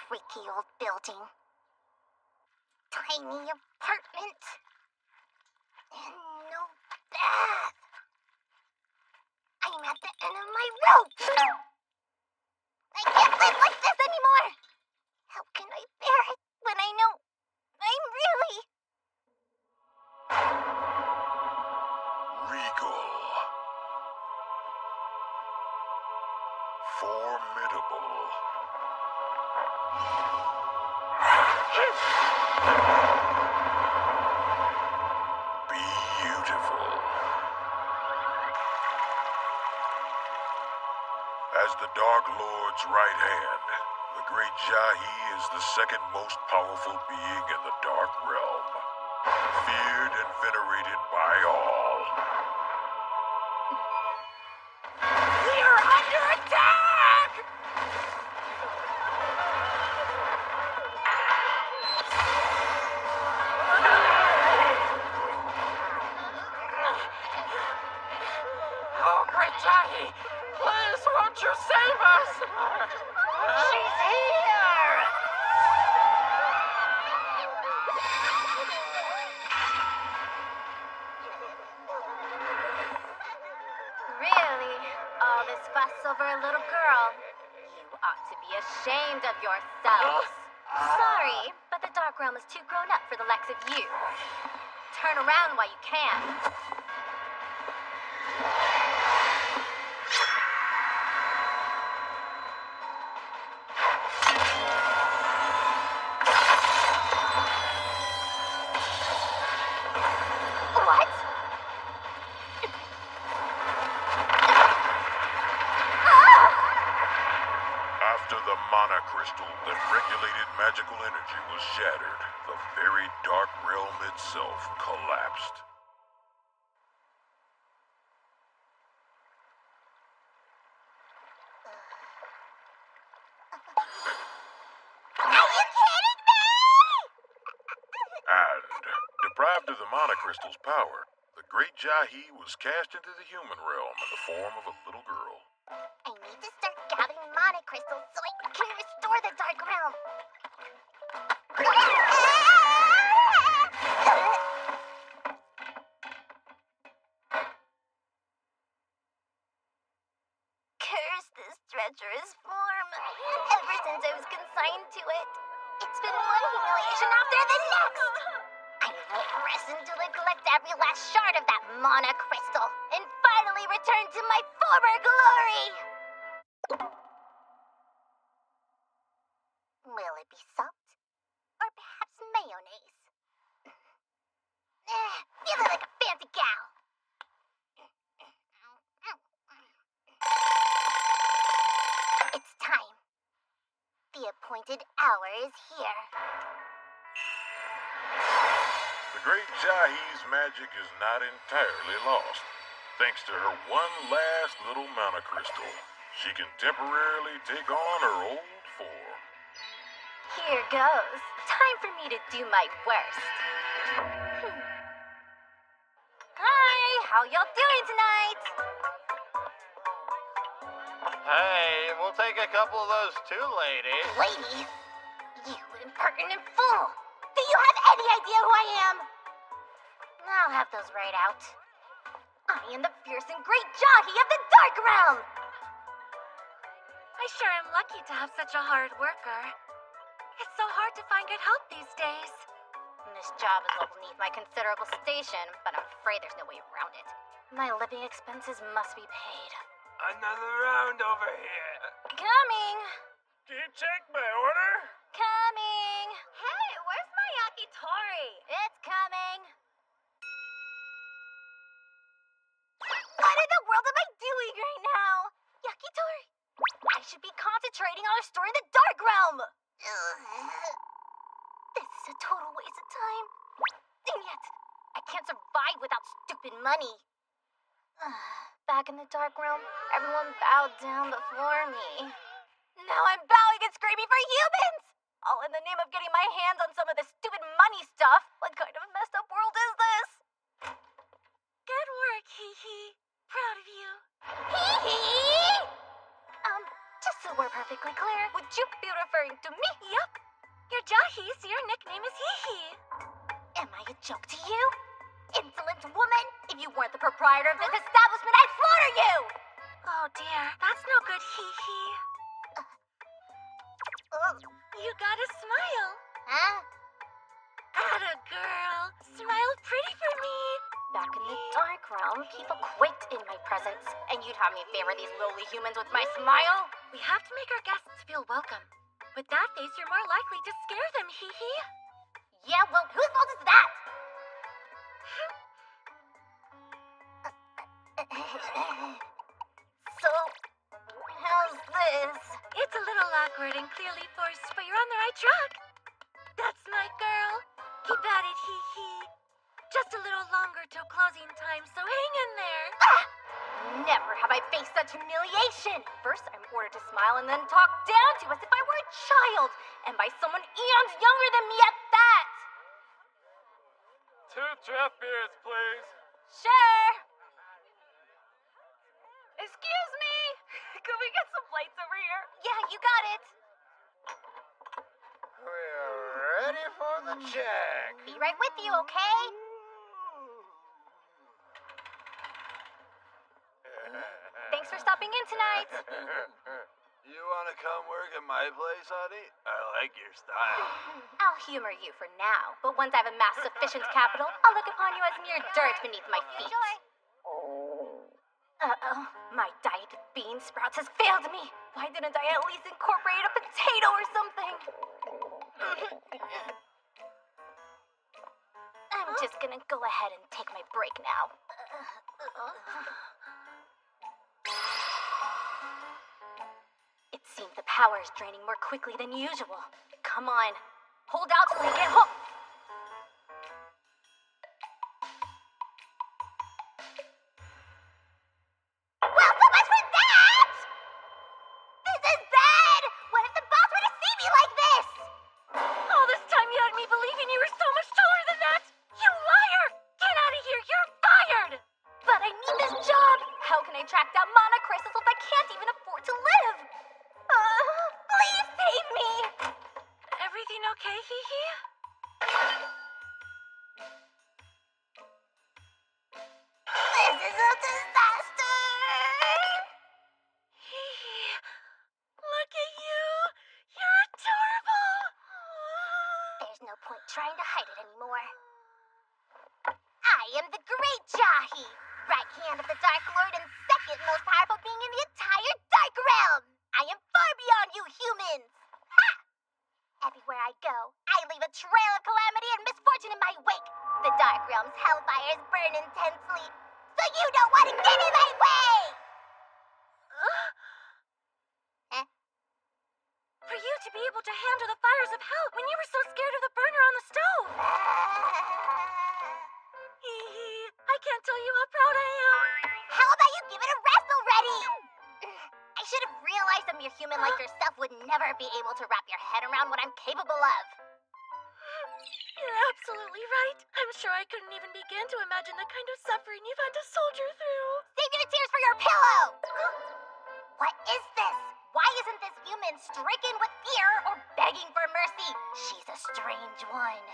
creaky old building. Tiny apartment. And no bath. I'm at the end of my rope. I can't live like this anymore. How can I bear it when I know I'm really... Regal. Formidable. Beautiful. As the Dark Lord's right hand, the Great Jahi is the second most powerful being in the Dark Realm, feared and venerated by all. We are under attack! Oh, Great Jahi, please won't you save us? She's here! Really? All this fuss over a little girl? You ought to be ashamed of yourselves. Sorry, but the Dark Realm is too grown up for the likes of you. Turn around while you can. What? After the mana crystal that regulated magical energy was shattered, the very Dark Realm itself collapsed. Are you kidding me? And, deprived of the mana crystal's power, the Great Jahi was cast into the human realm in the form of a little girl. I need to start gathering mana crystals so I can restore the Dark Realm. Curse this treacherous form. Ever since I was consigned to it, it's been one humiliation after the next. I won't rest until I collect every last shard of that mana crystal and finally return to my former glory. Will it be salt? Or perhaps mayonnaise? Feeling like a fancy gal. It's time. The appointed hour is here. The Great Jahi's magic is not entirely lost. Thanks to her one last little mana crystal, she can temporarily take on her old form. Here goes. Time for me to do my worst. Hi, how y'all doing tonight? Hey, we'll take a couple of those too, lady. Lady, you impertinent fool! Do you have any idea who I am? I'll have those right out. I am the fierce and great Jahi of the Dark Realm! I sure am lucky to have such a hard worker. It's so hard to find good help these days. This job is well beneath my considerable station, but I'm afraid there's no way around it. My living expenses must be paid. Another round over here. Coming! Can you check my order? Coming! Hey, where's my yakitori? It's coming! What in the world am I doing right now? Yakitori! I should be concentrating on restoring the Dark Realm! This is a total waste of time. And yet, I can't survive without stupid money. Back in the Dark Realm, everyone bowed down before me. Now I'm bowing and screaming for humans! All in the name of getting my hands on some of this stupid money stuff. What kind of messed up world is this? Good work, Hee-Hee. Proud of you. Hee hee! Just so we're perfectly perfectly clear. Would you be referring to me? Yup. You're Jahi, so your nickname is Hee. Am I a joke to you? Insolent woman! If you weren't the proprietor of this establishment, I'd slaughter you! Oh dear, that's no good, Hee. You gotta smile. Huh? Atta girl. Smile pretty for me. Back in the dark realm, people quaked in my presence. And you'd have me favor these lowly humans with my smile? We have to make our guests feel welcome. With that face, you're more likely to scare them, Hee. Yeah, well, whose fault is that? So, how's this? It's a little awkward and clearly forced, but you're on the right track. That's my girl. Keep at it, Hee. Just a little longer till closing time, so hang in there. Never have I faced such humiliation. First, I'm ordered to smile and then talked down to as if I were a child, and by someone eons younger than me at that. 2 draft beers, please. Sure. Excuse me. Could we get some plates over here? Yeah, you got it. We're ready for the check. Be right with you, okay? Thanks for stopping in tonight. You want to come work at my place, honey? I like your style. I'll humor you for now, but once I've amassed sufficient capital, I'll look upon you as mere dirt beneath my feet. Uh-oh, my diet of bean sprouts has failed me. Why didn't I at least incorporate a potato or something? I'm just gonna go ahead and take my break now. It seems the power is draining more quickly than usual. Come on, hold out till I get home. Well, so much for that! This is bad! What if the boss were to see me like this? All this time you had me believing you were so much taller than that. You liar! Get out of here, you're fired! But I need this job. How can I track down mana crystals if I can't even afford to live? Please save me! Everything okay, Hee? This is a disaster! Hee, look at you. You're adorable. There's no point trying to hide it anymore. I am the Great Jahi, right hand of the Dark Lord and second most powerful being in the entire Dark Realm. I am far beyond you humans. Ha! Everywhere I go, I leave a trail of calamity and misfortune in my wake. The Dark Realm's hellfires burn intensely, so you don't want to get in my way! For you to be able to handle the fires of hell when you were so scared of the burner on the stove. Hee, I can't tell you how proud I am. How about you give it a rest already? I should have realized a mere human like yourself would never be able to wrap your head around what I'm capable of. You're absolutely right. I'm sure I couldn't even begin to imagine the kind of suffering you've had to soldier through. Save your tears for your pillow! What is this? Why isn't this human stricken with fear or begging for mercy? She's a strange one.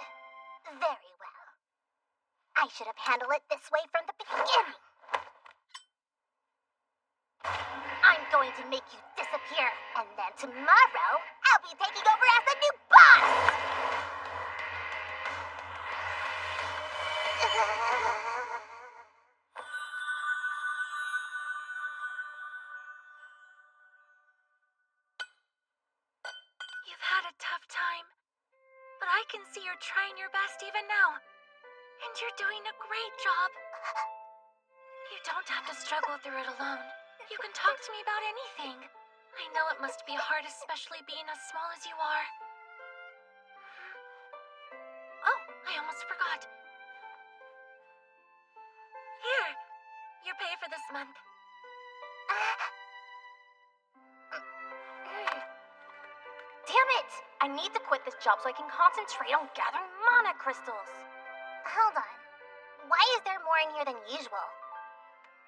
Very well. I should have handled it this way from the beginning. I'm going to make you disappear, and then tomorrow, I'll be taking over as the new boss! You've had a tough time, but I can see you're trying your best even now. And you're doing a great job. You don't have to struggle through it alone. You can talk to me about anything. I know it must be hard, especially being as small as you are. Oh, I almost forgot. Here, your pay for this month. Damn it! I need to quit this job so I can concentrate on gathering mana crystals. Hold on. Why is there more in here than usual?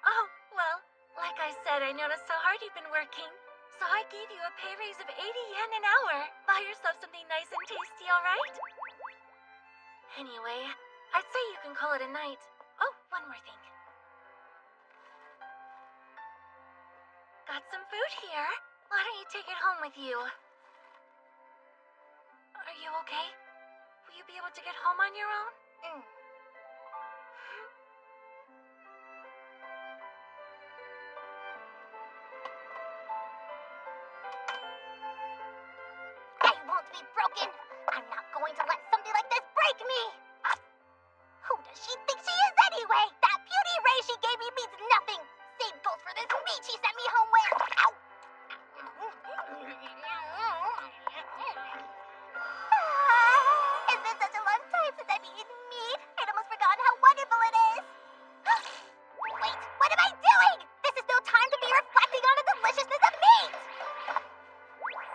Oh, well, like I said, I noticed how hard you've been working. So I gave you a pay raise of 80 yen an hour. Buy yourself something nice and tasty, alright? Anyway, I'd say you can call it a night. Oh, one more thing. Got some food here. Why don't you take it home with you? Are you okay? Will you be able to get home on your own? I won't be broken. I'm not going to let something like this break me. Who does she think she is anyway? That beauty ray she gave me means nothing. Same goes for this meat she sent me home with. Ow! It's been such a long time since I've eaten meat. I'd almost forgotten how wonderful it is. Wait, what am I doing? This is no time to be reflecting on the deliciousness of meat.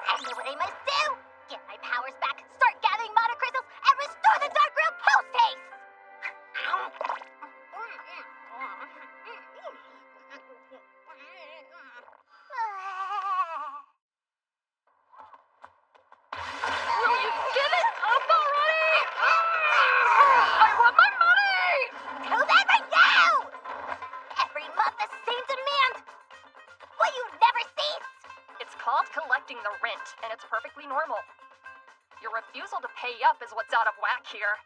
I know what I must do. Get my powers back, start gathering mana crystals, and restore the dark realm post-haste. Will you give it up already? I want my money! Do that right now! Every month the same demand. Will you never cease? It's called collecting the rent, and it's perfectly normal. Your refusal to pay up is what's out of whack here.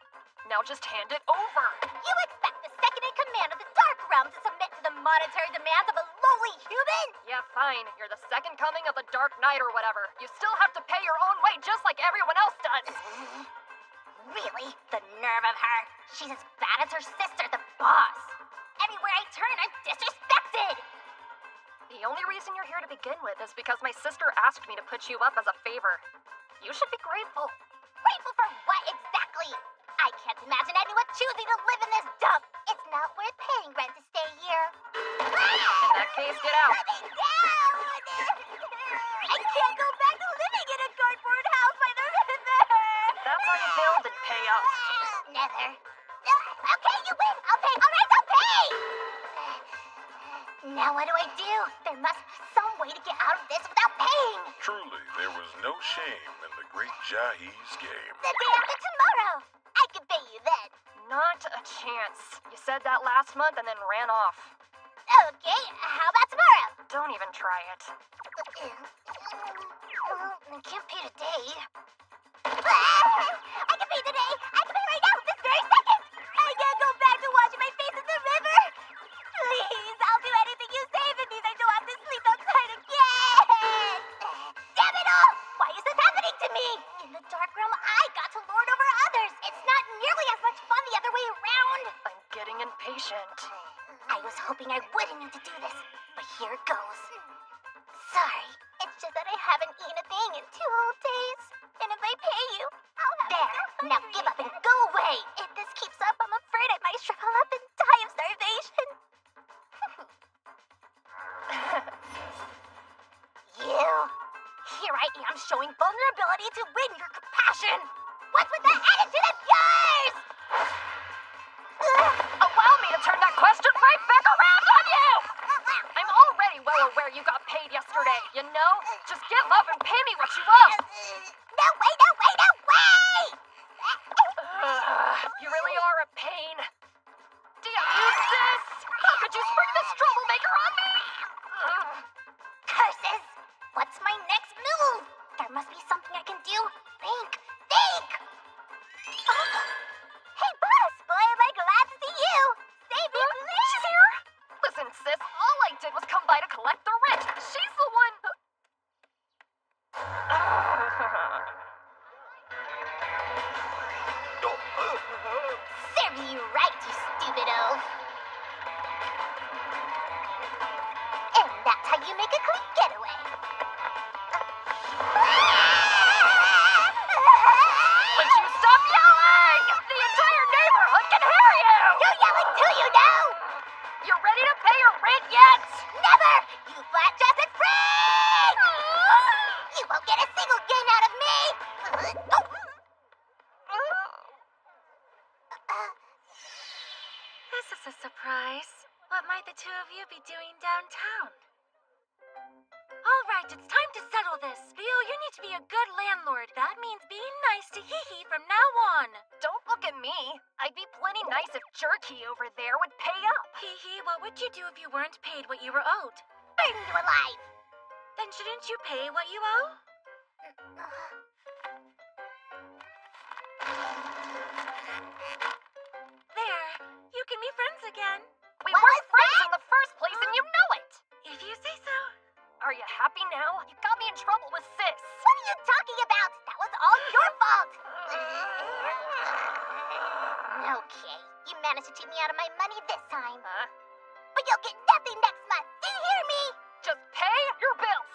Now just hand it over. You expect the second in command of the Dark Realm to submit to the monetary demands of a lowly human? Yeah, fine. You're the second coming of the Dark Knight or whatever. You still have to pay your own way just like everyone else does. Really? The nerve of her. She's as bad as her sister, the boss. Everywhere I turn, I'm disrespected. The only reason you're here to begin with is because my sister asked me to put you up as a favor. You should be grateful. Grateful for what exactly? I can't imagine anyone choosing to live in this dump. It's not worth paying rent to stay here. In that case, get out. Let me down! I can't go back to living in a cardboard house by the river. That's how you build and pay up. Never. Okay, you win. I'll pay. All right, I'll pay. Now what do? There must be some way to get out of this without paying. Truly, there was no shame in the great Jahi's game. The day after tomorrow. I can pay you then. Not a chance. You said that last month and then ran off. Okay, how about tomorrow? Don't even try it. I can't pay today. I can pay today. I can pay right now, this very second. I can't go back to washing my face in the river. Please, I'll do anything you say if it means I don't have to sleep outside again. Damn it all! Why is this happening to me? In the Dark Realm, I got to lord over others. It's not nearly as much fun the other way around. I'm getting impatient. I was hoping I wouldn't need to do this, but here it goes. Sorry, it's just that I haven't eaten a thing in 2 whole days. And if I pay you, I'll have there, now give up and go away. If this keeps up, I'm afraid I might shrivel up and die of starvation. You! Here I am showing vulnerability to win your compassion. What's with that attitude of yours? Allow me to turn that question right back around on you! I'm already well aware you got paid yesterday, you know? Just give up and pay me what you owe! No way, no way, no way! You really are a pain. Do you use this? How could you spring this troublemaker on me? Curses! What's my next move? There must be something I can do. Think! Hey, boss! Boy, am I glad to see you! Save me, please! She's here? Listen, sis, all I did was come by to collect the rent. She's the one who... Serve you right, you stupid oaf! And that's how you make a quick getaway. Would you stop yelling? The entire neighborhood can hear you! You're yelling too, you know! You ready to pay your rent yet? Never! You flat-chested freak! You won't get a single gain out of me! This is a surprise. What might the two of you be doing downtown? All right, it's time to be a good landlord. That means being nice to Hee-Hee from now on. Don't look at me. I'd be plenty nice if Jerky over there would pay up. Hee-Hee, what would you do if you weren't paid what you were owed? Burn you alive! Then shouldn't you pay what you owe? There, you can be friends again. We What weren't was friends that? in the first place and you know it. If you say so. Are you happy now? You got me in trouble with Sis. What are you talking about? That was all your fault! Okay, you managed to cheat me out of my money this time. Huh? But you'll get nothing next month. Do you hear me? Just pay your bills.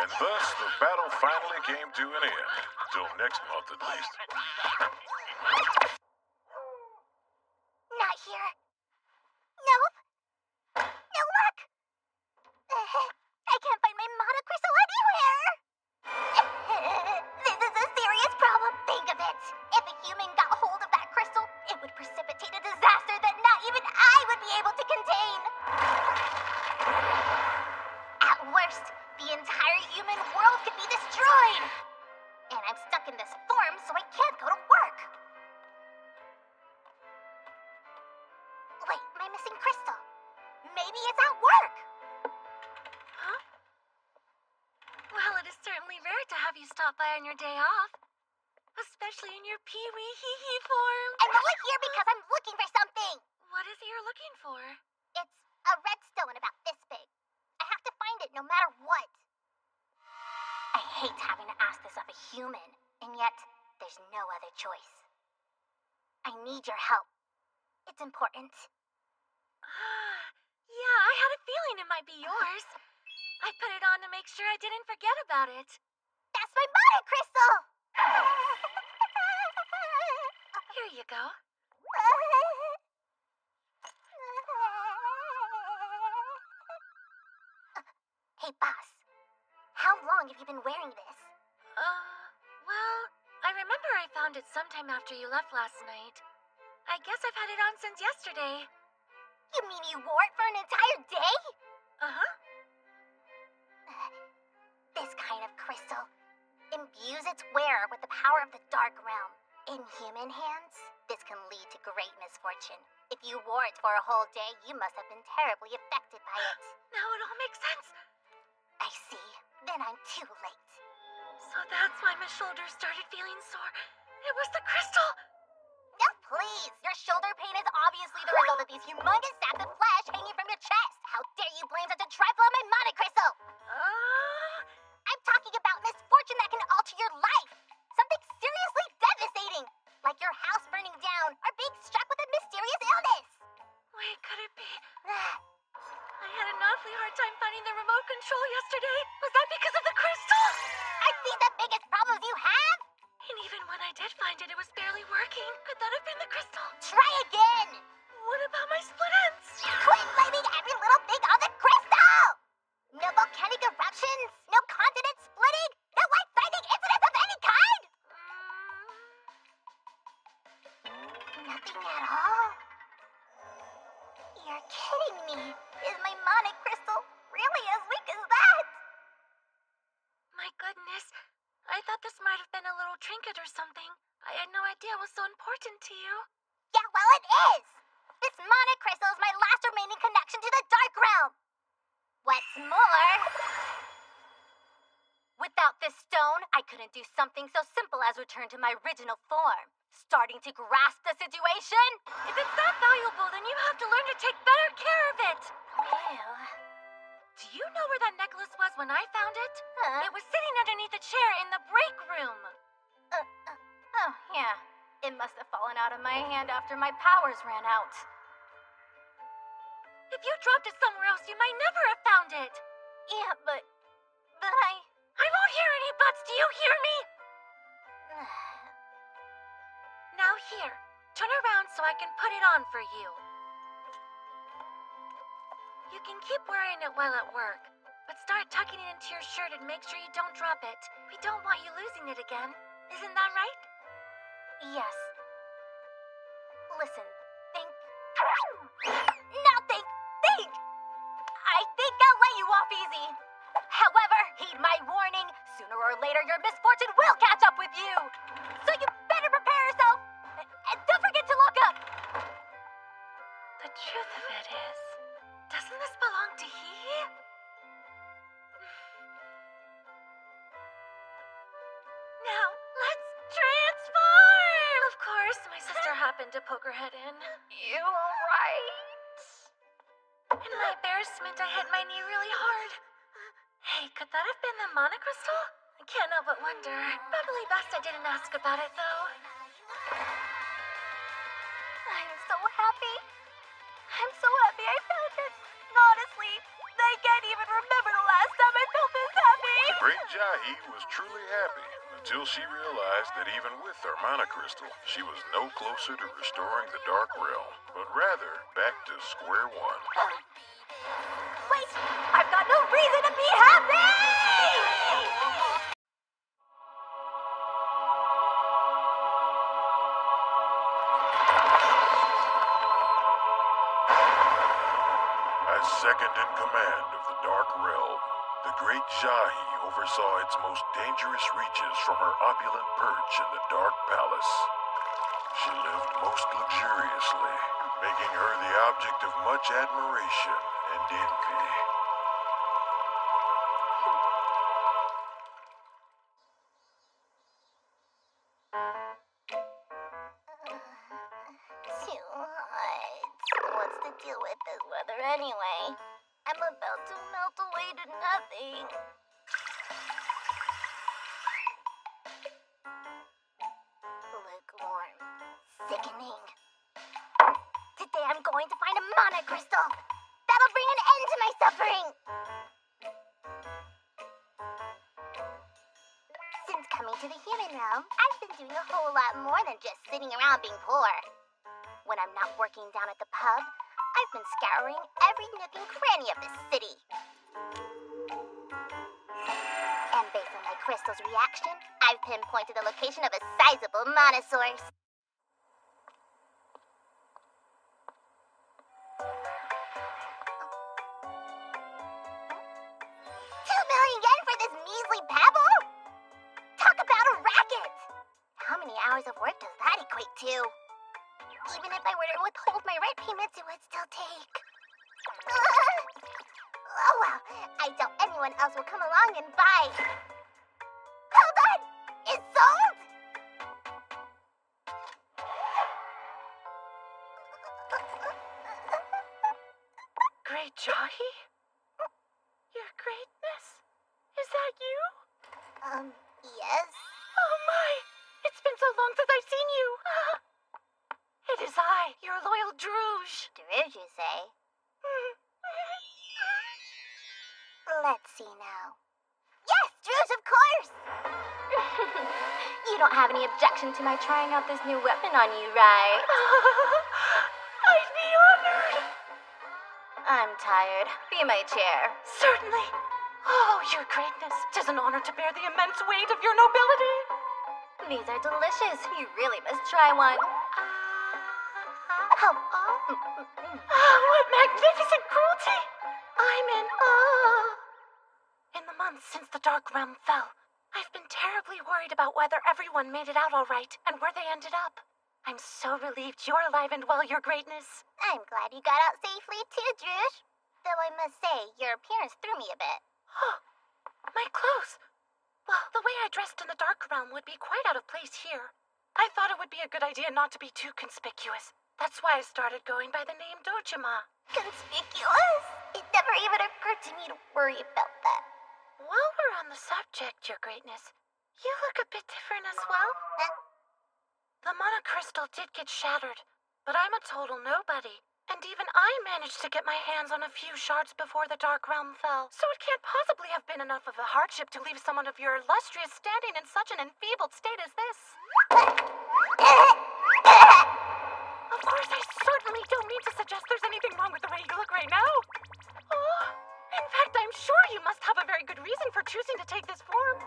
And thus the battle finally came to an end. Till next month at least. Not here. Nope. No luck. I can't find my mana crystal anywhere. This is a serious problem. Think of it. If a human got hold of that crystal, it would precipitate a disaster that not even I would be able to contain. At worst, the entire human world could be destroyed. And I'm stuck in this form, so I can't go to work. Wait, my missing crystal. Maybe it's at work. Huh? Well, it is certainly rare to have you stop by on your day off. Especially in your Pee-wee Hee-Hee form. I'm only here because I'm looking for something. What is it you're looking for? It's a redstone about this big. I have to find it no matter what. I hate having to ask this of a human, and yet there's no other choice. I need your help. It's important. Yeah, I had a feeling it might be yours. I put it on to make sure I didn't forget about it. That's my mana crystal! Here you go. Hey, boss. How long have you been wearing this? Well, I remember I found it sometime after you left last night. I guess I've had it on since yesterday. You mean you wore it for an entire day? Uh-huh. This kind of crystal imbues its wearer with the power of the Dark Realm. In human hands, this can lead to great misfortune. If you wore it for a whole day, you must have been terribly affected by it. Now it all makes sense. I see. Then I'm too late. So that's why my shoulders started feeling sore. It was the crystal. No, please! Your shoulder pain is obviously the result of these humongous sacks of flesh hanging from your chest. How dare you blame such a trifle on my mana crystal? I'm talking about misfortune that can alter your life. Something seriously devastating. Like your house burning down or being struck with a mysterious illness. Wait, could it be? I had an awfully hard time finding the remote control yesterday. Was that because of the crystal? Are these the biggest problems you have? And even when I did find it, it was barely working. Could that have been the crystal? Try again! What about my split ends? Quit blaming every little thing on the crystal! No volcanic eruptions, no continent splitting, no life-threatening incidents of any kind! Nothing at all? You're kidding me. Is my mana crystal really as weak as that? My goodness. I thought this might have been a little trinket or something. I had no idea it was so important to you. Yeah, well, it is! This mana crystal is my last remaining connection to the Dark Realm! What's more... Without this stone, I couldn't do something so simple as return to my original form. Starting to grasp the situation? If it's that valuable, then you have to learn to take better care of it. Ew. Do you know where that necklace was when I found it? Huh? It was sitting underneath a chair in the break room. Oh, yeah. It must have fallen out of my hand after my powers ran out. If you dropped it somewhere else, you might never have found it. Yeah, but I won't hear any buts, do you hear me? Now here, turn around so I can put it on for you. You can keep wearing it while at work, but start tucking it into your shirt and make sure you don't drop it. We don't want you losing it again. Isn't that right? Yes. Listen, think. Now think! I think I'll let you off easy. However, heed my warning. Sooner or later, your misfortune will catch up with you. So you better prepare yourself. And don't forget to look up. The truth of it is, doesn't this belong to Hee? Now, let's transform! Of course, my sister happened to poke her head in. You alright? In my embarrassment, I hit my knee really hard. Hey, could that have been the monocrystal? I can't help but wonder. Probably best I didn't ask about it, though. I'm so happy. I'm so happy I found it. Honestly, I can't even remember the last time I felt this happy. The great Jahi was truly happy until she realized that even with her monocrystal, she was no closer to restoring the Dark Realm, but rather back to square one. Wait, I've got no reason to be happy! As second in command of the Dark Realm, the great Jahi oversaw its most dangerous reaches from her opulent perch in the Dark Palace. She lived most luxuriously, making her the object of much admiration and envy. Too hot. What's the deal with this weather anyway? I'm about to melt away to nothing. Lukewarm. Sickening. Today I'm going to find a monocrystal. That'll bring an end to my suffering. Since coming to the human realm, I've been doing a whole lot more than just sitting around being poor. When I'm not working down at the pub, I've been scouring every nook and cranny of the city. And based on my crystal's reaction, I've pinpointed the location of a sizable monosaurus. 2,000,000 yen for this measly pebble? Talk about a racket! How many hours of work does that equate to? Even if I were to withhold my rent payments, it would still take. Oh well, I doubt anyone else will come along and buy. Hold on! It's sold? Great Jahi? Your greatness? Is that you? Yes? Oh my! It's been so long since I've seen you! It is I, your loyal Druge. Druge, you say? Let's see now. Yes, Druge, of course! You don't have any objection to my trying out this new weapon on you, right? I'd be honored. I'm tired. Be my chair. Certainly. Oh, your greatness. 'Tis an honor to bear the immense weight of your nobility. These are delicious. You really must try one. What magnificent cruelty! I'm in awe. In the months since the Dark Realm fell, I've been terribly worried about whether everyone made it out all right and where they ended up. I'm so relieved you're alive and well, your greatness. I'm glad you got out safely too, Druge. Though I must say, your appearance threw me a bit. My clothes. Well, the way I dressed in the Dark Realm would be quite out of place here. I thought it would be a good idea not to be too conspicuous. That's why I started going by the name Dojima. Conspicuous? It never even occurred to me to worry about that. While we're on the subject, your greatness, you look a bit different as well. Huh? The monocrystal did get shattered, but I'm a total nobody. And even I managed to get my hands on a few shards before the Dark Realm fell. So it can't possibly have been enough of a hardship to leave someone of your illustrious standing in such an enfeebled state as this. Of course, I certainly don't mean to suggest there's anything wrong with the way you look right now. Oh, in fact, I'm sure you must have a very good reason for choosing to take this form.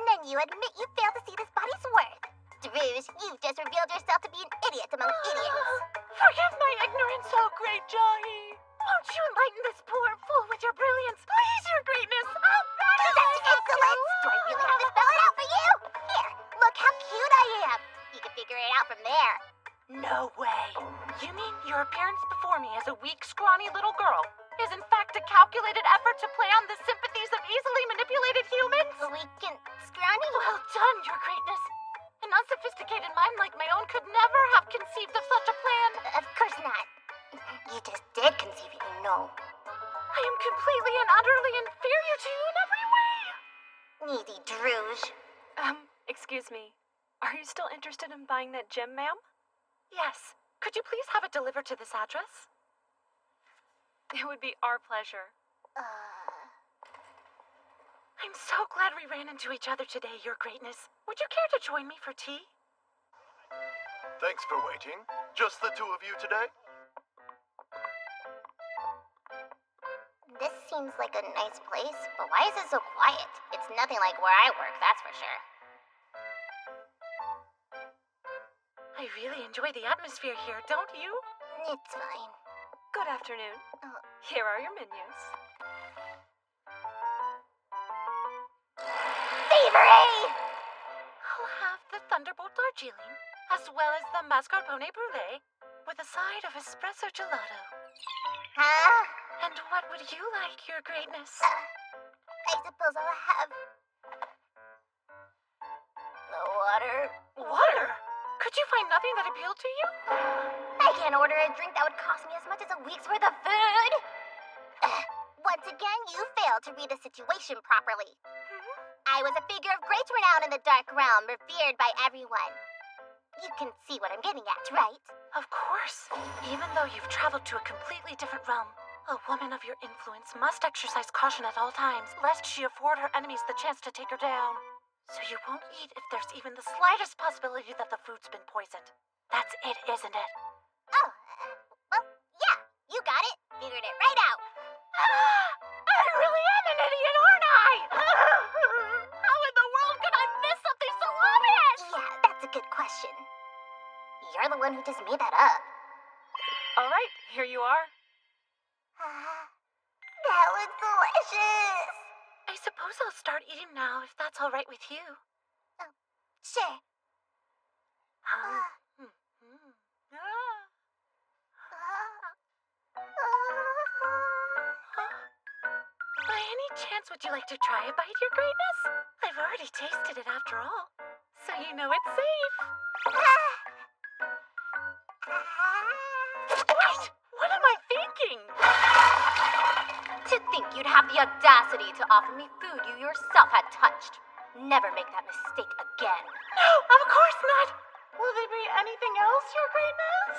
Then you admit you failed to see this body's worth. Druge, you've just revealed yourself to be an idiot among idiots. Forgive my ignorance, oh great Jahi. Won't you enlighten this poor fool with your brilliance? Please, your greatness. I'll beg you. Such insolence! Do I really have to spell it out for you? Here, look how cute I am. You can figure it out from there. No way. You mean your appearance before me as a weak, scrawny little girl is in fact a calculated effort to play on the sympathies of easily manipulated humans? Weak and scrawny? Well done, your greatness. An unsophisticated mind like my own could never have conceived of such a plan. Of course not. You just did conceive it, you know. I am completely and utterly inferior to you in every way. Easy, Druge. Excuse me. Are you still interested in buying that gem, ma'am? Yes. Could you please have it delivered to this address? It would be our pleasure. I'm so glad we ran into each other today, your greatness. Would you care to join me for tea? Thanks for waiting. Just the two of you today? This seems like a nice place, but why is it so quiet? It's nothing like where I work, that's for sure. I really enjoy the atmosphere here, don't you? It's fine. Good afternoon. Here are your menus. Thievery! I'll have the Thunderbolt Darjeeling, as well as the mascarpone brulee, with a side of espresso gelato. Huh? And what would you like, your greatness? I suppose I'll have... the water. Water? Could you find nothing that appealed to you? I can't order a drink that would cost me as much as a week's worth of food. Once again, you failed to read the situation properly. I was a figure of great renown in the Dark Realm, revered by everyone. You can see what I'm getting at, right? Of course. Even though you've traveled to a completely different realm, a woman of your influence must exercise caution at all times, lest she afford her enemies the chance to take her down. So you won't eat if there's even the slightest possibility that the food's been poisoned. That's it, isn't it? Oh, well, yeah, you got it. Figured it right out. I really am an idiot, aren't I? How in the world could I miss something so obvious? Yeah, that's a good question. You're the one who just made that up. All right, here you are. That looks delicious. I suppose I'll start eating now, if that's all right with you. Sure. By any chance, would you like to try a bite, your greatness? I've already tasted it after all, so you know it's safe. Wait! What am I thinking? To think you'd have the audacity to offer me food you yourself had touched. Never make that mistake again. No, of course not. Will there be anything else, your greatness?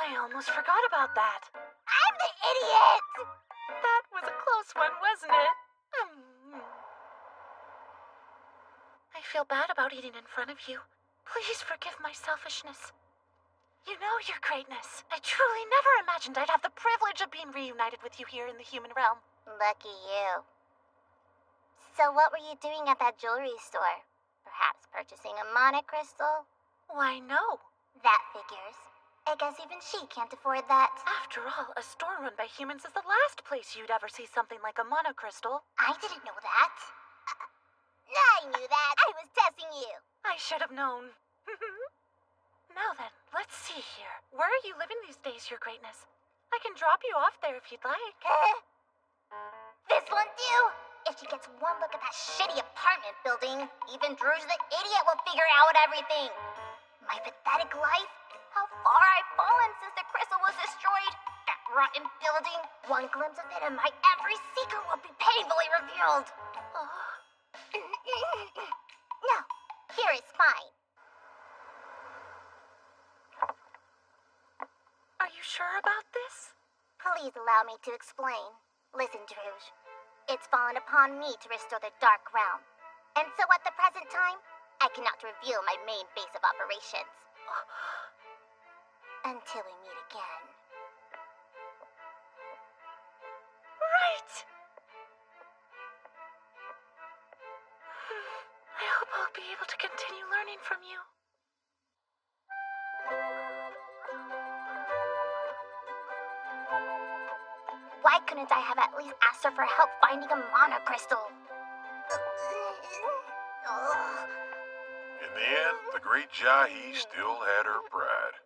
I almost forgot about that. I'm the idiot! That was a close one, wasn't it? I feel bad about eating in front of you. Please forgive my selfishness. You know, your greatness, I truly never imagined I'd have the privilege of being reunited with you here in the human realm. Lucky you. So what were you doing at that jewelry store? Perhaps purchasing a monocrystal? Why, no. That figures. I guess even she can't afford that. After all, a store run by humans is the last place you'd ever see something like a monocrystal. I didn't know that. I knew that. I was testing you. I should have known. Now then, let's see here. Where are you living these days, your greatness? I can drop you off there if you'd like. This won't do. If she gets one look at that shitty apartment building, even Druge the idiot will figure out everything. My pathetic life, how far I've fallen since the crystal was destroyed. That rotten building, one glimpse of it and my every secret will be painfully revealed. No, here is fine. Are you sure about this? Please allow me to explain. Listen, Druge. It's fallen upon me to restore the Dark Realm. And so at the present time, I cannot reveal my main base of operations. Until we meet again. Right! I hope I'll be able to continue learning from you. couldn't I have at least asked her for help finding a mana crystal? In the end, the great Jahi still had her pride.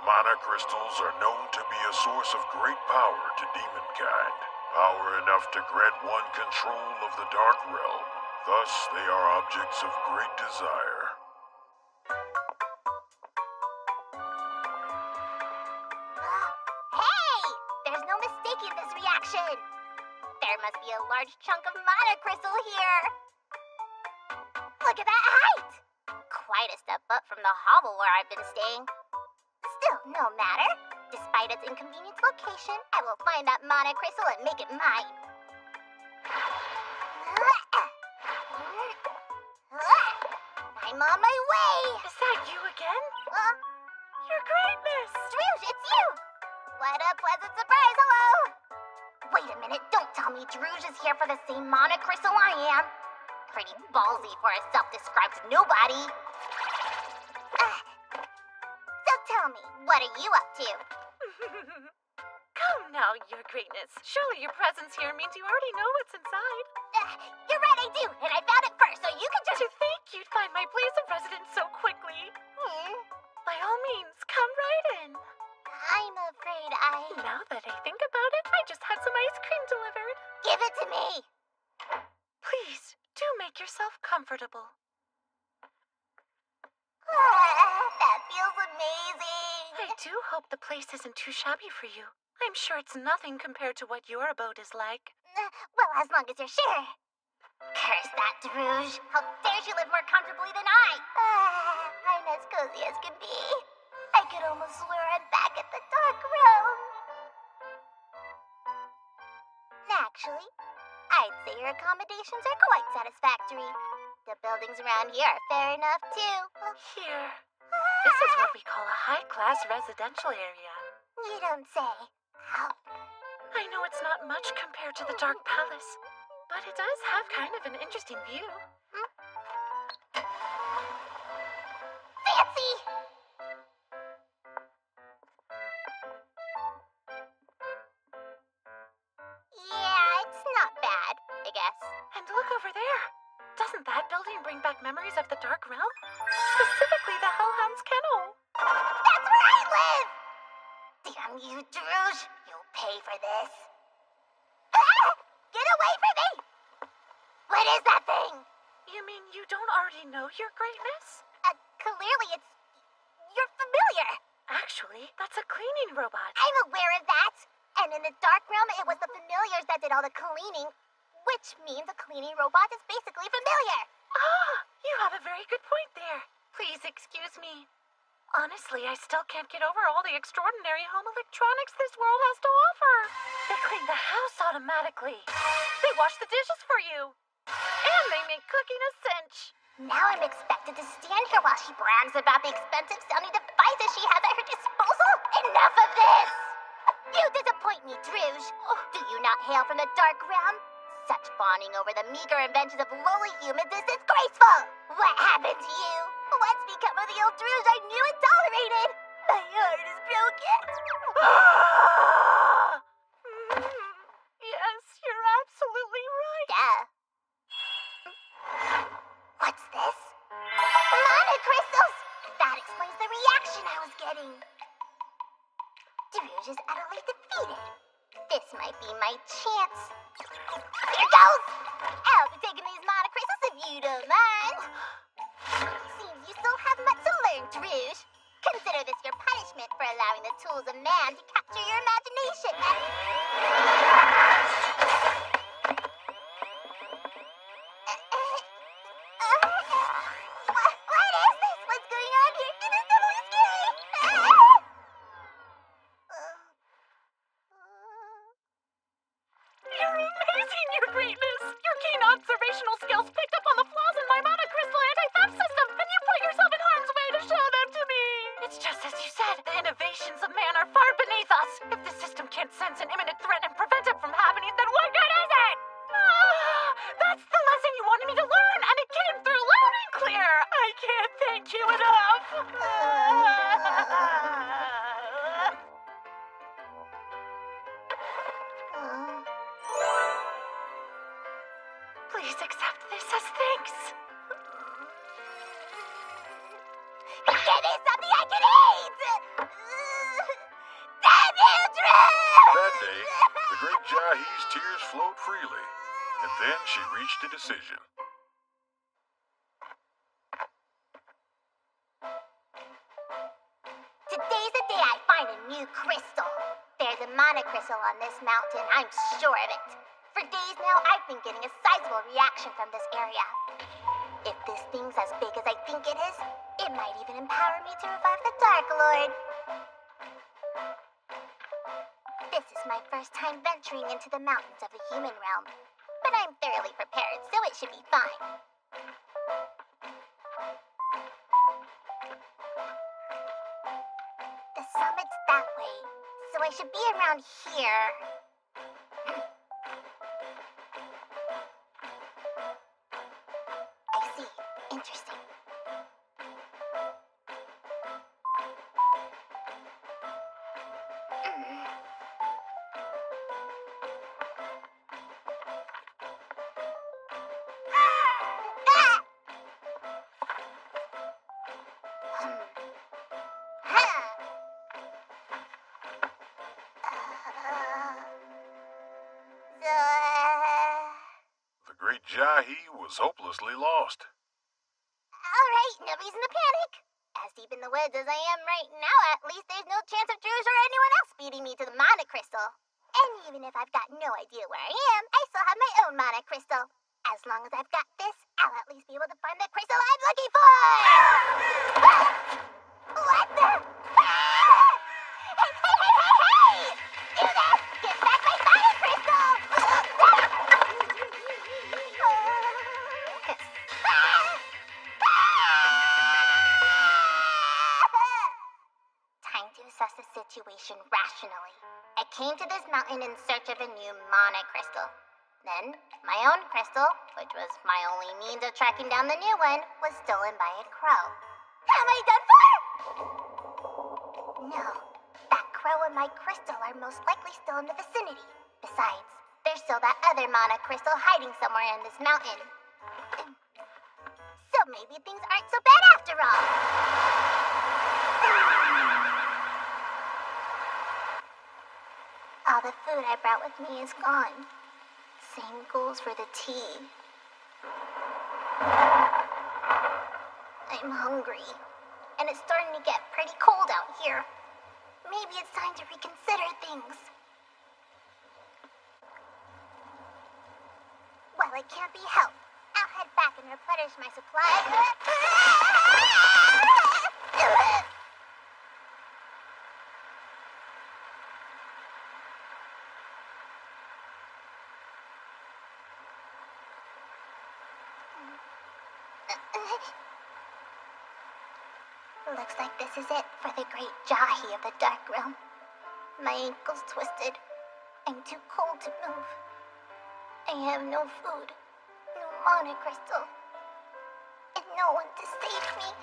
Mana crystals are known to be a source of great power to demonkind. Power enough to grant one control of the Dark Realm. Thus, they are objects of great desire. Hey! There's no mistaking this reaction. There must be a large chunk of mana crystal here. Look at that height! Quite a step up from the hovel where I've been staying. Still, no matter. Despite its inconvenient location, I will find that mana crystal and make it mine. I'm on my way! Is that you again? Huh? Your greatness! Druge, it's you! What a pleasant surprise, hello! Wait a minute, don't tell me Druge is here for the same mana crystal I am. Pretty ballsy for a self-described nobody. So tell me, what are you up to? Come now, your greatness. Surely your presence here means you already know what's inside. You're right, I do, and I found it first, so you can just... To think you'd find my place of residence so quickly. By all means, come right in. I'm afraid Now that I think about it, I just had some ice cream delivered. Give it to me! Please, do make yourself comfortable. That feels amazing! I do hope the place isn't too shabby for you. I'm sure it's nothing compared to what your abode is like. Well, as long as you're sure. Curse that Druge! How dare she live more comfortably than I! I'm as cozy as can be. I could almost swear I'm back at the Dark Realm. Actually, I'd say your accommodations are quite satisfactory. The buildings around here are fair enough, too. Here. This is what we call a high-class residential area. You don't say. I know it's not much compared to the Dark Palace, but it does have kind of an interesting view. Fancy! Yeah, it's not bad, I guess. And look over there. Doesn't that building bring back memories of the Dark Realm? Specifically the Hellhound's Kennel. That's where I live! Damn you, Druge! You'll pay for this. Get away from me! What is that thing? You mean you don't already know your greatness? Clearly you're familiar. Actually, that's a cleaning robot. I'm aware of that. And in the Dark Realm, it was the familiars that did all the cleaning, which means a cleaning robot is basically familiar. Ah, you have a very good point there. Please excuse me. Honestly, I still can't get over all the extraordinary home electronics this world has to offer. They clean the house automatically. They wash the dishes for you. And they make cooking a cinch. Now I'm expected to stand here while she brags about the expensive sounding devices she has at her disposal. Enough of this! You disappoint me, Druge. Do you not hail from the Dark Realm? Such fawning over the meager inventions of lowly humans is disgraceful! What happened to you? What's become of the old Druge I knew and tolerated? My heart is broken. Yes, you're absolutely right. Duh. What's this? Mana crystals! That explains the reaction I was getting. Druge is utterly defeated. This might be my chance. Here goes! I'll be taking these mana crystals if you don't mind. Seems you still have much to learn, Druge. Consider this your punishment for allowing the tools of man to capture your imagination. What is this? What's going on here? This is totally scary. You're amazing, your greatness! Your keen observational skills picked up on the flaws in my mana crystal anti-theft system, and you put yourself in harm's way to show them to me! It's just as you said, the innovations of man are far beneath us! If the system can't sense an imminent threat and prevent it Please accept this as thanks. Give me something I can eat! Damn you, Drew! That day, the great Jahi's tears flowed freely, and then she reached a decision. Today's the day I find a new crystal. There's a mana crystal on this mountain, I'm sure of it. For days now, I've been getting a sizable reaction from this area. If this thing's as big as I think it is, it might even empower me to revive the Dark Lord. This is my first time venturing into the mountains of the human realm, but I'm thoroughly prepared, so it should be fine. The summit's that way, so I should be around here. I see. Interesting. The great Jahi was hopelessly lost. Alright, no reason to panic. As deep in the woods as I am right now, at least there's no chance of Drews or anyone else beating me to the mana crystal. And even if I've got no idea where I am, I still have my own mana crystal. As long as I've got this, I'll at least be able to find the crystal I'm looking for! What the? Hey! Do that! Get back my mana crystal! Time to assess the situation rationally. I came to this mountain in search of a new mana crystal. Then, my own crystal, which was my only means of tracking down the new one, was stolen by a crow. Am I done for? No. That crow and my crystal are most likely still in the vicinity. Besides, there's still that other mana crystal hiding somewhere in this mountain. So maybe things aren't so bad after all. All the food I brought with me is gone. Same goes for the tea. I'm hungry, and it's starting to get pretty cold out here. Maybe it's time to reconsider things. Well, it can't be helped. I'll head back and replenish my supplies. Looks like this is it for the great Jahi of the Dark Realm. My ankle's twisted. I'm too cold to move. I have no food, no mana crystal, and no one to save me.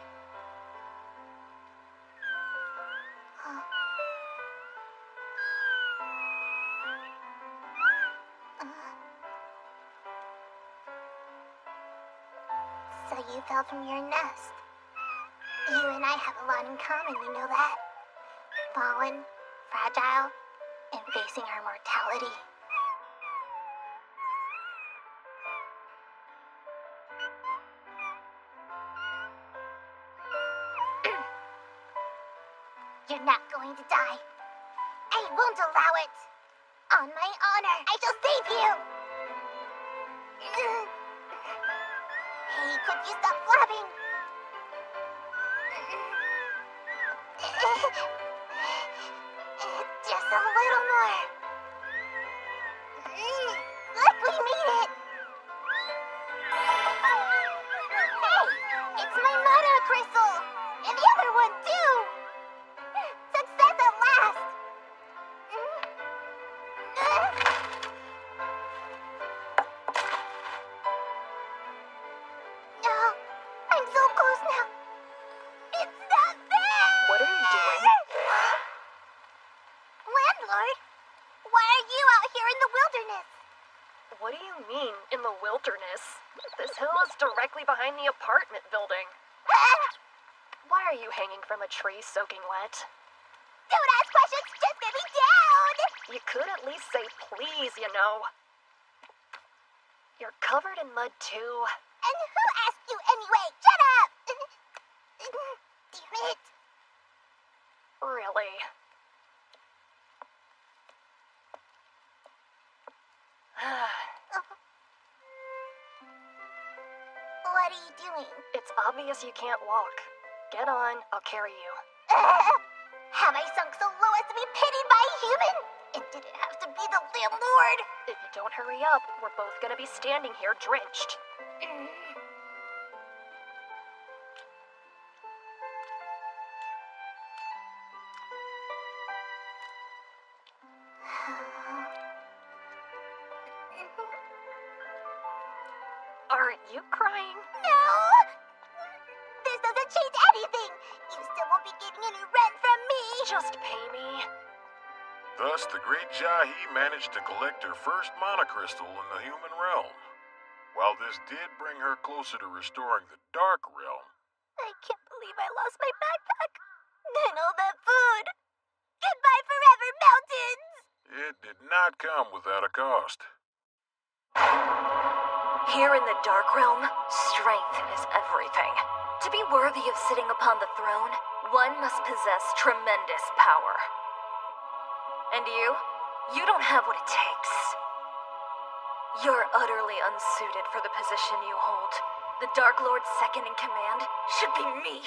So you fell from your nest. You and I have a lot in common, you know that? Fallen, fragile, and facing our mortality. You're not going to die. I won't allow it. On my honor, I shall save you. Hey, could you stop flapping? Just a little more. Look, we made it. Hey, it's my mana crystal. And the other one, too. Success at last. No, I'm so close now. It's not fair. What are you doing? Landlord, why are you out here in the wilderness? What do you mean, in the wilderness? This hill is directly behind the apartment building. Why are you hanging from a tree soaking wet? Don't ask questions, just get me down! You could at least say please, you know. You're covered in mud, too. And who asked you anyway? Shut up! Damn it. Really? What are you doing? It's obvious you can't walk. Get on, I'll carry you. Have I sunk so low as to be pitied by a human? And did it have to be the landlord? If you don't hurry up, we're both gonna be standing here drenched. Are you crying? No! This doesn't change anything! You still won't be getting any rent from me! Just pay me. Thus, the great Jahi managed to collect her first monocrystal in the human realm. While this did bring her closer to restoring the dark realm, I can't believe I lost my backpack. And all that food. Goodbye forever, mountains! it did not come without a cost. Here in the Dark Realm, strength is everything. To be worthy of sitting upon the throne, one must possess tremendous power. And you don't have what it takes. You're utterly unsuited for the position you hold. The Dark Lord's second in command should be me.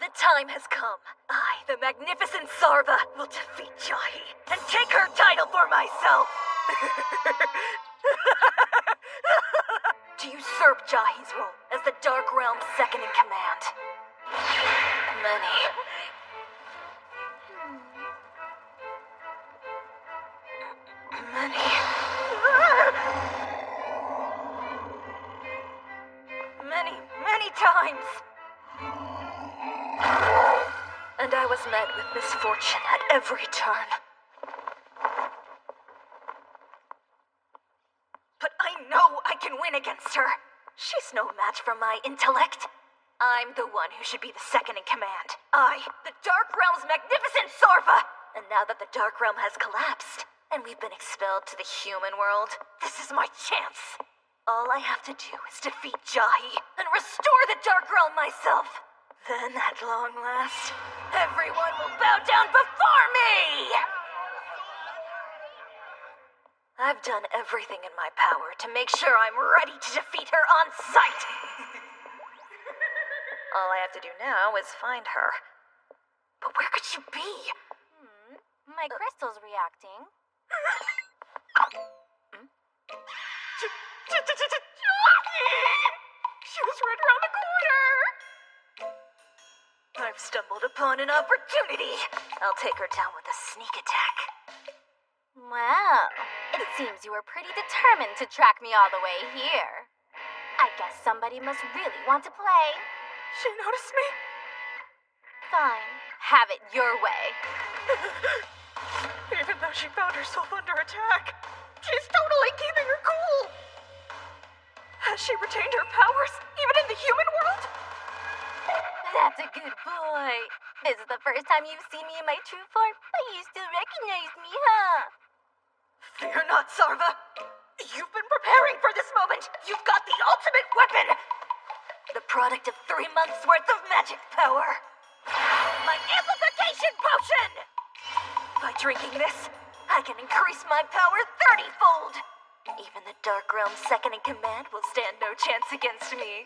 The time has come. I, the magnificent Sarva, will defeat Jahi and take her title for myself. To usurp Jahi's role as the Dark Realm's second in command. Many times. And I was met with misfortune at every turn. But I know I can win against her. She's no match for my intellect. I'm the one who should be the second in command. I, the Dark Realm's magnificent Sarva! And now that the Dark Realm has collapsed, and we've been expelled to the human world, this is my chance. All I have to do is defeat Jahi and restore the Dark Realm myself. Then, at long last, everyone will bow down before me! I've done everything in my power to make sure I'm ready to defeat her on sight. All I have to do now is find her. But where could she be? My crystal's reacting. She was right around the corner! I've stumbled upon an opportunity. I'll take her down with a sneak attack. Well, it seems you were pretty determined to track me all the way here. I guess somebody must really want to play. She noticed me? Fine, have it your way. Even though she found herself under attack, she's totally keeping her cool. Has she retained her powers, even in the human world? That's a good boy. This is the first time you've seen me in my true form, but you still recognize me, huh? Fear not, Sarva. You've been preparing for this moment. You've got the ultimate weapon. The product of 3 months' worth of magic power. My amplification potion! By drinking this, I can increase my power 30-fold. Even the Dark Realm's second in command will stand no chance against me.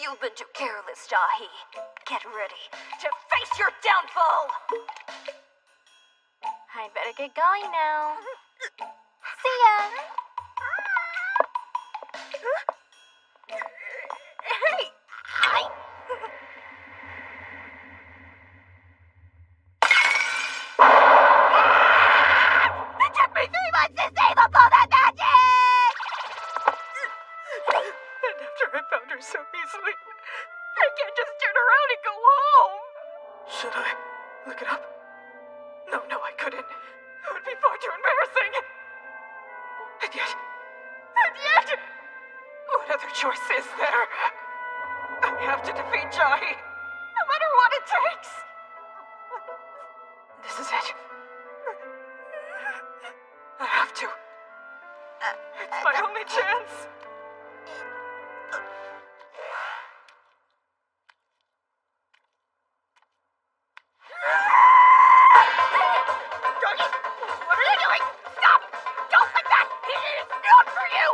You've been too careless, Jahi. Get ready to face your downfall! I better get going now. See ya! Hey! Hi! It took me 3 months to save up all that magic! And after I found her so easily, I can't just turn around and go home. Should I Look it up? No, I couldn't. It would be far too embarrassing. And yet, what other choice is there? I have to defeat Jahi, no matter what it takes. This is it. I have to. It's my only chance. What are you doing? Stop! Don't like that! It is not for you!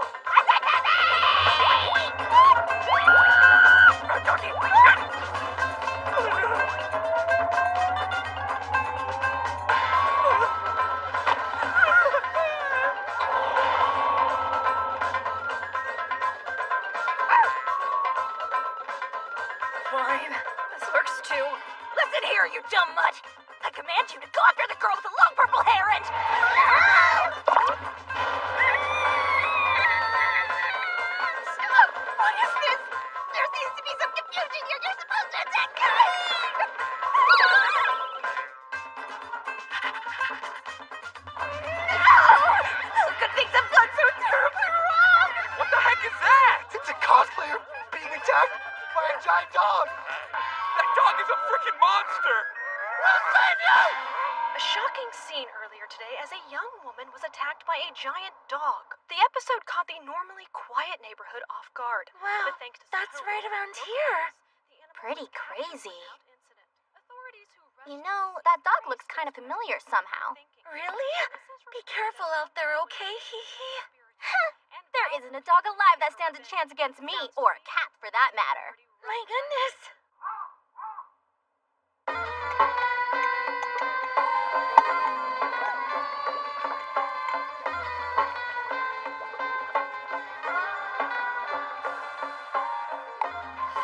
Fine. This works too. Listen here, you dumb mutt! I command you to go after the girl with the long purple hair and... Stop! What is this? There seems to be some confusion here. You're supposed to attack Good things have gone so terribly wrong! What the heck is that? It's a cosplayer being attacked by a giant dog. That dog is a freaking monster. A shocking scene earlier today as a young woman was attacked by a giant dog. The episode caught the normally quiet neighborhood off guard. Wow, But thanks to that's several right local around residents, here. the animal Pretty was crazy. without incident. Authorities who You know, that dog looks kind of familiar somehow. Really? Be careful out there, okay? Hee hee. There isn't a dog alive that stands a chance against me, or a cat for that matter. My goodness.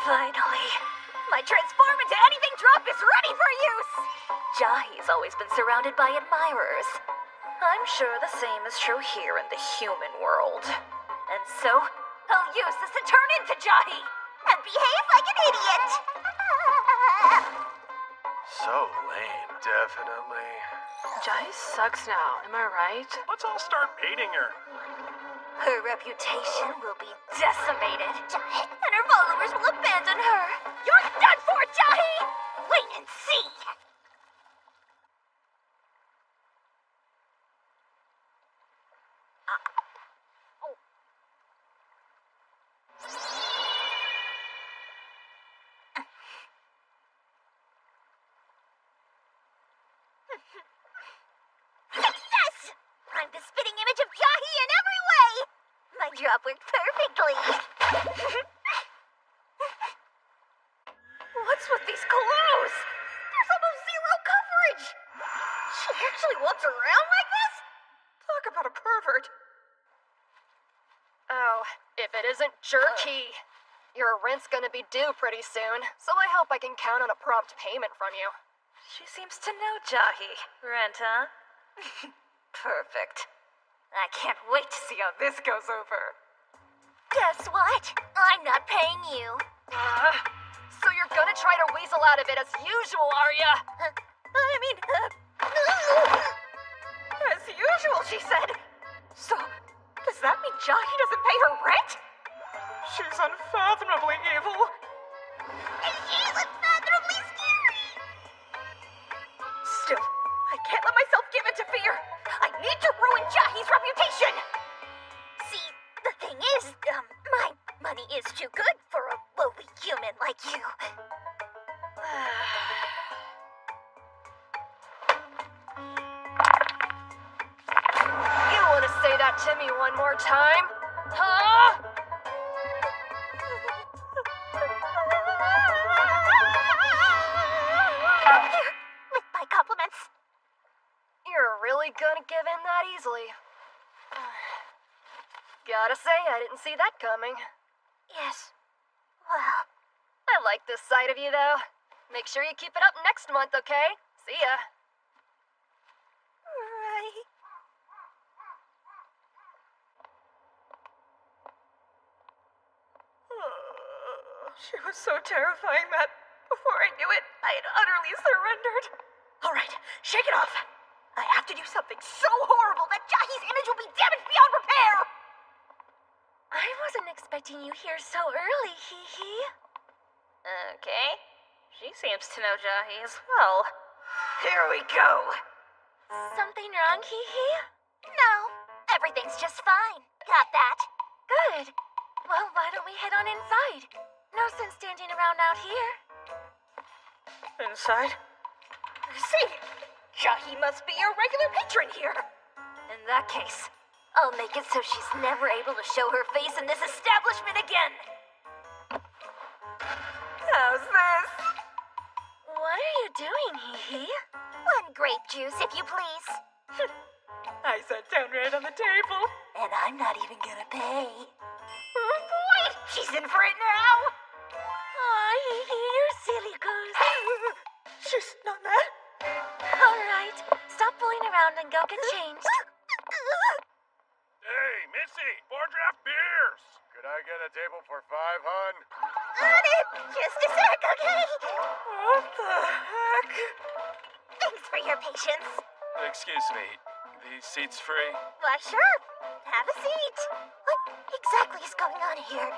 Finally, my transform into anything drop is ready for use! Jahi's always been surrounded by admirers. I'm sure the same is true here in the human world. And so, I'll use this to turn into Jahi! And behave like an idiot! So lame. Definitely. Jahi sucks now, am I right? Let's all start hating her. Her reputation will be decimated, and her followers will abandon her. You're done for, Jahi! Wait and see! Success! I'm the spitting image of Jahi in every way! My drop worked perfectly. What's with these clothes? There's almost zero coverage. She actually walks around like this? Talk about a pervert. Oh, if it isn't jerky. Your rent's gonna be due pretty soon, so I hope I can count on a prompt payment from you. She seems to know Jahi. Rent, huh? Perfect. I can't wait to see how this goes over. Guess what? I'm not paying you. So you're gonna try to weasel out of it as usual, are ya? As usual, she said. So, does that mean Jahi doesn't pay her rent? She's unfathomably evil. And she's unfathomably scary. Still, I can't let myself give in to fear. I need to ruin Jahi's reputation. See, the thing is, my money is too good for a lowly human like you. You wanna say that to me one more time? Huh? With my compliments. You're really gonna give in that easily. Gotta say, I didn't see that coming. Yes. Well, I like this side of you, though. Make sure you keep it up next month, okay? See ya. right. She was so terrifying that before I knew it, I had utterly surrendered. All right, shake it off. I have to do something so horrible that Jahi's image will be damaged beyond repair. I wasn't expecting you here so early, Hee. Okay. She seems to know Jahi as well. Here we go. Something wrong, Hee? No, everything's just fine. Got that. Good. Well, why don't we head on inside? No sense standing around out here. Inside? See, Jahi must be a regular patron here. In that case, I'll make it so she's never able to show her face in this establishment again. how's this? What are you doing, Hee? One grape juice, if you please. I sat down right on the table. And I'm not even gonna pay. Oh boy, she's in for it now. Aw, Hee, you're silly goose. She's not mad. All right, stop fooling around and go get changed. Hey, Missy, 4 draft beers. Could I get a table for 5, hon? On it! Just a sec, okay? What the heck? Thanks for your patience. Excuse me, the seat's free? Why, sure. Have a seat. What exactly is going on here?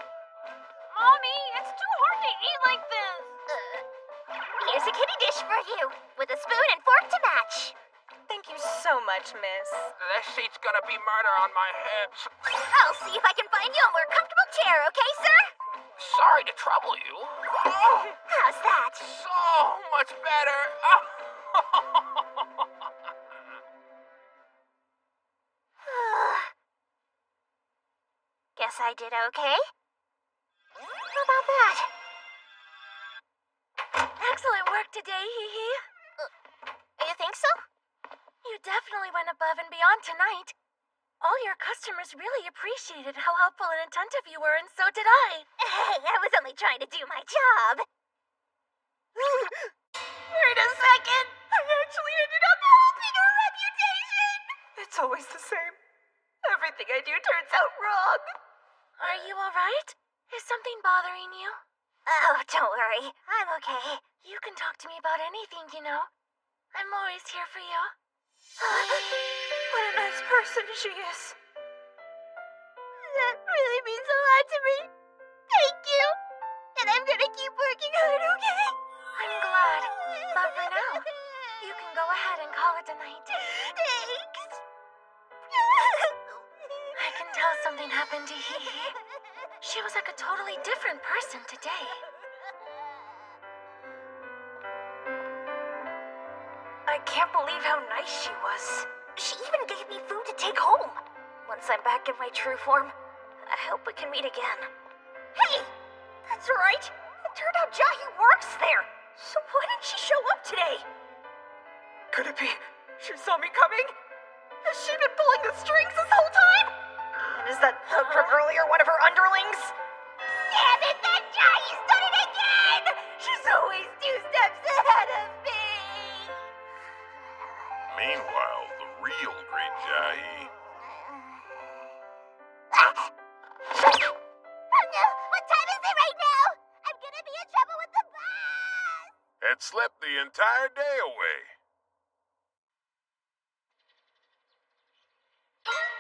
Mommy, it's too hard to eat like this. Here's a kitty dish for you, with a spoon and fork to match. Thank you so much, miss. This seat's gonna be murder on my hips. I'll see if I can find you a more comfortable chair, okay, sir? Sorry to trouble you. Oh, How's that? so much better. Guess I did okay. How about that? Excellent work today, Hee. You think so? You definitely went above and beyond tonight. All your customers really appreciated how helpful and attentive you were, and so did I. Hey, I was only trying to do my job. Wait a second. I actually ended up helping her reputation. It's always the same. Everything I do turns out wrong. Are you all right? Is something bothering you? Oh, don't worry. I'm okay. You can talk to me about anything, you know. I'm always here for you. What a nice person she is. That really means a lot to me. Thank you. And I'm gonna keep working hard, okay? I'm glad. But for now, you can go ahead and call it a night. Thanks. I can tell something happened to Hee. She was like a totally different person today. I can't believe how nice she was. She even gave me food to take home. Once I'm back in my true form, I hope we can meet again. Hey! That's right! It turned out Jahi works there! So why didn't she show up today? Could it be she saw me coming? Has she been pulling the strings this whole time? And is that thug from earlier one of her underlings? Damn it! That Jahi's done it again! She's always 2 steps ahead of me! Meanwhile, the real Great Jahi. Oh no! What time is it right now? I'm gonna be in trouble with the boss! Had slept the entire day away.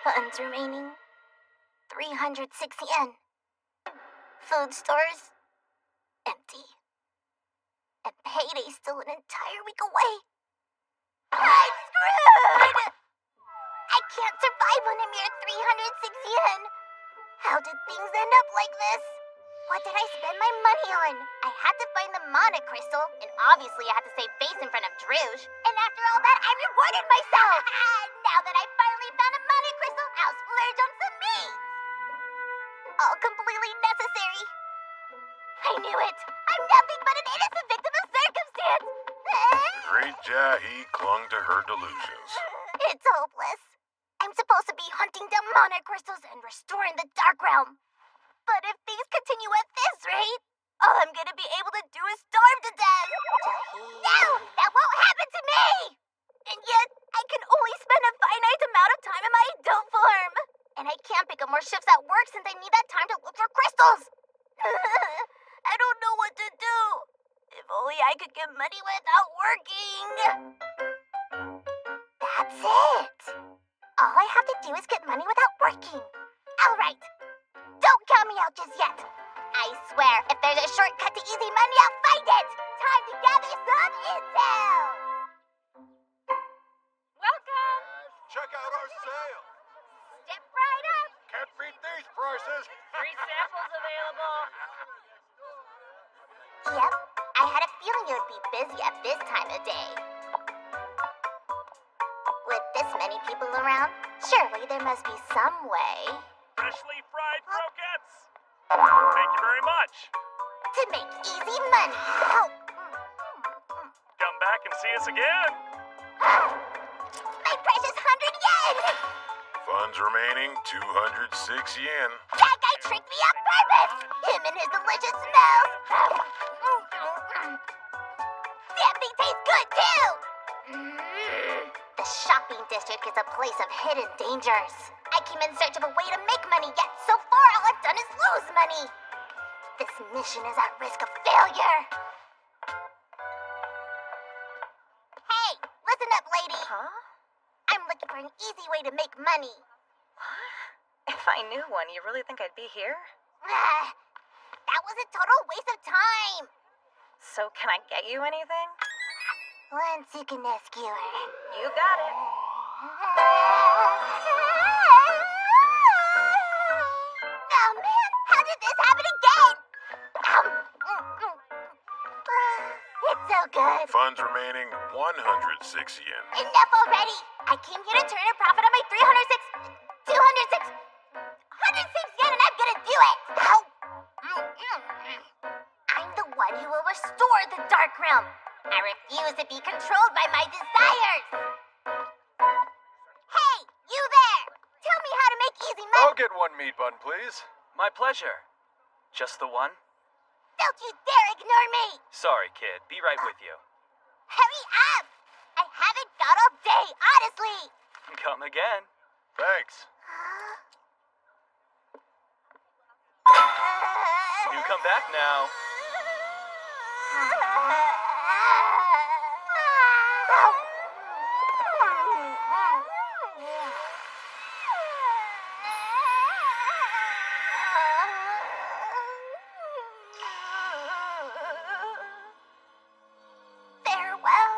Funds remaining 306 yen. Food stores empty. And payday's still an entire week away. I'm screwed! I can't survive on a mere 306 yen. How did things end up like this? What did I spend my money on? I had to find the mana crystal, and obviously I had to save face in front of Druge. And after all that, I rewarded myself! Now that I finally found a mana crystal, I'll splurge on some meat! All completely necessary. I knew it! I'm nothing but an innocent victim of circumstance! Great Jahi clung to her delusions. It's hopeless. I'm supposed to be hunting down mana crystals and restoring the Dark Realm. But if things continue at this rate, all I'm gonna be able to do is starve to death. No! That won't happen to me! And yet, I can only spend a finite amount of time in my adult form. And I can't pick up more shifts at work since I need that time to look for crystals. I don't know what to do. If only I could get money without working. That's it. All I have to do is get money without working. All right. Don't count me out just yet. I swear, if there's a shortcut to easy money, I'll find it. Time to gather some intel. Welcome. Check out our sale. Step right up. Can't beat these prices. Free samples available. Yep, I had a feeling you would be busy at this time of day. With this many people around, surely there must be some way Freshly fried croquettes! Thank you very much. to make easy money. Oh. Come back and see us again. My precious 100 yen! Funds remaining 206 yen. That guy tricked me on purpose! Him and his delicious smells! That thing tastes good too! The shopping district is a place of hidden dangers. I came in search of a way to make money, yet so far all I've done is lose money. This mission is at risk of failure. Hey, listen up, lady. Huh? I'm looking for an easy way to make money. If I knew one, you really think I'd be here? That was a total waste of time. So can I get you anything? Once you can rescue her. You got it. Oh man, how did this happen again? It's so good. Funds remaining 106 yen. Enough already. I came here to turn a profit on my 206 yen and I'm gonna do it. I'm the one who will restore the Dark Realm. I refuse to be controlled by my desires. Hey, you there! Tell me how to make easy money. I'll get one meat bun, please. My pleasure. Just the one? Don't you dare ignore me! Sorry, kid. Be right with you. Hurry up! I haven't got all day, honestly! Come again. Thanks. You come back now. Farewell.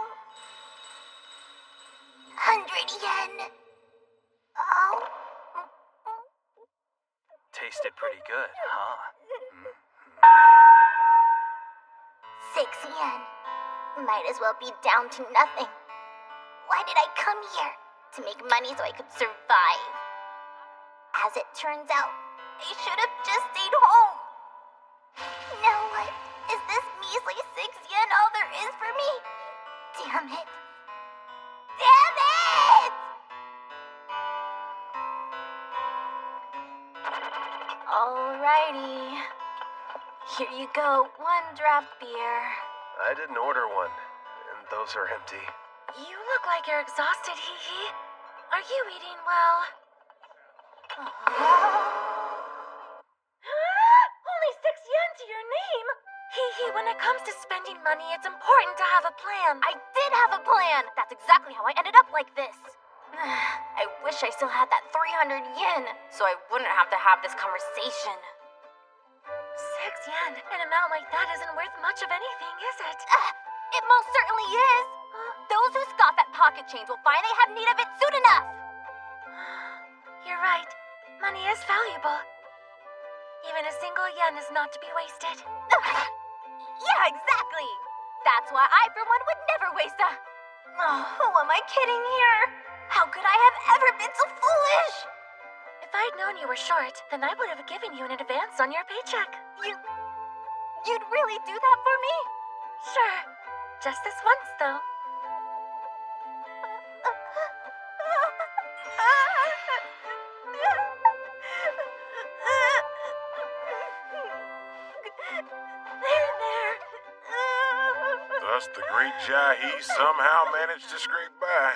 100 yen. Oh. Tasted pretty good, huh? 6 yen. Might as well be down to nothing. Why did I come here? To make money so I could survive. As it turns out, I should have just stayed home. Now what? Is this measly 6 yen all there is for me? Damn it. Damn it! Alrighty. Here you go. 1 draft beer. I didn't order one, and those are empty. You look like you're exhausted, Hee-Hee. Are you eating well? Only 6 yen to your name! Hee-Hee, when it comes to spending money, it's important to have a plan. I did have a plan. That's exactly how I ended up like this. I wish I still had that 300 yen, so I wouldn't have to have this conversation. 6 yen? An amount like that isn't worth much of anything, is it? It most certainly is. Those who scoff at pocket change will find they have need of it soon enough. You're right. Money is valuable. Even a single yen is not to be wasted. Yeah, exactly. That's why I, for one, would never waste a... Oh, who am I kidding here? How could I have ever been so foolish? If I'd known you were short, then I would have given you an advance on your paycheck. You'd really do that for me? Sure. Just this once, though. There. Thus, the great Jahi somehow managed to scrape by.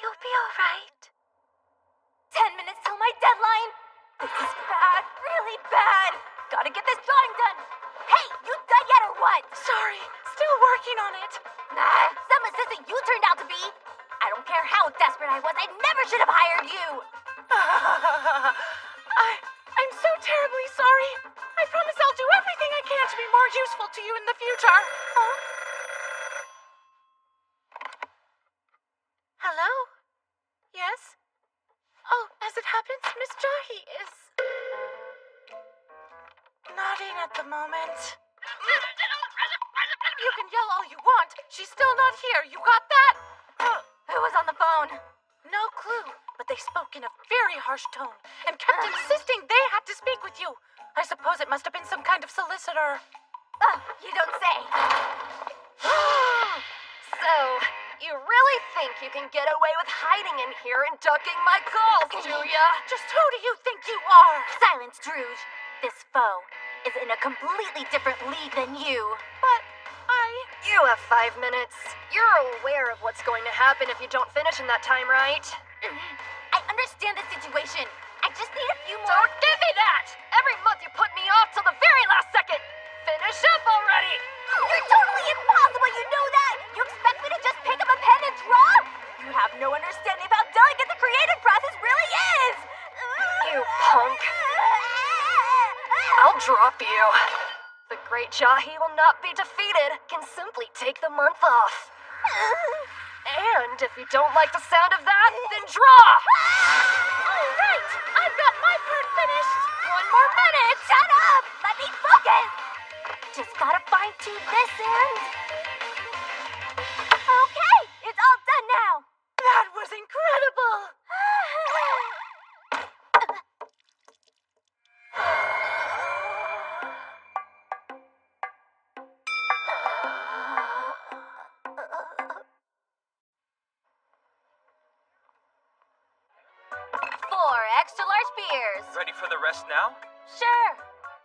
You'll be all right. 10 minutes till my deadline. This is bad, really bad. Gotta get this drawing done. Hey, you done yet or what? Sorry, still working on it. Nah, some assistant you turned out to be. I don't care how desperate I was, I never should have hired you! I'm so terribly sorry. I promise I'll do everything I can to be more useful to you in the future. Hello? Yes? Oh, as it happens, Miss Jahi is not in at the moment. You can yell all you want. She's still not here. You got that? Who was on the phone? No clue, but they spoke in a very harsh tone and kept insisting they had to speak with you. I suppose it must have been some kind of solicitor. You don't say. So, you really think you can get away with hiding in here and ducking my calls, do ya? Just who do you think you are? Silence, Druge. This foe is in a completely different league than you. But You have 5 minutes. You're aware of what's going to happen if you don't finish in that time, right? I understand the situation. I just need a few more. Don't give me that! Every month you put me off till the very last second! Finish up already! You're totally impossible, you know that! You expect me to just pick up a pen and draw? You have no understanding of how delicate the creative process really is! You punk. I'll drop you. The great Jahi will not be defeated. Can simply take the month off. And if you don't like the sound of that, then draw! all right, I've got my part finished. 1 more minute! Shut up! Let me focus! Just gotta fine-tune this end. Okay, it's all done now. That was incredible. Four extra-large beers. Ready for the rest now? Sure.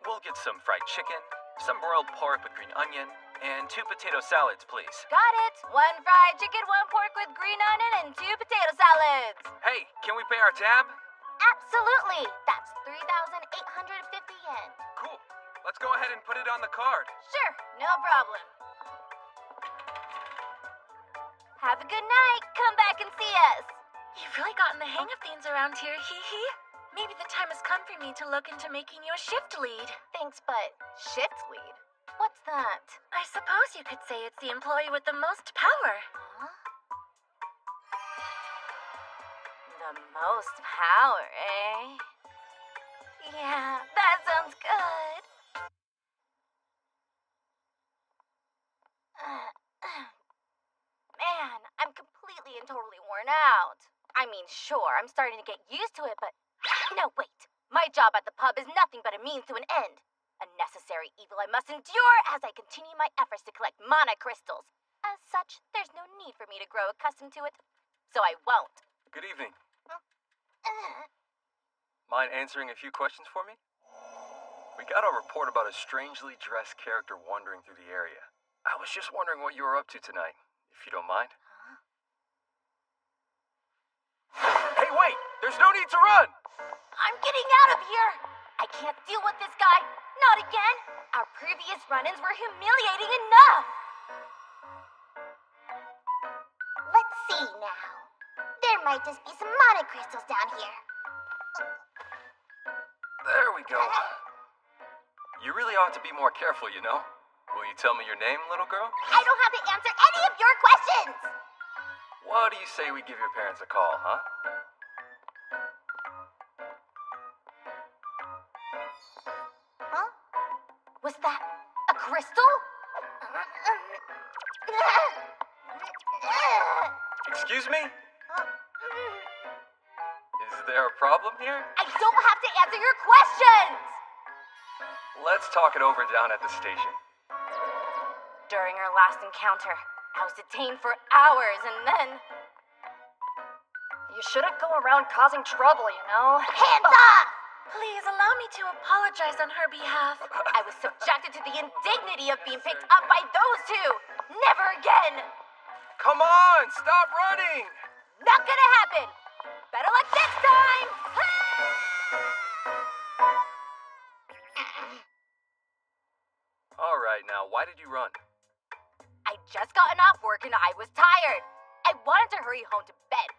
We'll get some fried chicken, some broiled pork with green onion, and 2 potato salads, please. Got it. 1 fried chicken, 1 pork with green onion, and 2 potato salads. Hey, can we pay our tab? Absolutely. That's 3,850 yen. Cool. Let's go ahead and put it on the card. Sure, no problem. Have a good night. Come back and see us. You've really gotten the hang of things around here, hee. Maybe the time has come for me to look into making you a shift lead. Thanks, but shift lead? What's that? I suppose you could say it's the employee with the most power. Huh? The most power, eh? Yeah, that sounds good. Man, I'm completely and totally worn out. I mean, sure, I'm starting to get used to it, but... No, wait. My job at the pub is nothing but a means to an end. A necessary evil I must endure as I continue my efforts to collect mana crystals. As such, there's no need for me to grow accustomed to it. So I won't. Good evening. Mind answering a few questions for me? We got a report about a strangely dressed character wandering through the area. I was just wondering what you were up to tonight, if you don't mind. Hey, wait! There's no need to run! I'm getting out of here! I can't deal with this guy. Not again. Our previous run-ins were humiliating enough. Let's see now. There might just be some mana crystals down here. There we go. You really ought to be more careful, you know. Will you tell me your name, little girl? I don't have to answer any of your questions! What do you say we give your parents a call, huh? Huh? Was that a crystal? Excuse me? Is there a problem here? I don't have to answer your questions! Let's talk it over down at the station. During our last encounter, I was detained for hours and then... You shouldn't go around causing trouble, you know? Hands off! Please allow me to apologize on her behalf. I was subjected to the indignity of being picked up by those two! Never again! Come on, stop running! Not gonna happen! Better luck next time! All right, now, why did you run? I'd just gotten off work and I was tired. I I wanted to hurry home to bed.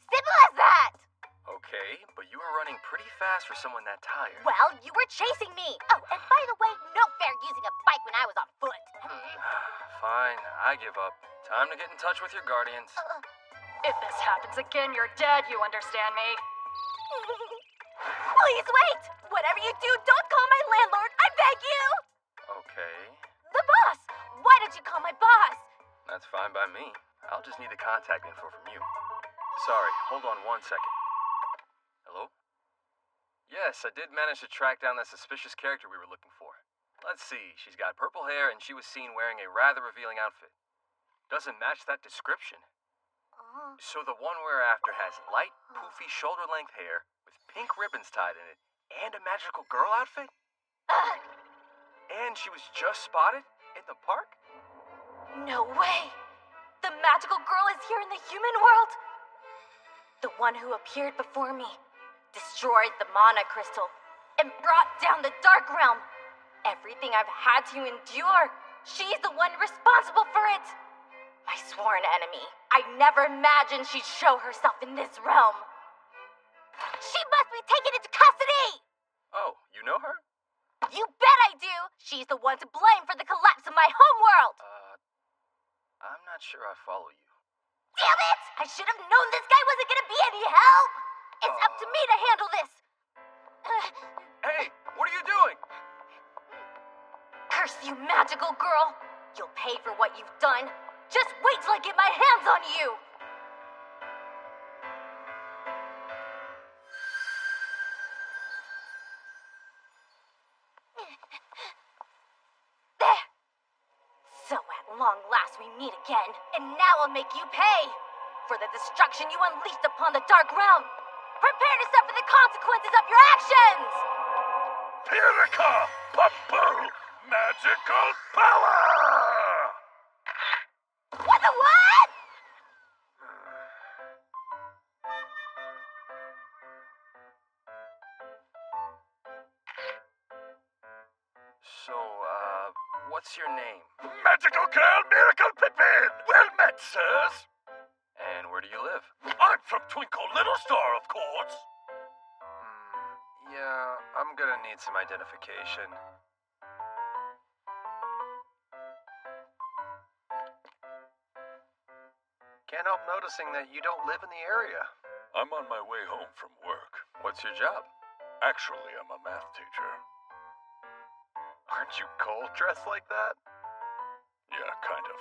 Simple as that! Okay, but you were running pretty fast for someone that tired. Well, you were chasing me. Oh, and by the way, no fair using a bike when I was on foot. Fine, I give up. Time to get in touch with your guardians. If this happens again, you're dead, you understand me? Please wait! Whatever you do, don't call my landlord, I beg you! Okay, The boss! Why did you call my boss? that's fine by me. I'll just need the contact info from you. Sorry, hold on 1 second. Hello? Yes, I did manage to track down that suspicious character we were looking for. Let's see, she's got purple hair and she was seen wearing a rather revealing outfit. Doesn't match that description. So the one we're after has light, poofy, shoulder-length hair with pink ribbons tied in it and a magical girl outfit? And she was just spotted in the park? No way! The magical girl is here in the human world! The one who appeared before me, destroyed the mana crystal, and brought down the dark realm. Everything I've had to endure, she's the one responsible for it. My sworn enemy. I never imagined she'd show herself in this realm. She must be taken into custody! Oh, you know her? You bet I do! She's the one to blame for the collapse of my homeworld! I'm not sure I follow you. Damn it! I should have known this guy wasn't gonna be any help! It's up to me to handle this! Hey, what are you doing? Curse you, magical girl! You'll pay for what you've done. Just wait till I get my hands on you! There! So at long last we meet again, and now I'll make you pay for the destruction you unleashed upon the Dark Realm. Prepare to suffer the consequences of your actions! Pirika! Papu! Magical power! What the what? So, what's your name? Magical Girl Miracle Pippin! Well met, sirs! And where do you live? I'm from Twinkle Little Star, of course! Yeah, I'm gonna need some identification. Can't help noticing that you don't live in the area. I'm on my way home from work. What's your job? Actually, I'm a math teacher. Aren't you cold dressed like that? Yeah, kind of.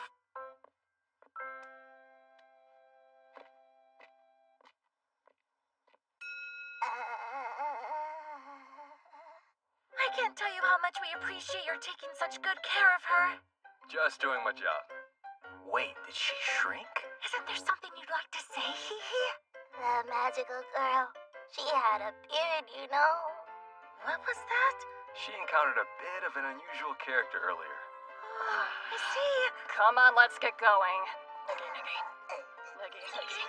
I can't tell you how much we appreciate your taking such good care of her. Just doing my job. Wait, did she shrink? Isn't there something you'd like to say, Hee Hee? The magical girl. She had a beard, you know. What was that? She encountered a bit of an unusual character earlier. I see. Come on, let's get going. Niggy, niggy. Niggy, niggy.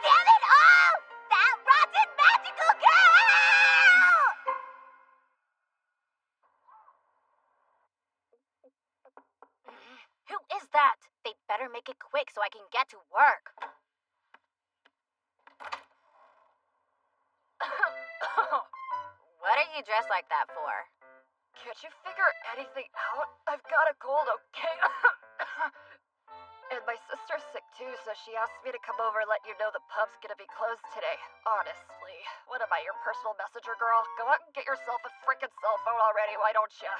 Damn it all! That rotten magical girl! Who is that? They'd better make it quick so I can get to work. What are you dressed like that for? Can't you figure anything out? I've got a cold, okay? And my sister's sick too, so she asked me to come over and let you know the pub's gonna be closed today. Honestly, what am I, your personal messenger girl? Go out and get yourself a freaking cell phone already, why don't ya?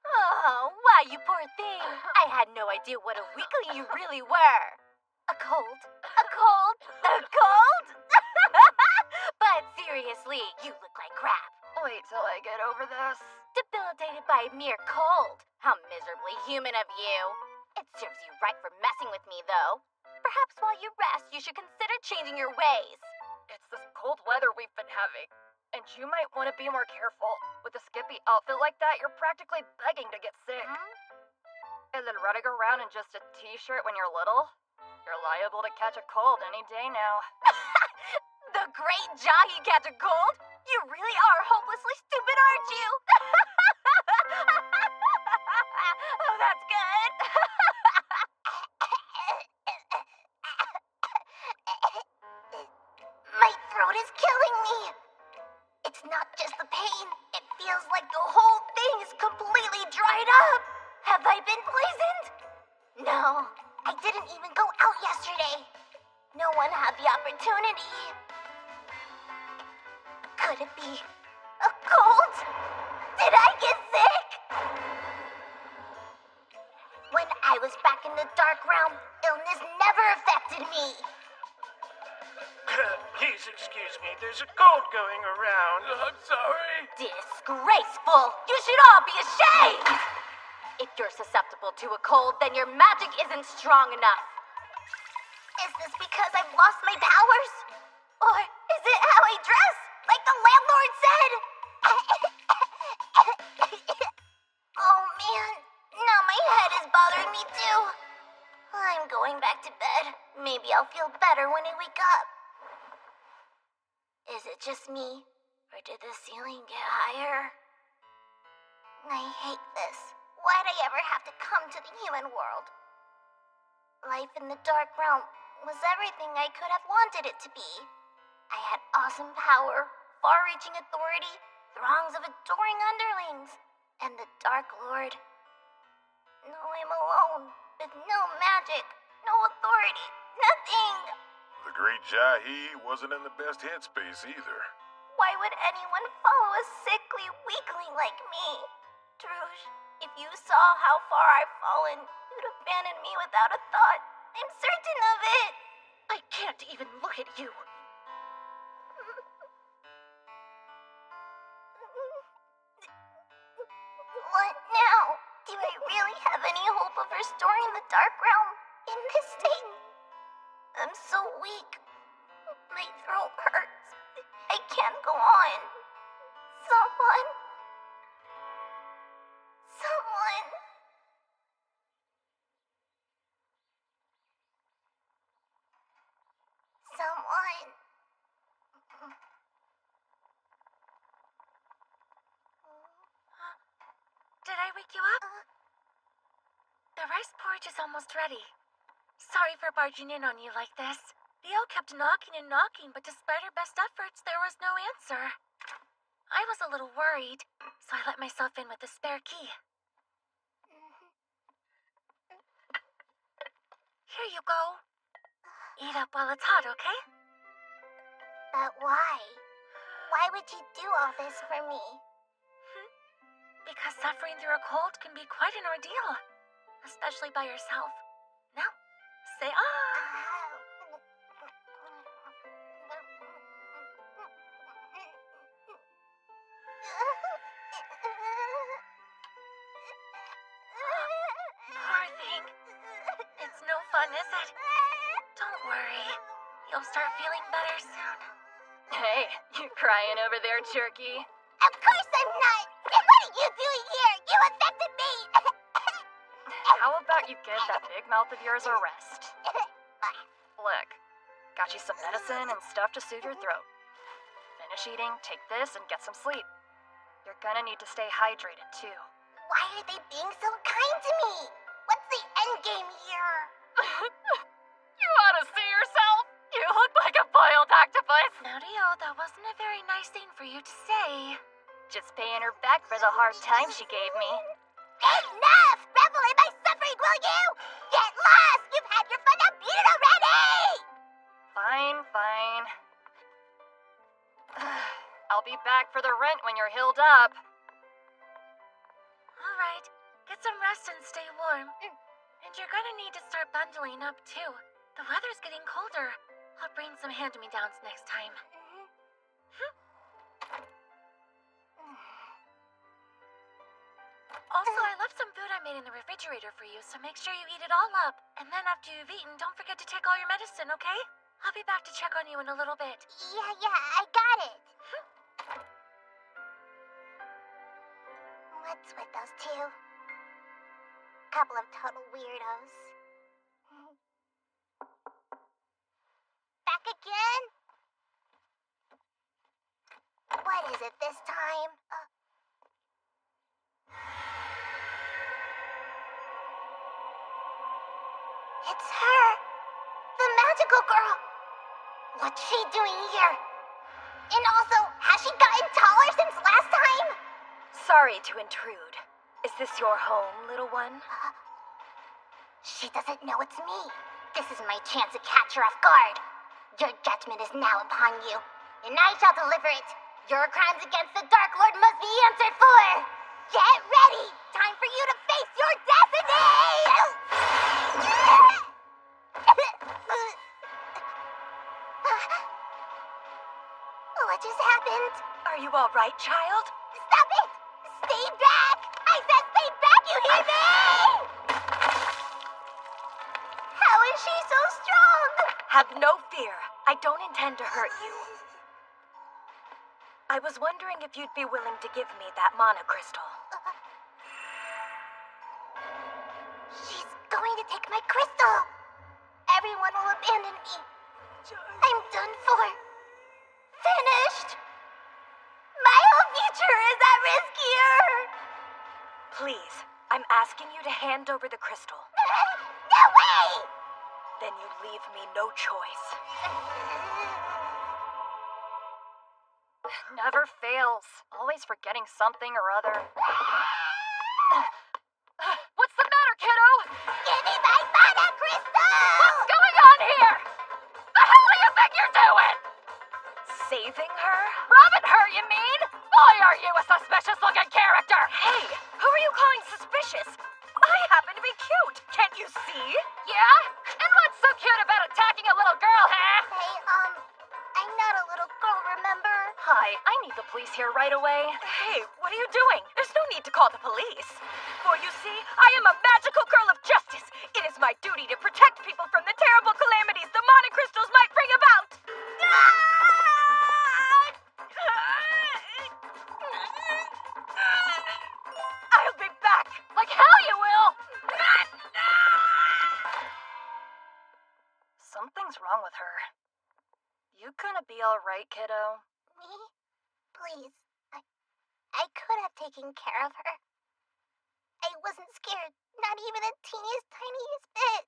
Oh, why, you poor thing. I had no idea what a weakling you really were. A cold? A cold? A cold? But seriously, you look like crap. Wait till I get over this. Debilitated by a mere cold. How miserably human of you. It serves you right for messing with me, though. Perhaps while you rest, you should consider changing your ways. It's this cold weather we've been having. And you might want to be more careful. With a skimpy outfit like that, you're practically begging to get sick. And then running around in just a t-shirt when you're little? You're liable to catch a cold any day now. The great Jahi catch a cold? You really are hopelessly stupid, aren't you? the pain. It feels like the whole thing is completely dried up. Have I been poisoned? No, I didn't even go out yesterday. No one had the opportunity. Could it be a cold? Did I get sick? When I was back in the dark realm, illness never affected me. Please excuse me, there's a cold going around. I'm sorry. Disgraceful! You should all be ashamed! If you're susceptible to a cold, then your magic isn't strong enough. Is this because I've lost my powers? Or is it how I dress? Like the landlord said? Oh man, now my head is bothering me too. I'm going back to bed. Maybe I'll feel better when I wake up. Is it just me? Or did the ceiling get higher? I hate this. Why'd I ever have to come to the human world? Life in the dark realm was everything I could have wanted it to be. I had awesome power, far-reaching authority, throngs of adoring underlings, and the Dark Lord. Now I'm alone, with no magic, no authority, nothing. The great Jahi wasn't in the best headspace either. Why would anyone follow a sickly weakling like me? Druge, if you saw how far I've fallen, you'd abandon me without a thought. I'm certain of it. I can't even look at you. What now? Do I really have any hope of restoring the Dark Realm in this state? I'm so weak. My throat hurts. I can't go on. Someone. Did I wake you up? The rice porridge is almost ready. Sorry for barging in on you like this. Leo kept knocking and knocking, but despite her best efforts, there was no answer. I was a little worried, so I let myself in with the spare key. Here you go. Eat up while it's hot, okay? But why? Why would you do all this for me? Because suffering through a cold can be quite an ordeal, especially by yourself. Now, say ah. Poor thing. It's no fun, is it? Don't worry. You'll start feeling better soon. Hey, you crying over there, Jerky? Of course I'm not! And what are you doing here? You affected me! How about you give that big mouth of yours a rest? Look, got you some medicine and stuff to soothe your throat. Finish eating, take this, and get some sleep. You're gonna need to stay hydrated, too. Why are they being so kind to me? What's the end game here? You ought to see yourself! You look like a boiled octopus! Now, Rio, that wasn't a very nice thing for you to say. Just paying her back for the hard time she gave me. Enough! Revel in my suffering, will you? Get lost! You've had your fun, now beat it already! Fine. I'll be back for the rent when you're healed up. All right, get some rest and stay warm. And you're gonna need to start bundling up, too. The weather's getting colder. I'll bring some hand-me-downs next time. Also, I left some food I made in the refrigerator for you, so make sure you eat it all up. And then after you've eaten, don't forget to take all your medicine, okay? I'll be back to check on you in a little bit. Yeah, I got it. What's with those two? Couple of total weirdos. Back again? What is it this time? It's her! The magical girl! What's she doing here? And also, has she gotten taller since last time? Sorry to intrude. Is this your home, little one? She doesn't know it's me. This is my chance to catch her off guard. Your judgment is now upon you, and I shall deliver it. Your crimes against the Dark Lord must be answered for. Get ready! Time for you to face your destiny! What just happened? Are you all right, child? Stop it! Stay back! I said stay back, you hear me? How is she so strong? Have no fear. I don't intend to hurt you. I was wondering if you'd be willing to give me that mana crystal. She's going to take my crystal. Everyone will abandon me. I'm done for. Finished. My whole future is at risk here. Please, I'm asking you to hand over the crystal. No way! Then you leave me no choice. Never fails. Always forgetting something or other. What's the matter, kiddo? Give me my mana crystal! What's going on here? The hell do you think you're doing? Saving her? Robbing her, you mean? Boy, are you a suspicious-looking character! Hey, who are you calling suspicious? I happen to be cute. Can't you see? Yeah? And what's so cute about attacking a little girl, huh? Hey, I'm not a little girl, remember? Hi, I need the police here right away. Hey, what are you doing? There's no need to call the police. For you see, I am a magical girl of justice. It is my duty to protect people from the terrible calamities the mana crystals might bring about. I'll be back. Like hell you will. Something's wrong with her. You gonna be alright, kiddo? Me? Please. I could have taken care of her. I wasn't scared, not even the teeniest, tiniest bit.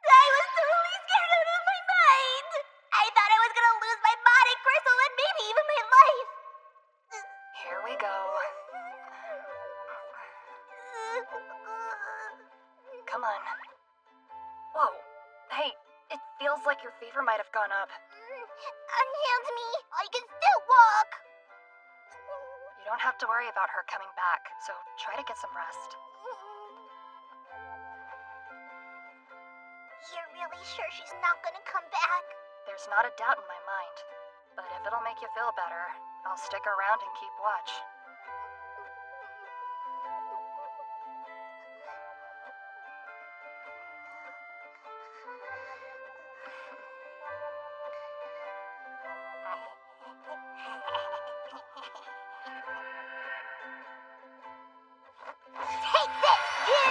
I was totally scared out of my mind. I thought I was gonna lose my body, crystal, and maybe even my life. Here we go. Come on. Whoa. Hey, it feels like your fever might have gone up. Unhand me. I can still walk. You don't have to worry about her coming back, so try to get some rest. You're really sure she's not gonna come back? There's not a doubt in my mind. But if it'll make you feel better, I'll stick around and keep watch. Take this, you!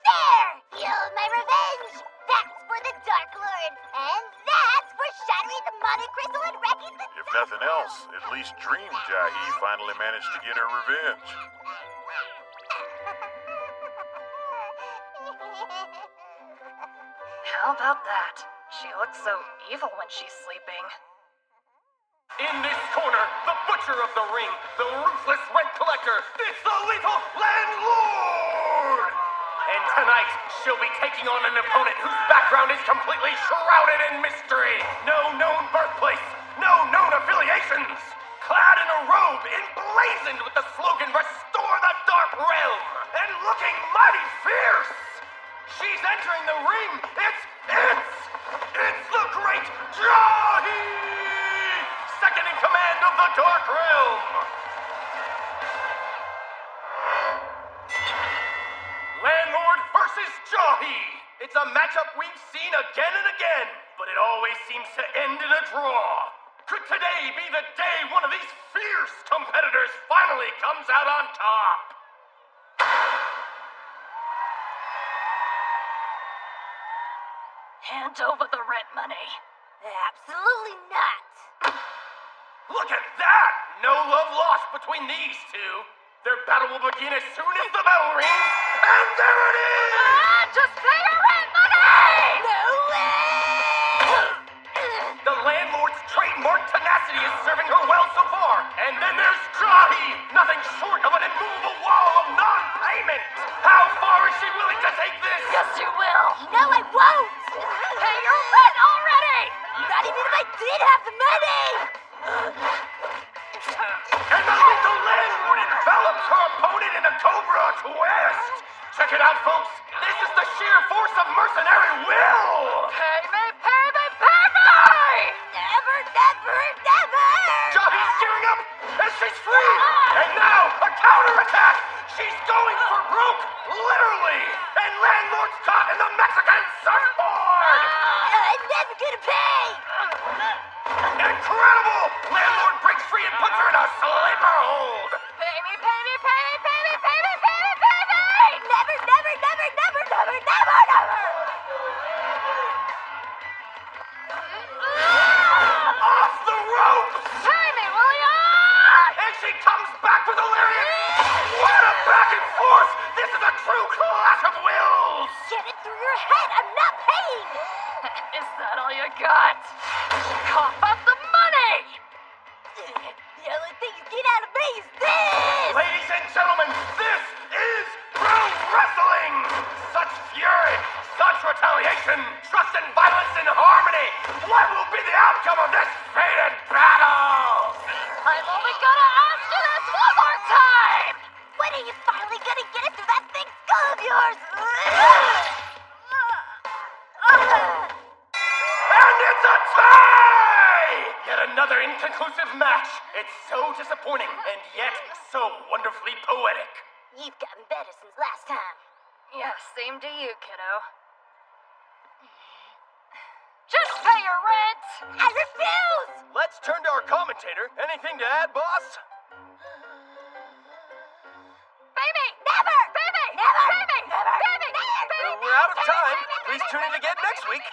There! Here's my revenge! That's for the Dark Lord, and that's for shattering the mana crystal and wrecking the... If nothing else, at least Dream Jahi finally managed to get her revenge. How about that? She looks so evil when she's sleeping. In this corner, the butcher of the ring, the ruthless rent collector, it's the lethal landlord! And tonight, she'll be taking on an opponent whose background is completely shrouded in mystery. No known birthplace, no known affiliations. Clad in a robe emblazoned with the slogan, Restore the Dark Realm, and looking mighty fierce. She's entering the ring. It's the great Jahi! Second in command of the Dark Realm. Landlord versus Jahi. It's a matchup we've seen again and again, but it always seems to end in a draw. Could today be the day one of these fierce competitors finally comes out on top? Hand over the rent money. Absolutely not. Look at that! No love lost between these two. Their battle will begin as soon as the bell rings, and there it is! Just pay your rent money! No way! trademark tenacity is serving her well so far. And then there's Jahi, nothing short of an immovable wall of non-payment. How far is she willing to take this? Yes, you will. No, I won't! Pay your rent already! Not even if I did have the money! And the lethal landlord envelops her opponent in a Cobra twist. Check it out, folks. This is the sheer force of mercenary will. Pay me, pay me, pay me! Never, never, never! Jahi's gearing up, and she's free. And now, a counterattack. She's going for broke, literally. And landlord's caught in the Mexican surfboard. I'm never gonna pay! Incredible! Landlord breaks free and puts her in a sleeper hold. Pay me, pay me, pay me, pay me, pay me, pay me, pay me! Never, never, never, never, never, never, never! Off the ropes! Pay me, will ya? And she comes back with a lariat! What a back and forth! This is a true clash of wills! Get it through your head! I'm not paying! Is that all you got? Cough up the money! The only thing you get out of me is this! Ladies and gentlemen, this is pro wrestling! Such fury, such retaliation, trust and violence in harmony! What will be the outcome of this fated battle? I'm only gonna ask you this one more time! When are you finally gonna get it through that thick skull of yours? And it's a tie! Yet another inconclusive match. It's so disappointing and yet so wonderfully poetic. You've gotten better since last time. Yeah, same to you, kiddo. Just pay your rent! I refuse! Let's turn to our commentator. Anything to add, boss? Baby! Never! Baby! Never! Baby! Never! Baby! Never! Baby! We're out of time. Please tune in again next week.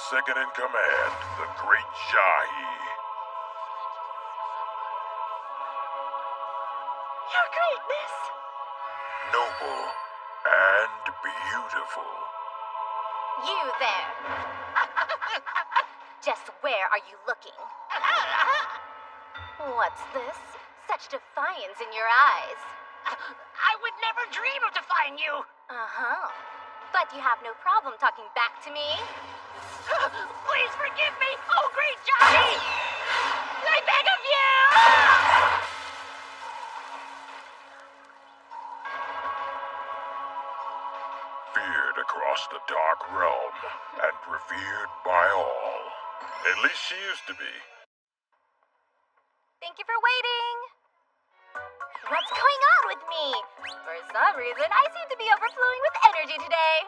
Second in command, the Great Jahi. Your Greatness! Noble and beautiful. You there. Just where are you looking? What's this? Such defiance in your eyes. I would never dream of defying you. Uh-huh. But you have no problem talking back to me? Please forgive me, oh Great Jahi! I beg of you! Feared across the Dark Realm and revered by all. At least she used to be. Thank you for waiting. What's going on with me? For some reason, I seem to be overflowing with energy today.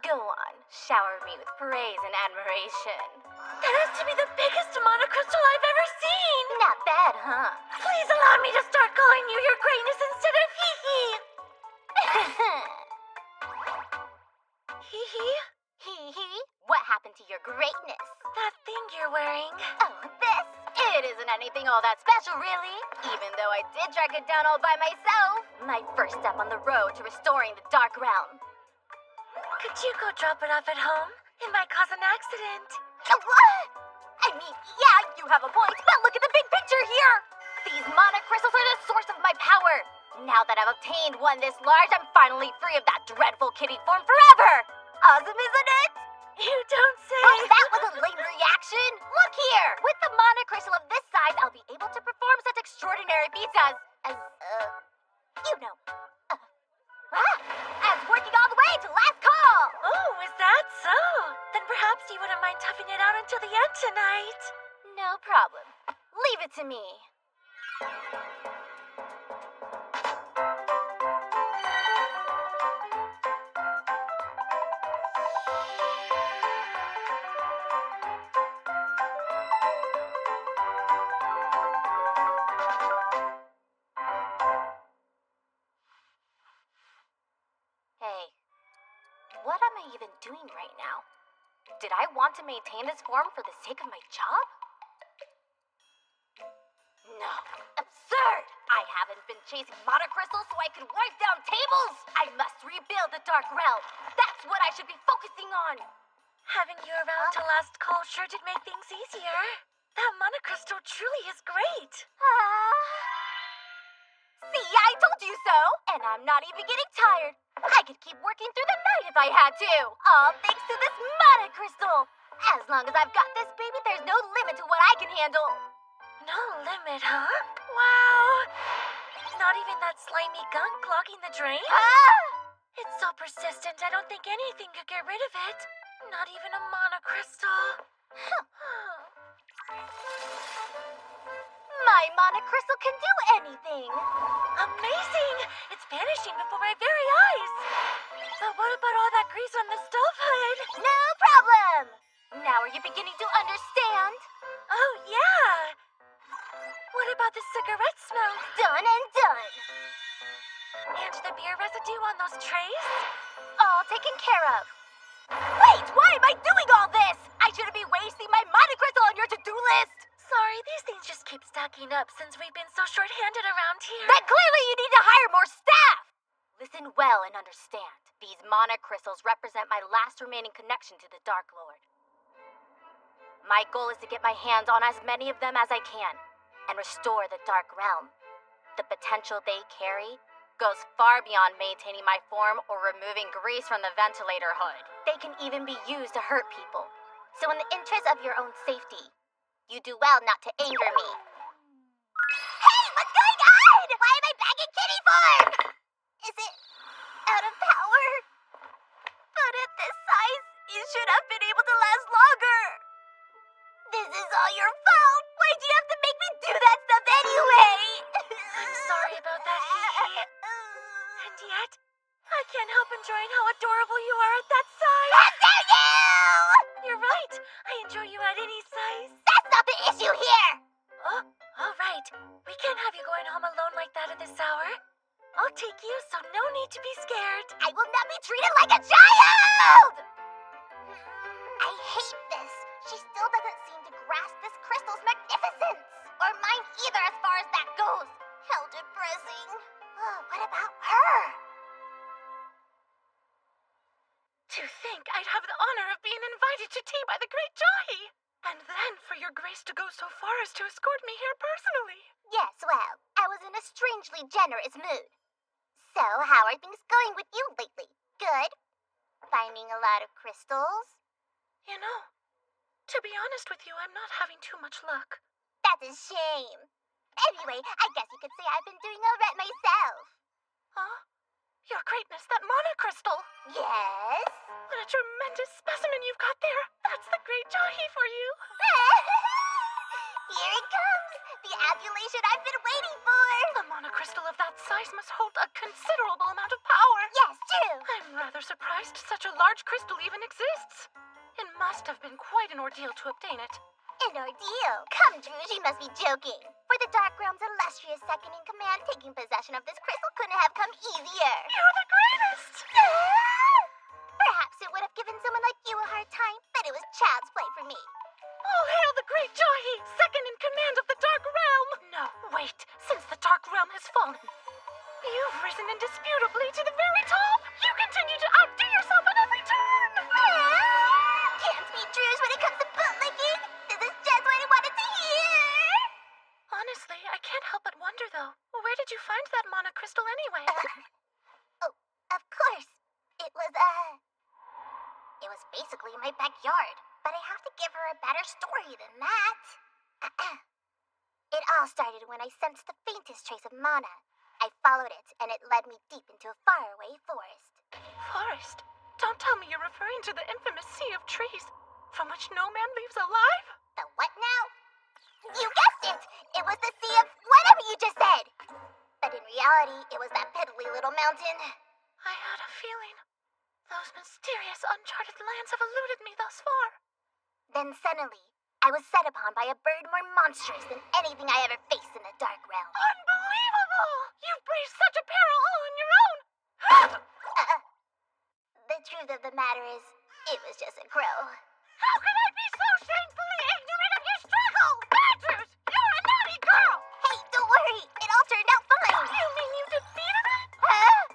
Go on, shower me with praise and admiration. That has to be the biggest monocrystal I've ever seen! Not bad, huh? Please allow me to start calling you your greatness instead of Hee-Hee! Hee-Hee? Hee-hee, what happened to your greatness? That thing you're wearing. Oh, this? It isn't anything all that special, really. Even though I did track it down all by myself. My first step on the road to restoring the Dark Realm. Could you go drop it off at home? It might cause an accident. What? I mean, yeah, you have a point, but look at the big picture here. These monocrystals are the source of my power. Now that I've obtained one this large, I'm finally free of that dreadful kitty form forever. Awesome, isn't it? You don't say. Oh, that was a lame reaction. Look here. With the monocrystal of this size, I'll be able to perform such extraordinary feats as you know. As working all the way to last call. Oh, is that so? Then perhaps you wouldn't mind toughing it out until the end tonight. No problem. Leave it to me. Hey, what am I even doing right now? Did I want to maintain this form for the sake of my job? No, absurd! I haven't been chasing monocrystals so I could wipe down tables! I must rebuild the Dark Realm! That's what I should be focusing on! Having you around to last call sure did make things easier. That monocrystal truly is great. See, I told you so! And I'm not even getting tired. I could keep working through the night if I had to. All thanks to this monocrystal. As long as I've got this baby, there's no limit to what I can handle. No limit, huh? Wow. Not even that slimy gunk clogging the drain? It's so persistent, I don't think anything could get rid of it. Not even a monocrystal. My monocrystal can do anything. Amazing! It's vanishing before my very eyes. But what about all that grease on the stove hood? No problem. Now are you beginning to understand? Oh, yeah. What about the cigarette smell? Done and done. And the beer residue on those trays? All taken care of. Wait, why am I doing all this? I shouldn't be wasting my monocrystal on your to-do list. Sorry, these things just keep stacking up since we've been so short-handed around here. Then clearly you need to hire more staff! Listen well and understand. These monocrystals represent my last remaining connection to the Dark Lord. My goal is to get my hands on as many of them as I can and restore the Dark Realm. The potential they carry goes far beyond maintaining my form or removing grease from the ventilator hood. They can even be used to hurt people. So in the interest of your own safety, you do well not to anger me. Hey, what's going on? Why am I back in kitty form? Is it out of power? But at this size, you should have been able to last longer. This is all your fault. Why do you have to make me do that stuff anyway? I'm sorry about that, Hee-Hee. And yet, I can't help enjoying how adorable you are at that size. How dare you! You're right. I enjoy you at any size. That's not the issue here! Oh, all right. We can't have you going home alone like that at this hour. I'll take you, so no need to be scared. I will not be treated like a child! I hate this. She still doesn't seem to grasp this crystal's magnificence. Or mine either as far as that goes. How depressing. Oh, what about her? To think I'd have the honor of being invited to tea by the great Jahi. And then for your grace to go so far as to escort me here personally. Yes, well, I was in a strangely generous mood. So, how are things going with you lately? Good? Finding a lot of crystals? You know, to be honest with you, I'm not having too much luck. That's a shame. Anyway, I guess you could say I've been doing alright myself. Huh? Your greatness, that monocrystal! Yes? What a tremendous specimen you've got there! That's the great Jahi for you! Here it comes! The adulation I've been waiting for! The monocrystal of that size must hold a considerable amount of power! Yes, true! I'm rather surprised such a large crystal even exists. In must have been quite an ordeal to obtain it. An ordeal? Come, Drews, you must be joking. For the Dark Realm's illustrious second in command, taking possession of this crystal couldn't have come easier. You're the greatest! Perhaps it would have given someone like you a hard time, but it was child's play for me. All hail the great Jahi, second in command of the Dark Realm! No, wait. Since the Dark Realm has fallen, you've risen indisputably to the very top. You continue to outdo yourself at every turn. Can't be Drews when it comes to bootlicking. This is just what I wanted to hear. Honestly, I can't help but wonder, though. Where did you find that mana crystal anyway? Oh, of course. It was basically in my backyard. But I have to give her a better story than that. It all started when I sensed the faintest trace of mana. I followed it, and it led me deep into a faraway forest. Forest? Don't tell me you're referring to the infamous sea of trees, from which no man leaves alive? The what now? You guessed it! It was the sea of whatever you just said! But in reality, it was that piddly little mountain. I had a feeling. Those mysterious, uncharted lands have eluded me thus far. Then suddenly, I was set upon by a bird more monstrous than anything I ever faced in the Dark Realm. Unbelievable! You've braved such a peril all on your own! The truth of the matter is, it was just a crow. How can I be so shamefully ignorant of your struggle? Beatrice, you're a naughty girl! Hey, don't worry. It all turned out fine. You mean you defeated it? Huh?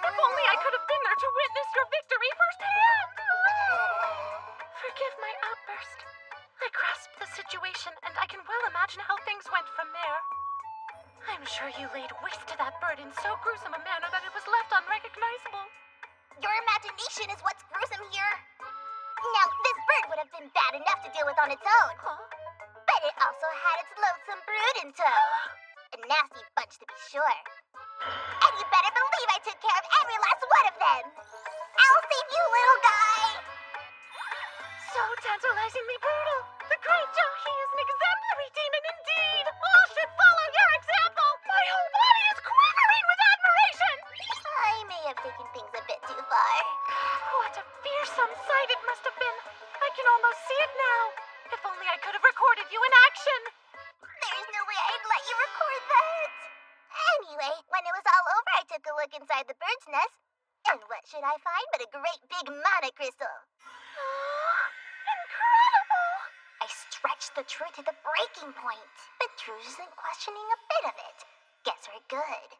If only I could have been there to witness your victory firsthand! Forgive my outburst. I grasped the situation, and I can well imagine how things went from there. I'm sure you laid waste to that bird in so gruesome a manner that it was left unrecognizable. Your imagination is what's gruesome here. Now, this bird would have been bad enough to deal with on its own. Huh? But it also had its loathsome brood in tow. A nasty bunch, to be sure. And you better believe I took care of every last one of them. I'll save you, little guy. So tantalizingly brutal. The great Jahi is an exemplary demon indeed. All should follow your example. My whole body is quivering with admiration. I may have taken things a bit too far. What a fearsome sight it must have been. I can almost see it now. If only I could have recorded you in action. There's no way I'd let you record that. Anyway, when it was all over, I took a look inside the bird's nest. And what should I find but a great big mana crystal? Incredible! I stretched the truth to the breaking point, but Drews isn't questioning a bit of it. Guess we're good.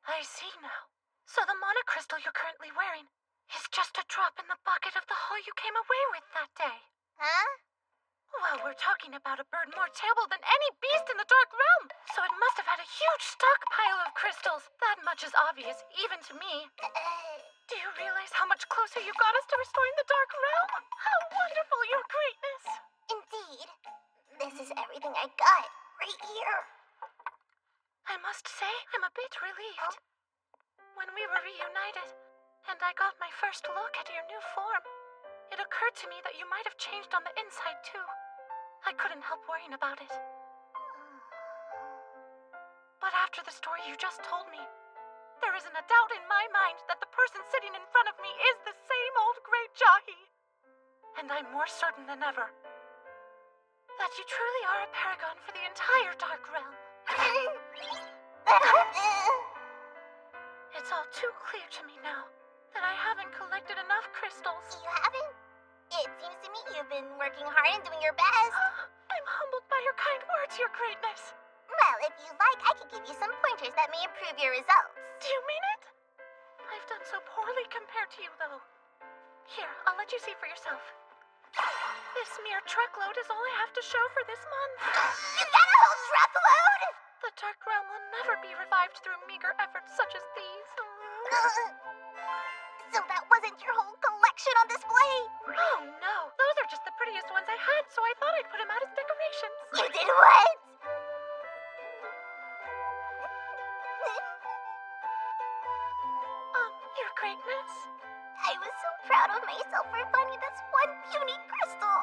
I see now. So the mana crystal you're currently wearing is just a drop in the bucket of the haul you came away with that day. Huh? Well, we're talking about a bird more terrible than any beast in the Dark Realm, so it must have had a huge stockpile of crystals. That much is obvious, even to me. Do you realize how much closer you got us to restoring the Dark Realm? How wonderful your greatness! Indeed. This is everything I got, right here. I must say, I'm a bit relieved. When we were reunited, and I got my first look at your new form, it occurred to me that you might have changed on the inside, too. I couldn't help worrying about it. But after the story you just told me, there isn't a doubt in my mind that the person sitting in front of me is the same old great Jahi. And I'm more certain than ever that you truly are a paragon for the entire Dark Realm. It's all too clear to me now that I haven't collected enough crystals. You haven't? It seems to me you've been working hard and doing your best. I'm humbled by your kind words, your greatness. Well, if you like, I could give you some pointers that may improve your results. Do you mean it? I've done so poorly compared to you, though. Here, I'll let you see for yourself. This mere truckload is all I have to show for this month. You got a whole truckload? The Dark Realm will never be revived through meager efforts such as these. So that wasn't your whole collection on display? Oh, no. Those are just the prettiest ones I had, so I thought I'd put them out as decorations. You did what? Your greatness. I was so proud of myself for finding this one puny crystal.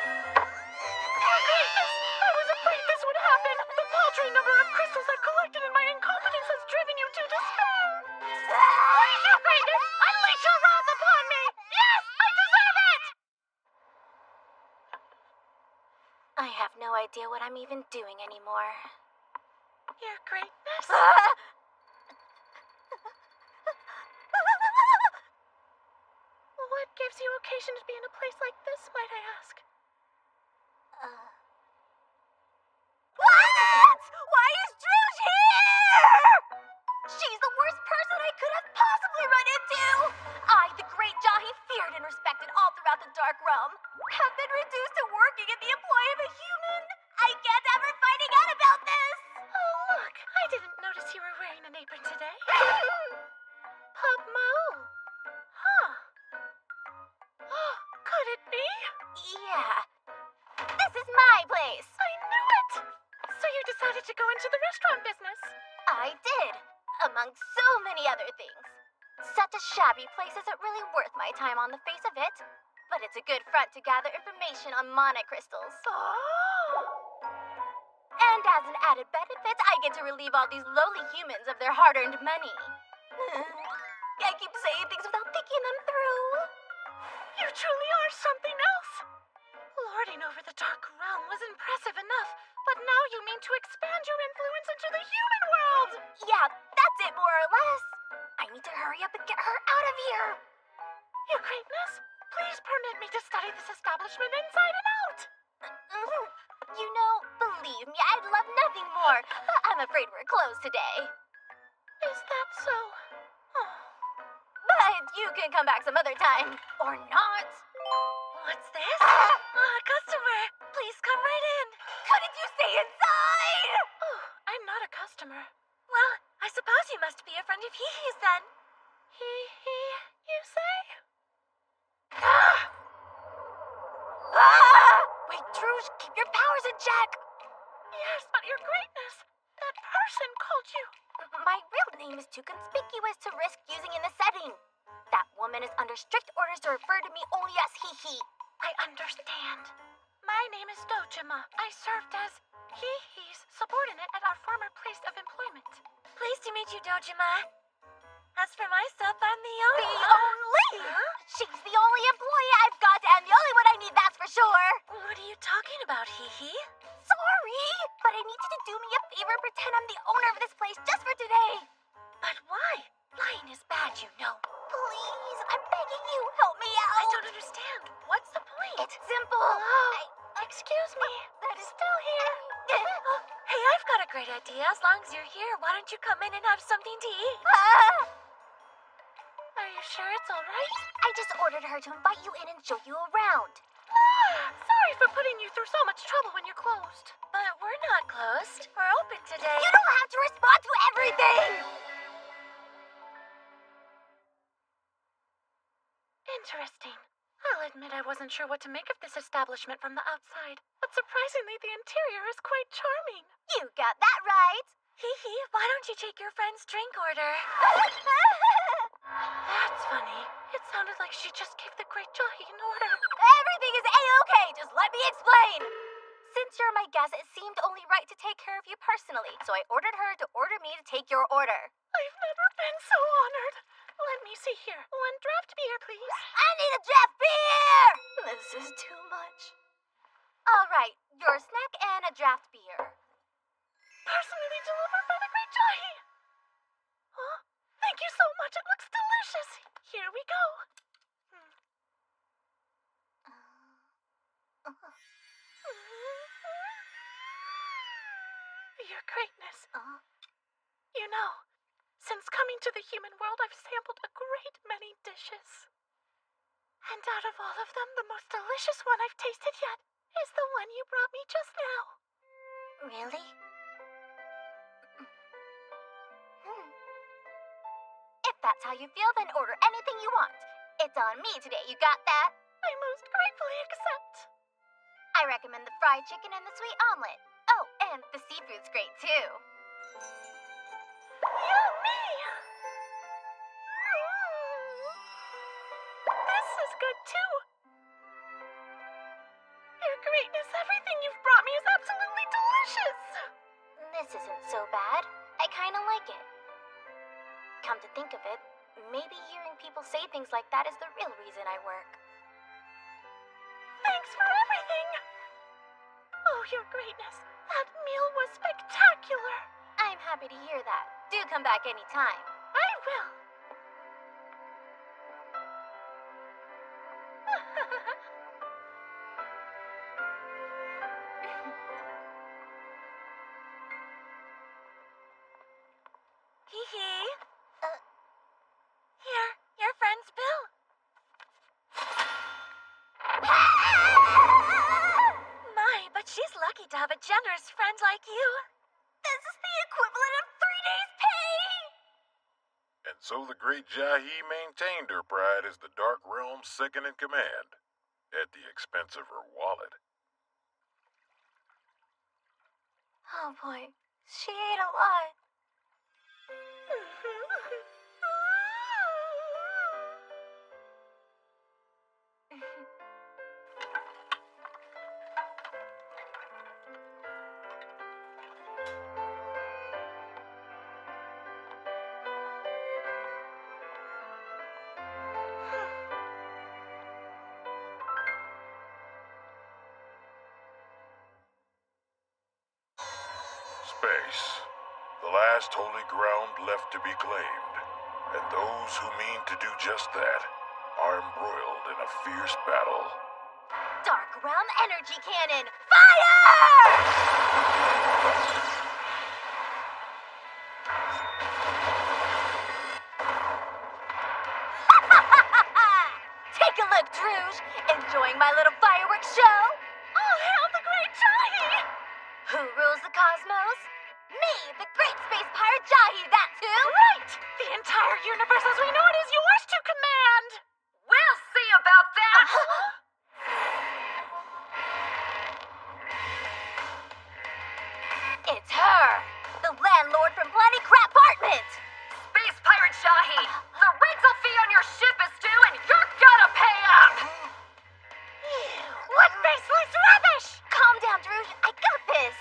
Your greatness! I was afraid this would happen. The paltry number of crystals I've collected in my incompetence has driven you to despair. Please, your greatness, unleash idea what I'm even doing anymore. Your greatness? What gives you occasion to be in a place like this, might I ask? What? Why is Druge here? She's the worst person I could have possibly run into. I, the great Jahi, feared and respected all throughout the Dark Realm, have been reduced to working in the employ of a human. I can't have her finding out about this. Oh, look, I didn't notice you were wearing an apron today. Pub Mo. Huh. Oh, could it be? Yeah. This is my place. I knew it! So you decided to go into the restaurant business? I did, among so many other things. Such a shabby place isn't really worth my time on the face of it, but it's a good front to gather information on mana crystals. Oh! And as an added benefit, I get to relieve all these lowly humans of their hard-earned money. I keep saying things without thinking them through. You truly are something else. Lording over the Dark Realm was impressive enough, but now you mean to expand your influence into the human world! Yeah, that's it more or less. I need to hurry up and get her out of here. Your Greatness, please permit me to study this establishment inside and out. You know, believe me, I'd love nothing more. I'm afraid we're closed today. Is that so? Oh. But you can come back some other time. Or not. What's this? A customer. Please come right in. Couldn't you stay inside? Oh, I'm not a customer. Well, I suppose you must be a friend of Hehe's then. Hehe, you say? Wait, Druge, keep your powers in check. Yes, but Your Greatness, that person called you. My real name is too conspicuous to risk using in the setting. That woman is under strict orders to refer to me only as Hehe. I understand. My name is Dojima. I served as Hehe's subordinate at our former place of employment. Pleased to meet you, Dojima. As for myself, I'm the only... The only? Huh? She's the only employee I've got and the only one I need, that's for sure. What are you talking about, Hehe? Sorry, but I need you to do me a favor and pretend I'm the owner of this place just for today. But why? Lying is bad, you know. Please, I'm begging you, help me out. I don't understand. What's the point? It's simple. Excuse me. That is Still here. Hey, I've got a great idea. As long as you're here, why don't you come in and have something to eat? Are you sure it's all right? I just ordered her to invite you in and show you around. Sorry for putting you through so much trouble when you're closed. But we're not closed. We're open today. You don't have to respond to everything! Interesting. I'll admit I wasn't sure what to make of this establishment from the outside, but surprisingly the interior is quite charming. You got that right. Hehe, why don't you take your friend's drink order? That's funny. It sounded like she just gave the Great Jahi an order. Everything is A-okay, just let me explain. Since you're my guest, it seemed only right to take care of you personally, so I ordered her to order me to take your order. I've never been so honored. Let me see here. 1 draft beer, please. I need a draft beer! This is too much. All right, your snack and a draft beer. Personally delivered by the Great Jahi. Huh? Thank you so much. It looks delicious. Here we go. Your Greatness. You know, since coming to the human world, I've sampled a great many dishes. And out of all of them, the most delicious one I've tasted yet is the one you brought me just now. Really? If that's how you feel, then order anything you want. It's on me today, you got that? I most gratefully accept. I recommend the fried chicken and the sweet omelet. Oh, and the seafood's great too. Yummy! This is good too. Your Greatness, everything you've brought me is absolutely delicious. This isn't so bad. I kinda like it. Come to think of it, maybe hearing people say things like that is the real reason I work. Thanks for everything. Oh, Your Greatness, that meal was spectacular. I'm happy to hear that. Do come back anytime. I will. Hee hee. Here, your friend's Bill. My, but she's lucky to have a generous friend like you. This is the equivalent of 3 days' pay! And so the great Jahi maintained her pride as the Dark Realm's second in command, at the expense of her wallet. Oh boy, she ate a lot. Space, the last holy ground left to be claimed, and those who mean to do just that are embroiled in a fierce battle. Dark Realm Energy Cannon, fire! Take a look, Druge. Enjoying my little fireworks show? All hail the great Jahi! Who rules the cosmos? Me, the great space pirate Jahi, that's who! Right! The entire universe as we know it is yours to command! We'll see about that! It's her, the landlord from Planet Crappartment! Space Pirate Jahi, the rental fee on your ship is due and you're gonna pay up! What faceless rubbish! Calm down, Druge. I got this.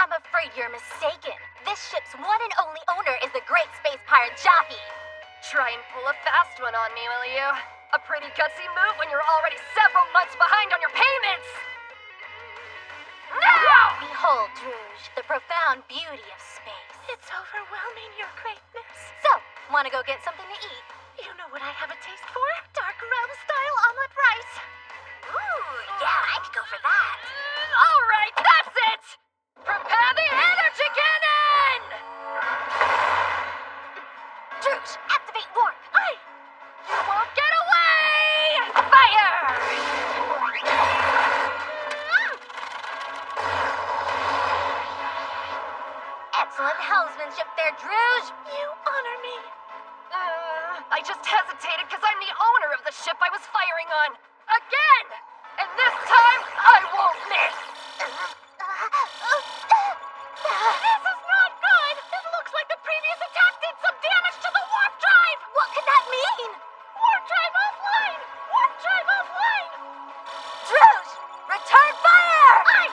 I'm afraid you're mistaken. This ship's one and only owner is the great space pirate Jahi. Try and pull a fast one on me, will you? A pretty gutsy move when you're already several months behind on your payments! Now! Behold, Druge, the profound beauty of space. It's overwhelming, Your Greatness. So, wanna go get something to eat? You know what I have a taste for? Dark Realm-style omelet rice. Ooh, yeah, I could go for that. Alright, that's it! Prepare the energy cannon! Druge, activate warp. Aye! You won't get away! Fire! Excellent helmsmanship there, Druge. You honor me. I just hesitated because I'm the owner of the ship I was firing on. Again! And this time, I won't miss! This is not good! It looks like the previous attack did some damage to the warp drive! What could that mean? Warp drive offline! Warp drive offline! Druge, return fire! Aye!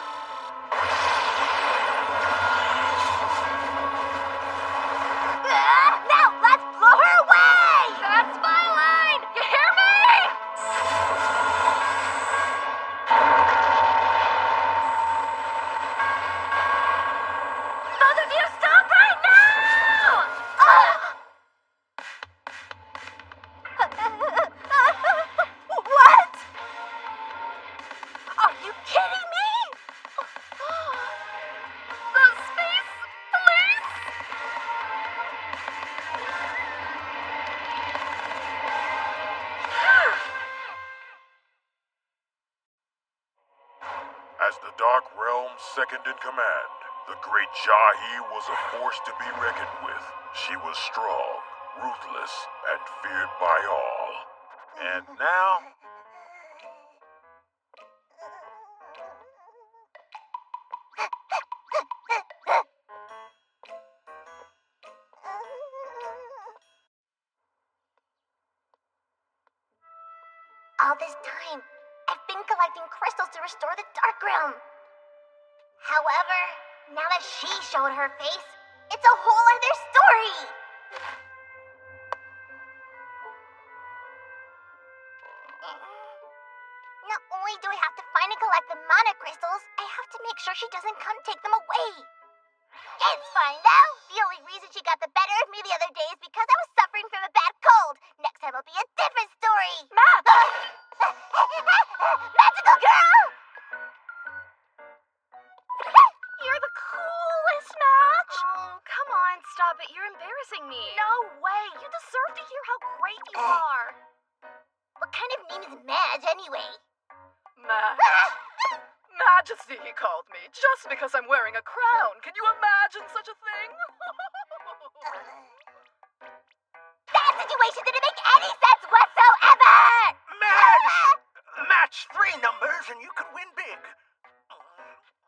Now let's blow her away! That's my line! You hear me? Both of you stop right now! What? Are you kidding me? The space police? As the Dark Realm's second in command, the great Jahi was a force to be reckoned with. She was strong, ruthless, and feared by all. And now, All this time, I've been collecting crystals to restore the Dark Realm. However, now that she showed her face, it's a whole other story. Not only do we have to find and collect the mana crystals, I have to make sure she doesn't come take them away. It's fine, though. The only reason she got the better of me the other day is because I was suffering from a bad cold. Next time will be a different story. Magical girl! You're the coolest, Match! Oh, come on, stop it. You're embarrassing me. No way. You deserve to hear how great you are. What kind of name is Madge, anyway? Majesty, he called me, just because I'm wearing a crown. Can you imagine such a thing? That situation didn't make any sense whatsoever! Madge! Match 3 numbers and you could win big.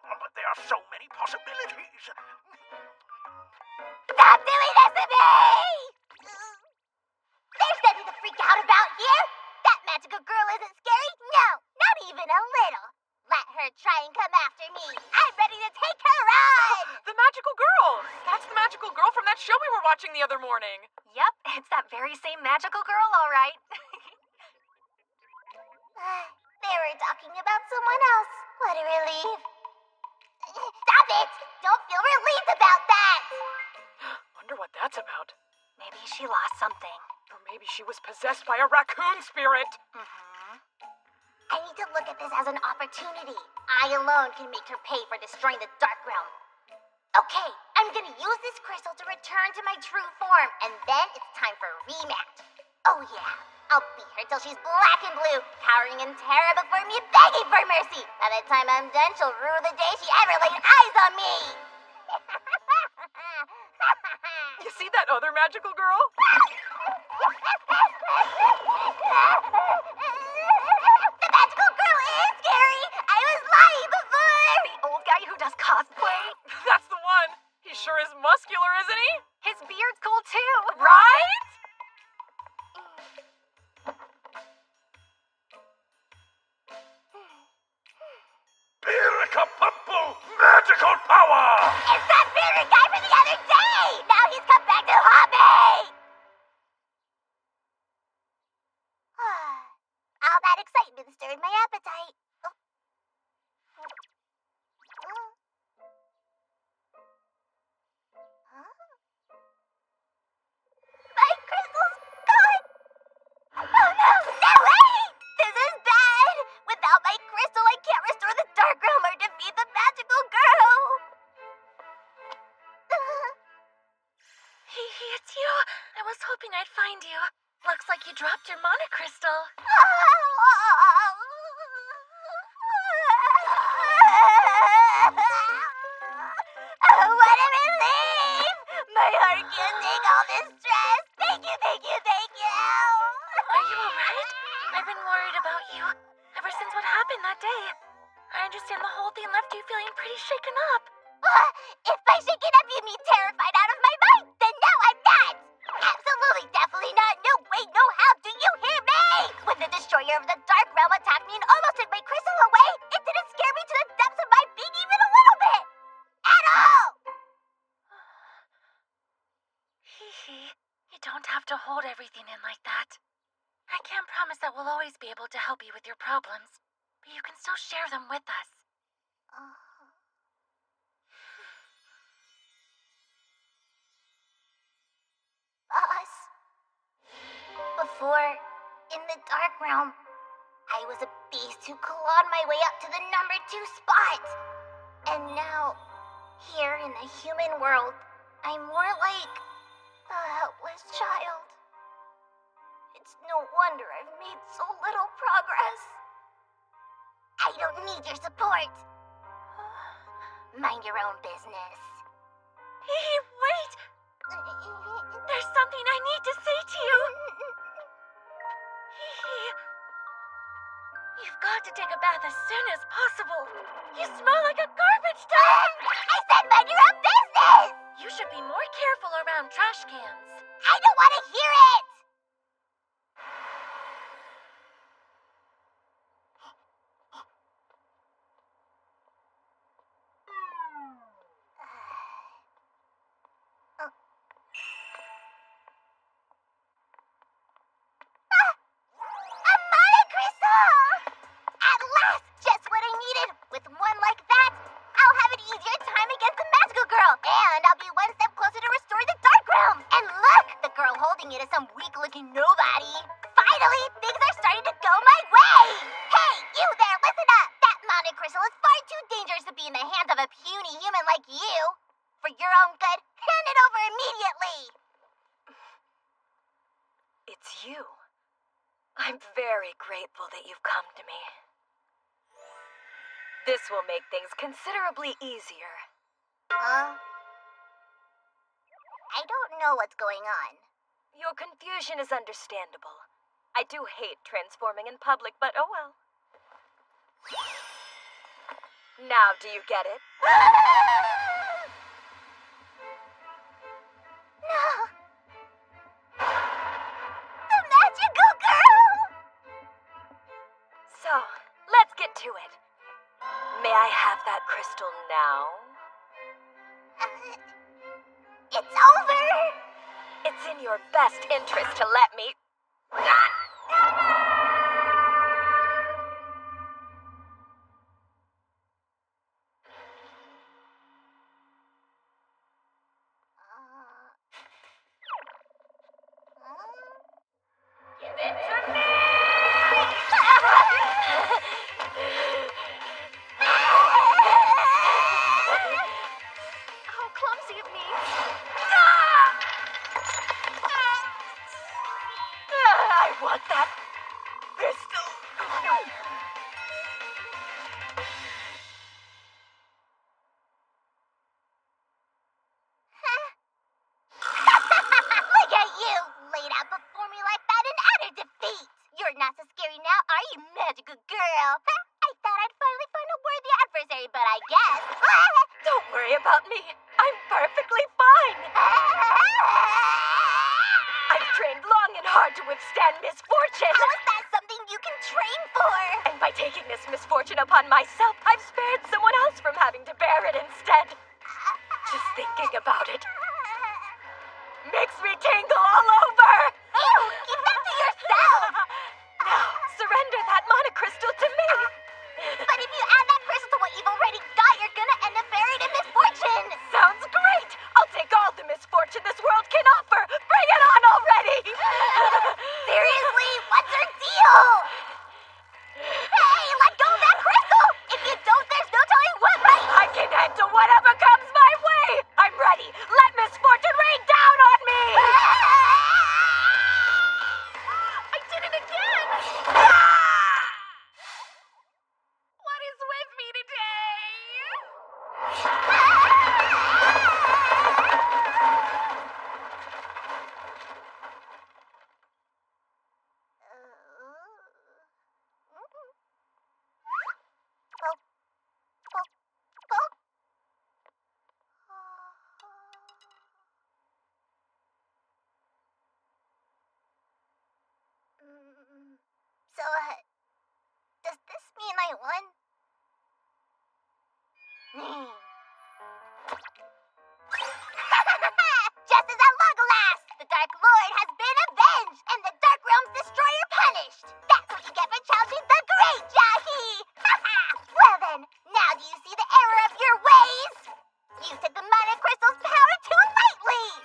But there are so many possibilities. Stop doing this to me! There's nothing to freak out about here. That magical girl isn't scary. No, not even a little. Let her try and come after me. I'm ready to take her on! The magical girl! That's the magical girl from that show we were watching the other morning. Yep, it's that very same magical girl, all right. They were talking about someone else. What a relief. Stop it! Don't feel relieved about that! Wonder what that's about. Maybe she lost something. Or maybe she was possessed by a raccoon spirit. I need to look at this as an opportunity. I alone can make her pay for destroying the Dark Realm. Okay, I'm gonna use this crystal to return to my true form, and then it's time for a rematch. Oh yeah, I'll beat her till she's black and blue, cowering in terror before me, begging for mercy. By the time I'm done, she'll rue the day she ever laid eyes on me. You see that other magical girl? The magical girl is scary. I was lying before. The old guy who does cosplay? That's the one. He sure is muscular, isn't he? His beard's cool too. Right? Pirikapumpu magical power! It's that very guy from the other day. Now he's come back to haunt me. All that excitement stirred my appetite. My crystal's gone! Oh no! No way! This is bad! Without my crystal, I can't restore the Dark Realm or defeat the magical girl! It's you. I was hoping I'd find you. Looks like you dropped your mana crystal. What a relief! My heart can't take all this stress. Thank you, thank you, thank you! Are you alright? I've been worried about you ever since what happened that day. I understand the whole thing left you feeling pretty shaken up. If by shaken up you mean terrified out of my mind, then no, I'm not! Absolutely, definitely not. No way, no how. Do you hear me? When the destroyer of the Dark Realm attacked me and almost took my crystal away, it didn't scare me to the depths of my being even a little bit. At all! You don't have to hold everything in like that. I can't promise that we'll always be able to help you with your problems, but you can still share them with us. Boss. Before, in the Dark Realm, I was a beast who clawed my way up to the number 2 spot. And now, here in the human world, I'm more like a helpless child. It's no wonder I've made so little progress. I don't need your support. Mind your own business. Wait! There's something I need to say to you. You've got to take a bath as soon as possible. You smell like a garbage dump. I said mind your own business! You should be more careful around trash cans. I don't want to hear it! A mana crystal! At last, just what I needed. For your own good, hand it over immediately! It's you. I'm very grateful that you've come to me. This will make things considerably easier. Huh? I don't know what's going on. Your confusion is understandable. I do hate transforming in public, but oh well. Now, do you get it? No! The magical girl! So, let's get to it. May I have that crystal now? It's over! It's in your best interest to let me... Give it to me! How clumsy of me. I want that crystal. Look at you! Laid out before me like that in utter defeat! You're not so scary now, are you, magical girl? I thought I'd finally find a worthy adversary, but I guess... Don't worry about me. I'm perfectly fine. I've trained long and hard to withstand misfortune. How is that something you can train for? And by taking this misfortune upon myself, I've spared someone else from having to bear it instead. Just thinking about it makes me tingle all over. Ew, keep that to yourself! Now, surrender that mana crystal to me. But if you add that crystal to what you've already got, you're gonna end up buried in misfortune! Sounds great! I'll take all the misfortune this world can offer! Bring it on already! Seriously, what's her deal? Hey, let go of that crystal! If you don't, there's no telling what might... I can handle whatever comes my way! I'm ready! Let misfortune rain down on me! I did it again! What is with me So, does this mean I won? Just as at long last, the Dark Lord has been avenged, and the Dark Realm's destroyer punished! That's what you get for challenging the Great Jahi! Well then, now do you see the error of your ways? You took the mana crystal's power too lightly!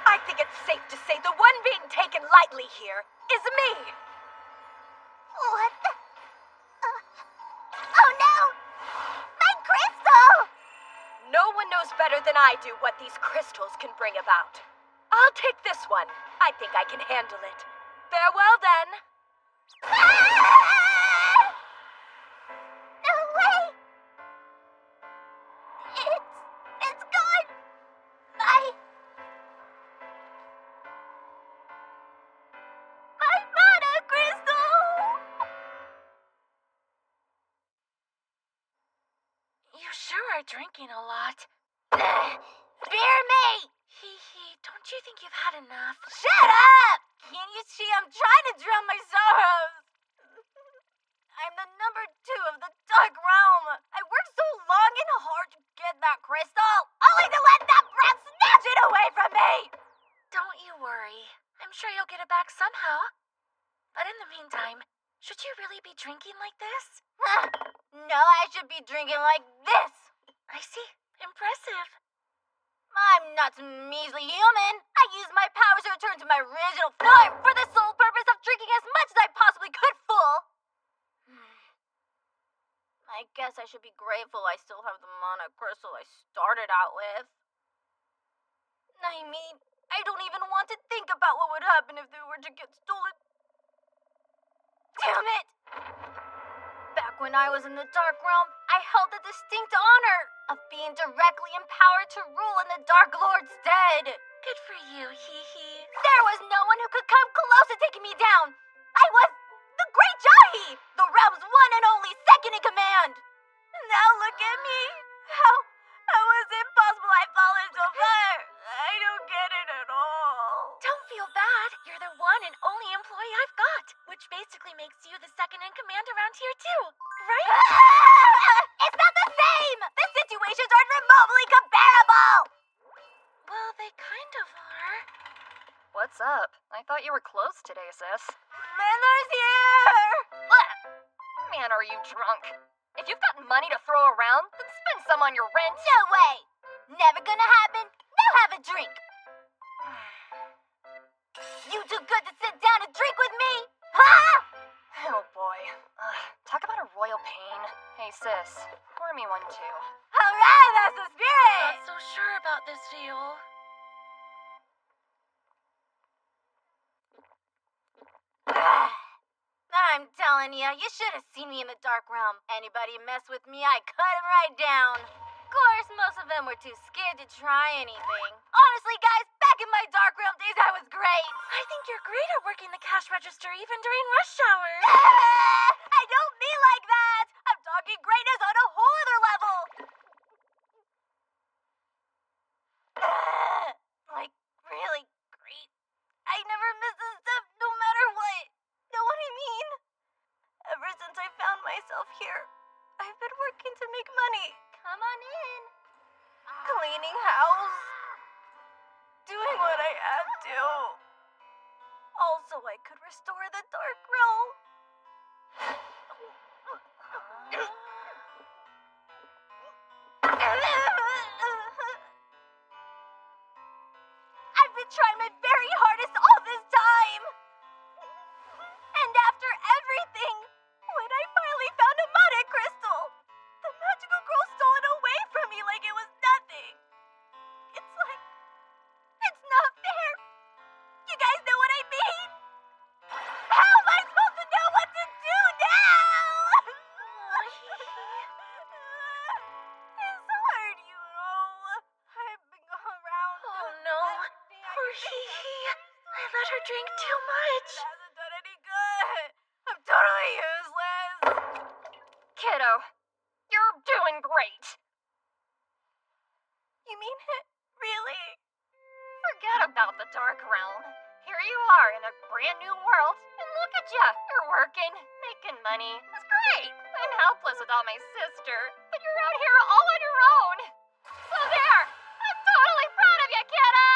I think it's safe to say the one being taken lightly here is me! What the... oh no! My crystal! No one knows better than I do what these crystals can bring about. I'll take this one. I think I can handle it. Farewell, then. No way! It's gone! My mana crystal! You sure are drinking a lot. Fear me! Don't you think you've had enough? Shut up! Can't you see I'm trying to drown my sorrows? I'm the number 2 of the Dark Realm. I worked so long and hard to get that crystal, only to let that brat snatch it away from me! Don't you worry. I'm sure you'll get it back somehow. Meantime, should you really be drinking like this? No, I should be drinking like this. I see. Impressive. I'm not some measly human. I used my powers to return to my original form for the sole purpose of drinking as much as I possibly could, fool. I guess I should be grateful I still have the mana crystal I started out with. I mean, I don't even want to think about what would happen if they were to get stolen. Damn it! Back when I was in the Dark Realm, I held the distinct honor of being directly empowered to rule in the Dark Lord's stead. Good for you, hee-hee. There was no one who could come close to taking me down. I was the Great Jahi, the realm's one and only second in command. Now look at me. How was it possible I've fallen so far? I don't get it at all. Don't feel bad. You're the one and only employee I've got, which basically makes you the second in command around here too, right? It's not the same! The situations aren't remotely comparable! Well, they kind of are. What's up? I thought you were close today, sis. Miller's here! Man, are you drunk? If you've got money to throw around, then spend some on your rent. No way! Never gonna happen. Now have a drink. You too good to sit down and drink with me? Huh? Oh boy. Talk about a royal pain. Hey sis, pour me one too. Alright, that's the spirit! Not so sure about this deal. I'm telling you, you should have seen me in the Dark Realm. Anybody mess with me, I cut him right down. Of course, most of them were too scared to try anything. Honestly, guys, back in my Dark Realm days, I was great. I think you're great at working the cash register even during rush hour. I don't mean like that. I'm talking greatness on a whole other level. Like, really great. I never miss a step, no matter what. Know what I mean? Ever since I found myself here, I've been working to make money. Come on in. Cleaning house. Doing what I have to. Also, I could restore the Dark Realm. I've been trying my very hardest all this time. And after everything, when I finally found a mana crystal, the magical girl stole it away from me like it was nothing. It's like, it's not fair. You guys know what I mean? How am I supposed to know what to do now? It's hard, you know. I've been going around. Oh no, poor Hee-Hee. I let her drink too much. It hasn't done any good. I'm totally useless. Kiddo, you're doing great. You mean it? Really? Forget about the Dark Realm. Here you are in a brand new world, and look at ya. You're working, making money. It's great. I'm helpless without my sister, but you're out here all on your own. So there. I'm totally proud of you, kiddo.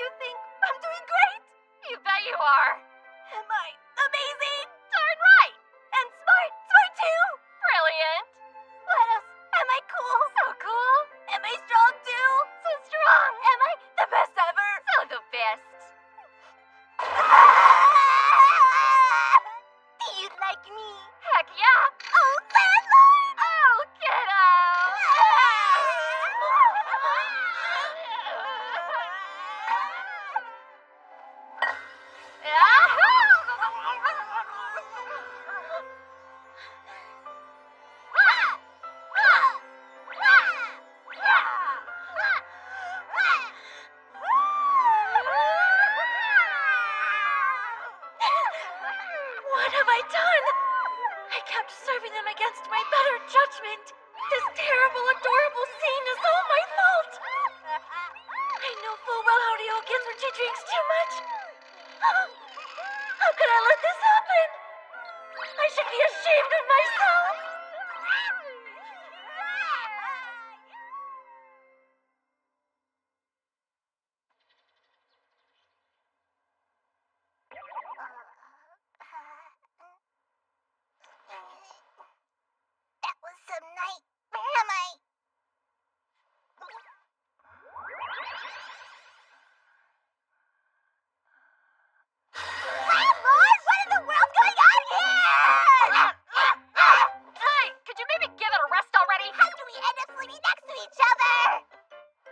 You think I'm doing great? You bet you are. Am I amazing? Darn right. And smart? Smart too? Brilliant. What else? Am I cool? So cool. Am I strong too? So strong. Am I the best ever? So the best. Do you like me? Heck yeah. Oh, landlord! Oh, kiddo. What have I done? I kept serving them against my better judgment. This terrible, adorable scene is all my fault. I know full well how Ryo gets when she drinks too much. How could I let this happen? I should be ashamed of myself. That was some night. Where am I? Landlord, what in the world's going on here? Hey, could you maybe give it a rest already? How do we end up sleeping next to each other?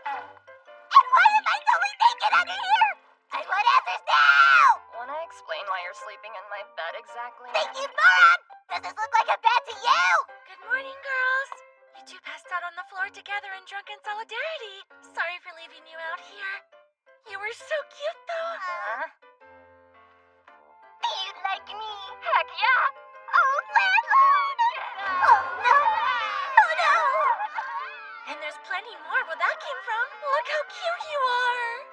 And why am I totally naked under here? I want answers now! Wanna explain why you're sleeping in my bed exactly? Thank you, moron! Does this look like a bed to you? Good morning, girls. You two passed out on the floor together in drunken solidarity. Sorry for leaving you out here. You were so cute, though. Huh? Do you like me? Heck yeah! Oh, landlord! Oh, no! Oh, no! And there's plenty more where that came from. Look how cute you are.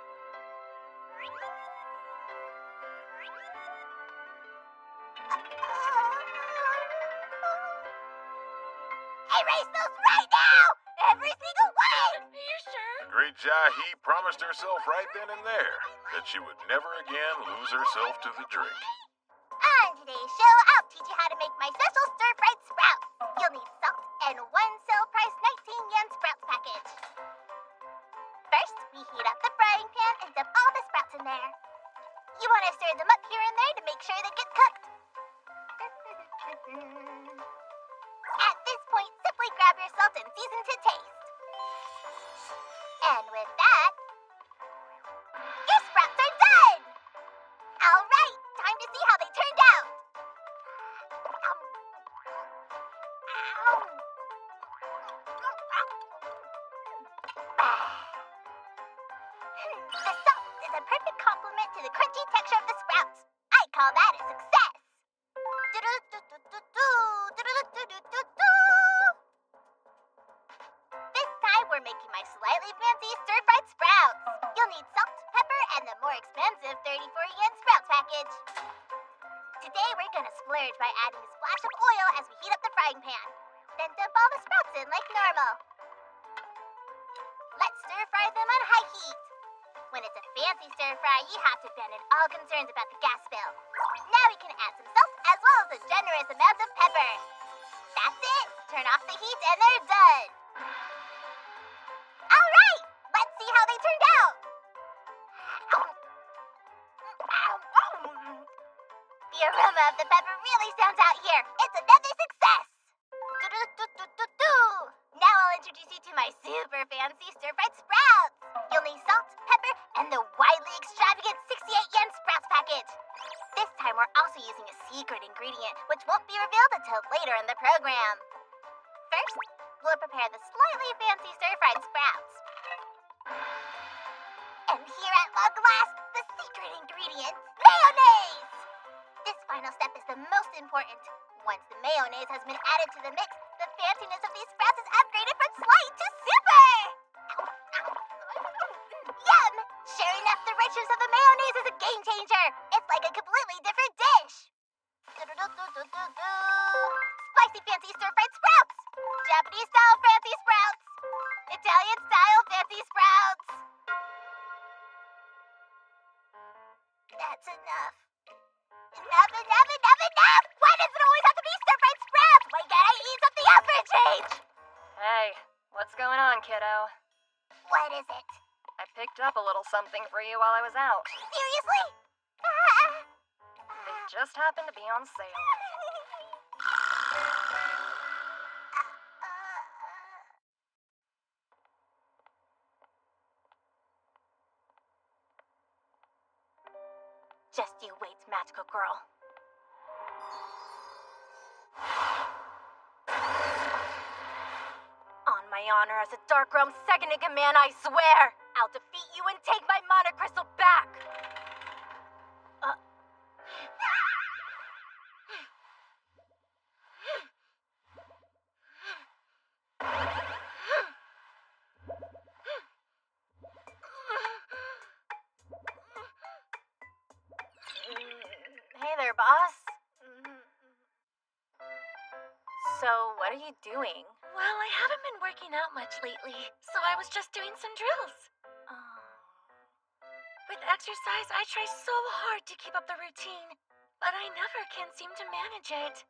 Erase those right now! Every single one! Are you sure? The great Jahi promised herself right then and there that she would never again lose herself to the drink. On today's show, I'll teach you how to make my special stir-fried sprouts. You'll need salt and one sale price 19 yen sprouts package. First, we heat up the frying pan and dump all the sprouts in there. You want to stir them up here and there to make sure they get cooked. At this point, simply grab your salt and season to taste. And with that, your sprouts are done! Alright, time to see how they turned out. The salt is a perfect complement to the crunchy texture of the sprouts. I call that a success. This time we're making my slightly fancy stir-fried sprouts. You'll need salt, pepper, and the more expensive 34 yen sprouts package. Today we're gonna splurge by adding a splash of oil as we heat up the frying pan. Then dump all the sprouts in like normal. Let's stir-fry them on high heat. When it's a fancy stir-fry, you have to abandon all concerns about the gas spill. Now we can add some salt as well as a generous amount of pepper. That's it! Turn off the heat and they're done! Alright! Let's see how they turned out! The aroma of the pepper really stands out here. It's another success! Now I'll introduce you to my super fancy stir-fried sprouts! You'll need salt, pepper, and the widely extravagant 68 yen sprouts package. This time we're also using a secret ingredient, which won't be revealed until later in the program. First, we'll prepare the slightly fancy stir-fried sprouts. And here at long last, the secret ingredient, mayonnaise! This final step is the most important. Once the mayonnaise has been added to the mix, the fanciness of these sprouts is upgraded from slight to super! Yum! Sure enough, the richness of the mayonnaise is a game changer. It's like a completely different dish. Spicy fancy stir-fried sprouts. Japanese style fancy sprouts. Italian style fancy sprouts. That's enough. Enough! Why does it always have to be stir-fried sprouts? Why can't I eat something else for a change? Hey, what's going on, kiddo? What is it? I picked up a little something for you while I was out. Seriously? They just happened to be on sale. Just you wait, magical girl. On my honor as a Dark Realm second in command, I swear, I'll defeat you and take my Mana Crystal back. Hey there, boss. So, what are you doing? Well, I haven't been working out much lately, so I was just doing some drills. With exercise, I try so hard to keep up the routine, but I never can seem to manage it.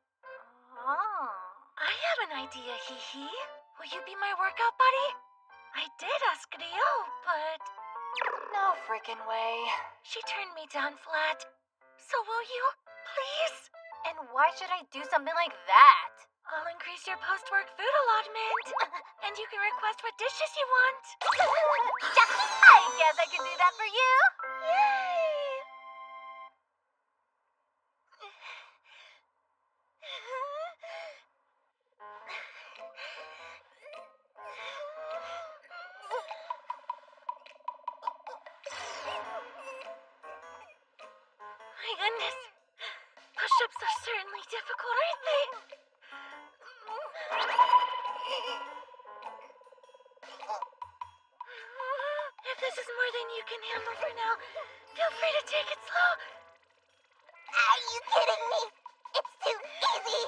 Oh. I have an idea, Hee. Will you be my workout buddy? I did ask Rio, but... No freaking way. She turned me down flat. So will you, please? And why should I do something like that? I'll increase your post-work food allotment. And you can request what dishes you want. Jackie, I guess I can do that for you. Yay! My goodness. Push-ups are certainly difficult, aren't they? If this is more than you can handle for now, feel free to take it slow. Are you kidding me? It's too easy.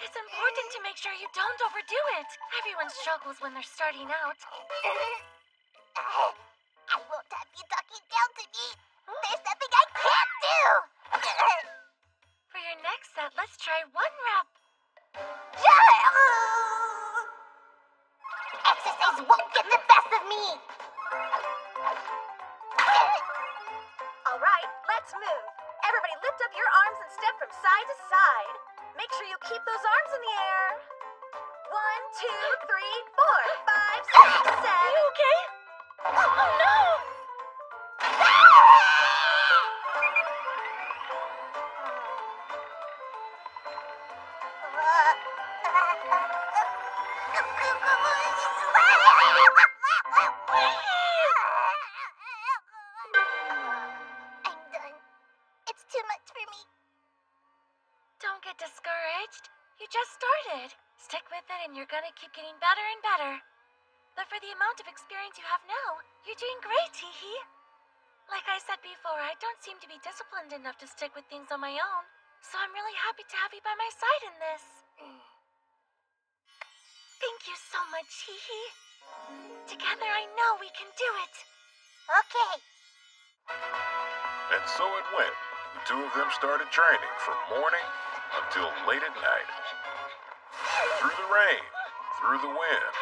It's important to make sure you don't overdo it. Everyone struggles when they're starting out. I won't have you talking down to me. There's nothing I can't do. For your next set, let's try 1 rep. Exercise won't get the best of me. All right, let's move. Everybody lift up your arms and step from side to side. Make sure you keep those arms in the air. 1, 2, 3, 4, 5, 6, 7. You okay? Oh no! I'm done. It's too much for me. Don't get discouraged. You just started. Stick with it and you're gonna keep getting better and better. But for the amount of experience you have now, you're doing great, Hee. Like I said before, I don't seem to be disciplined enough to stick with things on my own. So I'm really happy to have you by my side in this. Thank you so much, Hee. Together I know we can do it. Okay. And so it went. The two of them started training from morning until late at night. Through the rain, through the wind,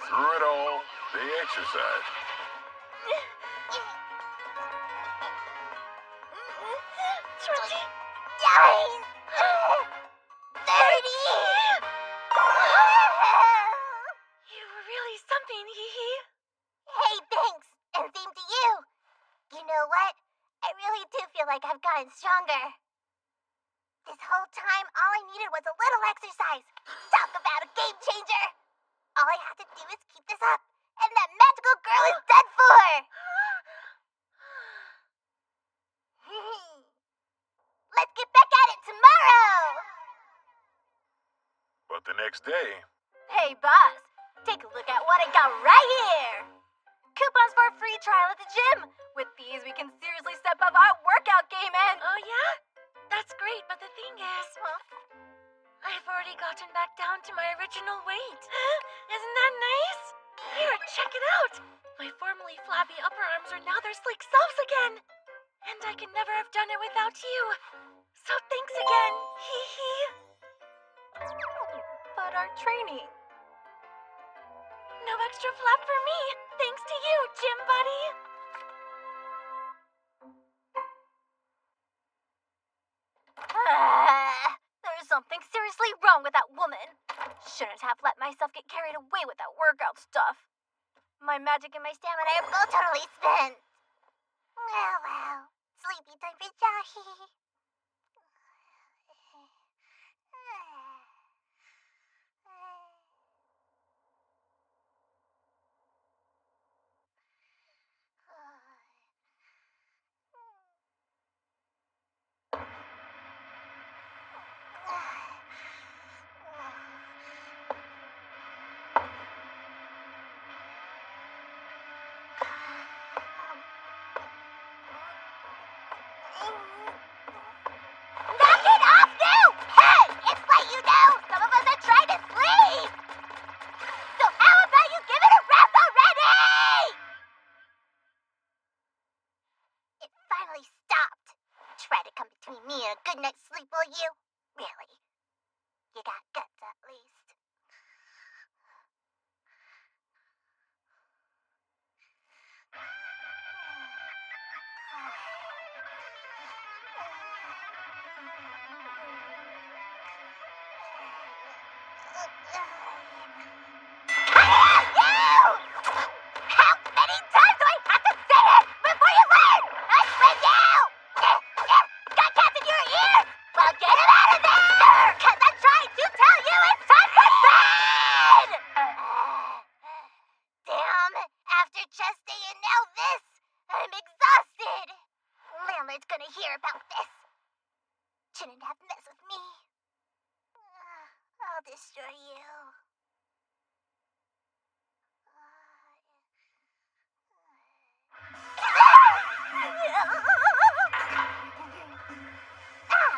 through it all, they exercised. You were really something, Hee. Hey, thanks. And same to you. You know what? I really do feel like I've gotten stronger. This whole time, all I needed was a little exercise. Talk about a game changer. All I have to do is keep this up, and that magical girl is done for. Let's get back at it tomorrow. But the next day, Hey, boss. Take a look at what I got right here. Coupons for a free trial at the gym. With these, we can seriously step up our workout game and... Oh yeah? That's great, but the thing is... I've already gotten back down to my original weight. Isn't that nice? Here, check it out. My formerly flabby upper arms are now their sleek selves again. And I could never have done it without you. So thanks again, Hee. But our training... No extra flap for me. Thanks to you, gym buddy. There's something seriously wrong with that woman. Shouldn't have let myself get carried away with that workout stuff. My magic and my stamina are both totally spent. Well, sleepy time for Jahi. Knock it off now! Hey! It's late, you know! Some of us are trying to sleep! So how about you give it a rest already? It finally stopped. Try to come between me and a good night's sleep, will you? Really? You got guts, at least. Landlord's gonna hear about this. Shouldn't have messed with me. I'll destroy you.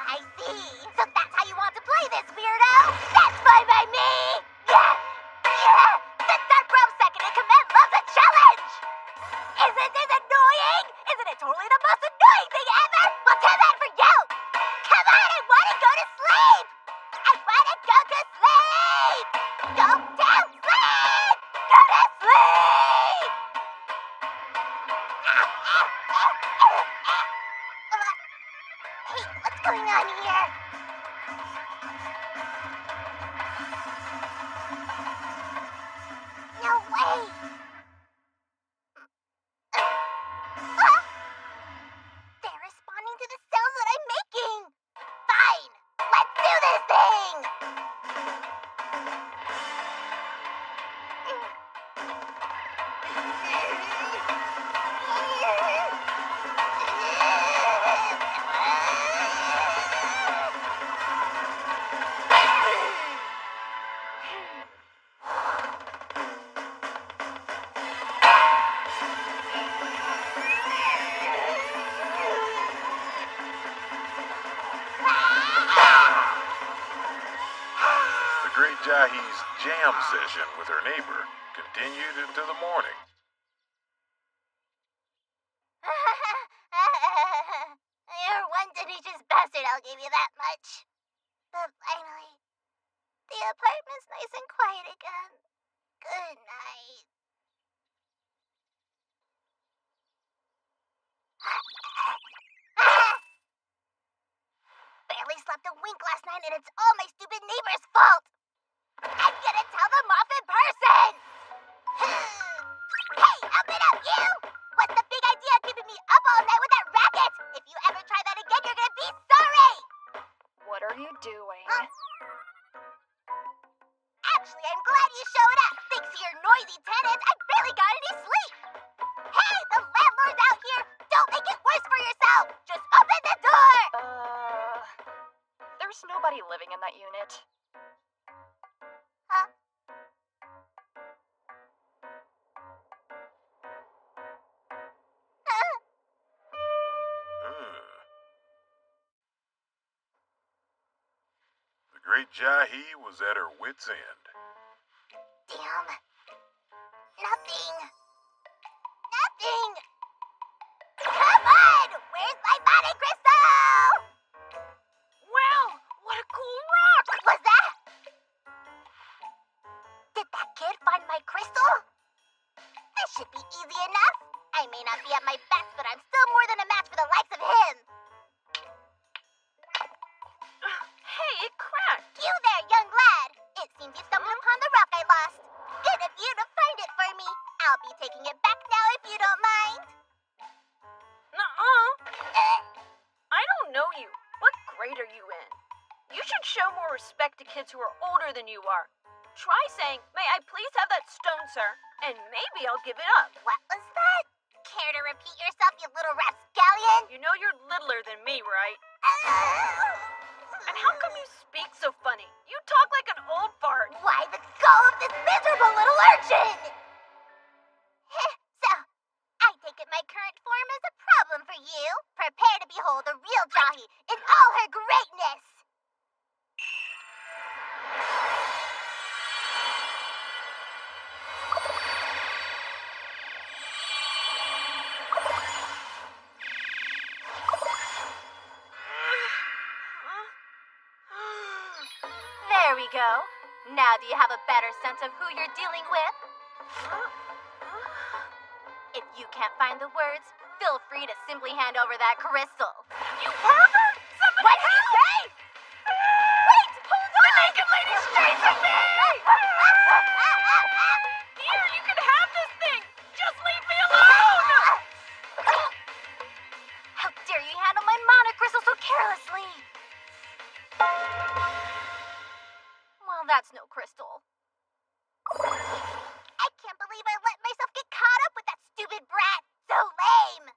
I see. So that's how you want to play this, weirdo? That's fine by me! Yeah! Yeah! The Dark Realm Second in Command loves a challenge! Isn't this annoying? Isn't it totally the most annoying thing ever? Well, too bad for you! Come on, I want to go to sleep! I want to go to sleep! Go to sleep! Go to sleep! Hey, what's going on here? No way! They're responding to the sounds that I'm making! Fine! Let's do this thing! The Great Jahi's jam session with her neighbor continued into the morning. You're one delicious bastard, I'll give you that much. But finally, the apartment's nice and quiet again. Good night. Barely slept a wink last night, and it's all my stupid neighbor's fault. I'm gonna tell them off in person! Hey, open up, you! What's the big idea of keeping me up all night with that racket? If you ever try that again, you're gonna be sorry! What are you doing? Actually, I'm glad you showed up. Thanks to your noisy tenants, I barely got any sleep. Hey, the landlord's out here! Don't make it worse for yourself! Just open the door! There's nobody living in that unit. Huh? The Great Jahi was at her wit's end. Damn. Nothing. Nothing. Come on! Where's my body crystal? Wow, what a cool rock! Was that? Did that kid find my crystal? This should be easy enough. I may not be at my best, but I'm still more than a match for the likes of him. Hey, it cracked. You there, young lad. It seems you stumbled upon the rock I lost. Good of you to find it for me. I'll be taking it back now if you don't mind. Nuh-uh. I don't know you. What grade are you in? You should show more respect to kids who are older than you are. Try saying, "May I please have that stone, sir?" And maybe I'll give it up. What was that? Care to repeat yourself, you little rapscallion? You know you're littler than me, right? And how come you speak so funny? You talk like an old fart. Why the skull of this miserable little urchin? So, I take it my current form is a problem for you. Prepare to behold a There we go. Now do you have a better sense of who you're dealing with? If you can't find the words, feel free to simply hand over that crystal. You pervert! Somebody What did you say? Wait! Hold on! The naked lady's chasing me! Here, you can have this thing! Just leave me alone! How dare you handle my mana crystal so carelessly? Well, that's no crystal. I can't believe I let myself get caught up with that stupid brat. So lame.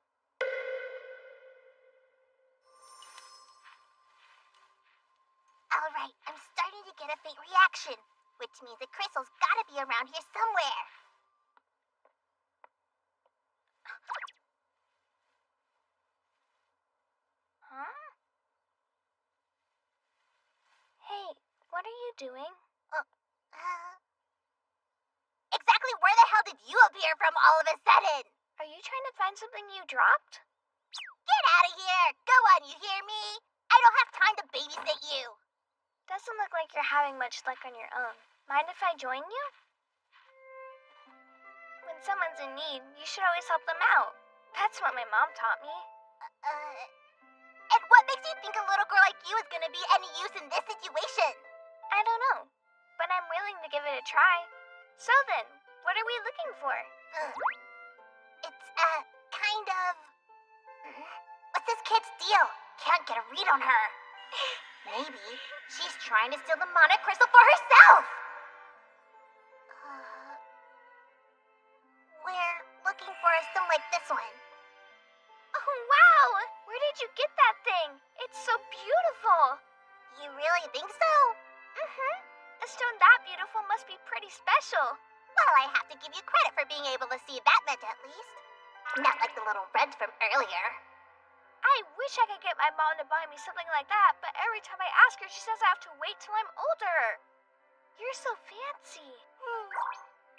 All right, I'm starting to get a faint reaction, which means the crystal's gotta be around here somewhere. Huh? Hey, what are you doing? Exactly where the hell did you appear from all of a sudden? Are you trying to find something you dropped? Get out of here! Go on, you hear me? I don't have time to babysit you. Doesn't look like you're having much luck on your own. Mind if I join you? When someone's in need, you should always help them out. That's what my mom taught me. And what makes you think a little girl like you is gonna be any use in this situation? I don't know, but I'm willing to give it a try. So then, what are we looking for? It's, kind of... What's this kid's deal? Can't get a read on her. Maybe she's trying to steal the mana crystal for herself! We're looking for a stone like this one. Oh, wow! Where did you get that thing? It's so beautiful! You really think so? Mm-hmm. A stone that beautiful must be pretty special. Well, I have to give you credit for being able to see that much at least. Not like the little wrench from earlier. I wish I could get my mom to buy me something like that, but every time I ask her, she says I have to wait till I'm older. You're so fancy.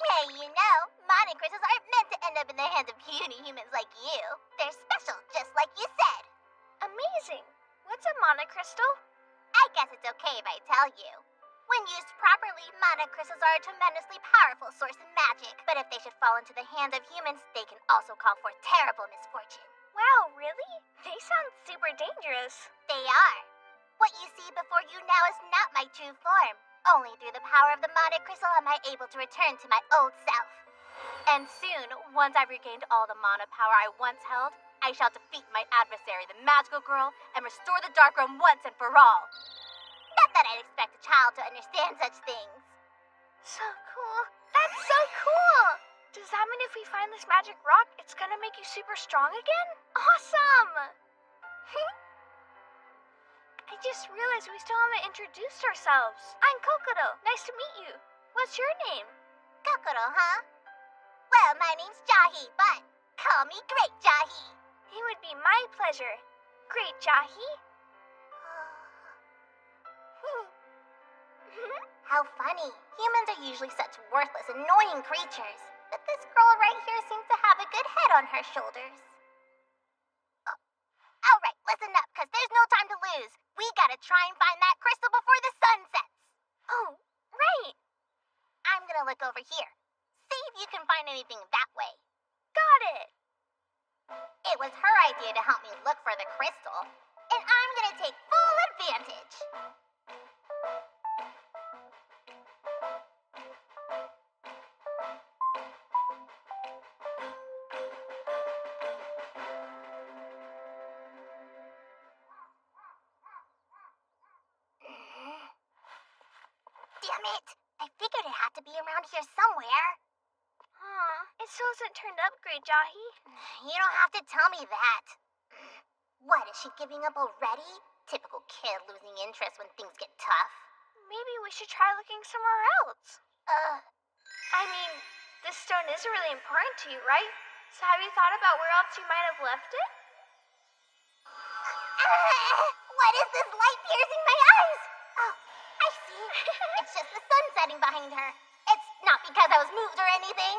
Hey, you know, mana crystals aren't meant to end up in the hands of puny humans like you. They're special, just like you said. Amazing. What's a mana crystal? I guess it's okay if I tell you. When used properly, mana crystals are a tremendously powerful source of magic. But if they should fall into the hands of humans, they can also call for terrible misfortune. Wow, really? They sound super dangerous. They are. What you see before you now is not my true form. Only through the power of the mana crystal am I able to return to my old self. And soon, once I've regained all the mana power I once held, I shall defeat my adversary, the magical girl, and restore the Dark Realm once and for all. Not that I'd expect a child to understand such things. So cool. That's so cool! Does that mean if we find this magic rock, it's gonna make you super strong again? Awesome! I just realized we still haven't introduced ourselves. I'm Kokoro. Nice to meet you. What's your name? Kokoro, huh? Well, my name's Jahi, but call me Great Jahi. It would be my pleasure. Great Jahi. How funny. Humans are usually such worthless, annoying creatures. But this girl right here seems to have a good head on her shoulders. Alright, listen up, because there's no time to lose. We gotta try and find that crystal before the sun sets. Oh, right. I'm gonna look over here. See if you can find anything that way. Got it. It was her idea to help me look for the crystal, and I'm gonna take full advantage. Damn it! I figured it had to be around here somewhere. It still hasn't turned up, Great Jahi. You don't have to tell me that. What, is she giving up already? Typical kid losing interest when things get tough. Maybe we should try looking somewhere else. I mean, this stone is really important to you, right? So have you thought about where else you might have left it? What is this light piercing my eyes? Oh, I see. It's just the sun setting behind her. It's not because I was moved or anything.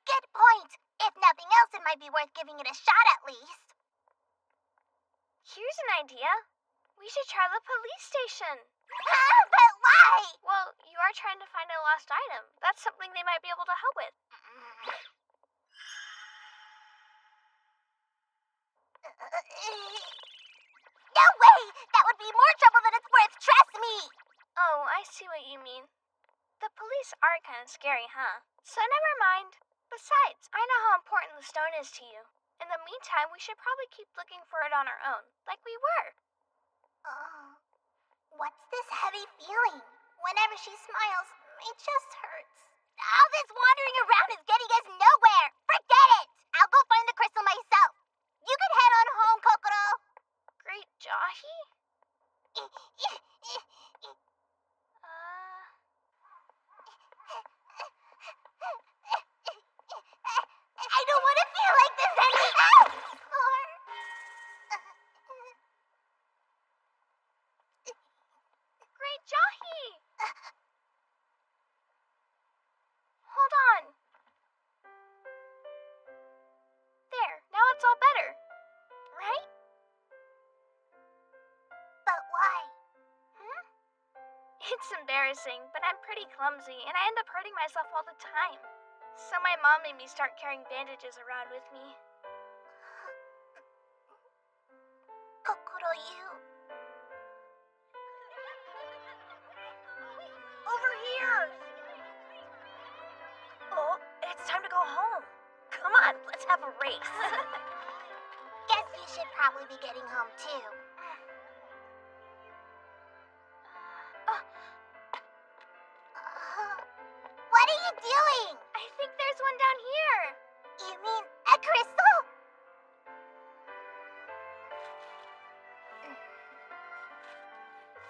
Good point. If nothing else, it might be worth giving it a shot at least. Here's an idea. We should try the police station. But why? Well, you are trying to find a lost item. That's something they might be able to help with. No way! That would be more trouble than it's worth, trust me! Oh, I see what you mean. The police are kind of scary, huh? So never mind. Besides, I know how important the stone is to you. In the meantime, we should probably keep looking for it on our own, like we were. What's this heavy feeling? Whenever she smiles, it just hurts. All this wandering around is getting us nowhere. Forget it! I'll go find the crystal myself. You can head on home, Kokoro. Great Jahi? I don't want to feel like this anymore. Great Jahi! Hold on. There, now it's all better. Right? But why? It's embarrassing, but I'm pretty clumsy, and I end up hurting myself all the time. So my mom made me start carrying bandages around with me. Kokoro, you... Over here! Oh, it's time to go home. Come on, let's have a race. Guess you should probably be getting home, too. What are you doing? I think there's one down here. You mean a crystal?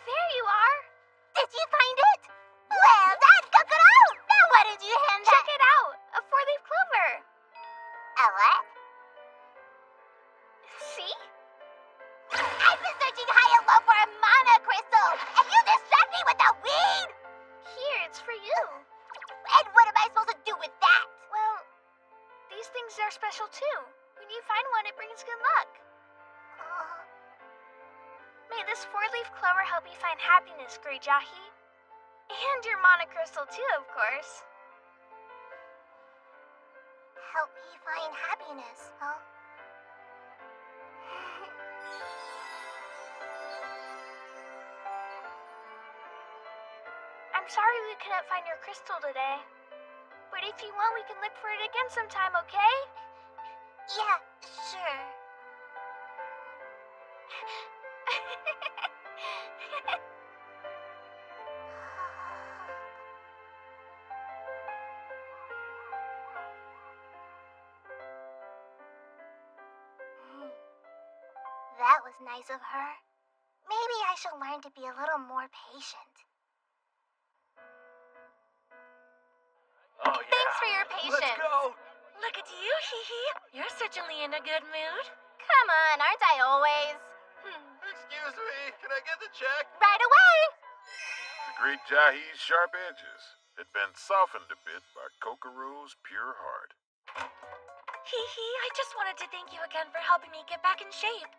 There you are. Did you find it? Well done, Kokoro! Now why did you hand that? Check it out. A four-leaf clover. A what? See? I've been searching high and low for a mana crystal, and you distract me with that weed! Here, it's for you. And what am I supposed to do with that? Well, these things are special too. When you find one, it brings good luck. May this four-leaf clover help you find happiness, Great Jahi. And your mana crystal too, of course. Help me find happiness, huh? I'm sorry we couldn't find your crystal today. But if you want, we can look for it again sometime, okay? Yeah, sure. That was nice of her. Maybe I should learn to be a little more patient. Oh, yeah. Thanks for your patience. Let's go. Look at you, Hee-Hee. You're certainly in a good mood. Come on, aren't I always? Excuse me. Can I get the check? Right away! The Great Jahi's sharp edges had been softened a bit by Kokoro's pure heart. Hee-Hee, I just wanted to thank you again for helping me get back in shape.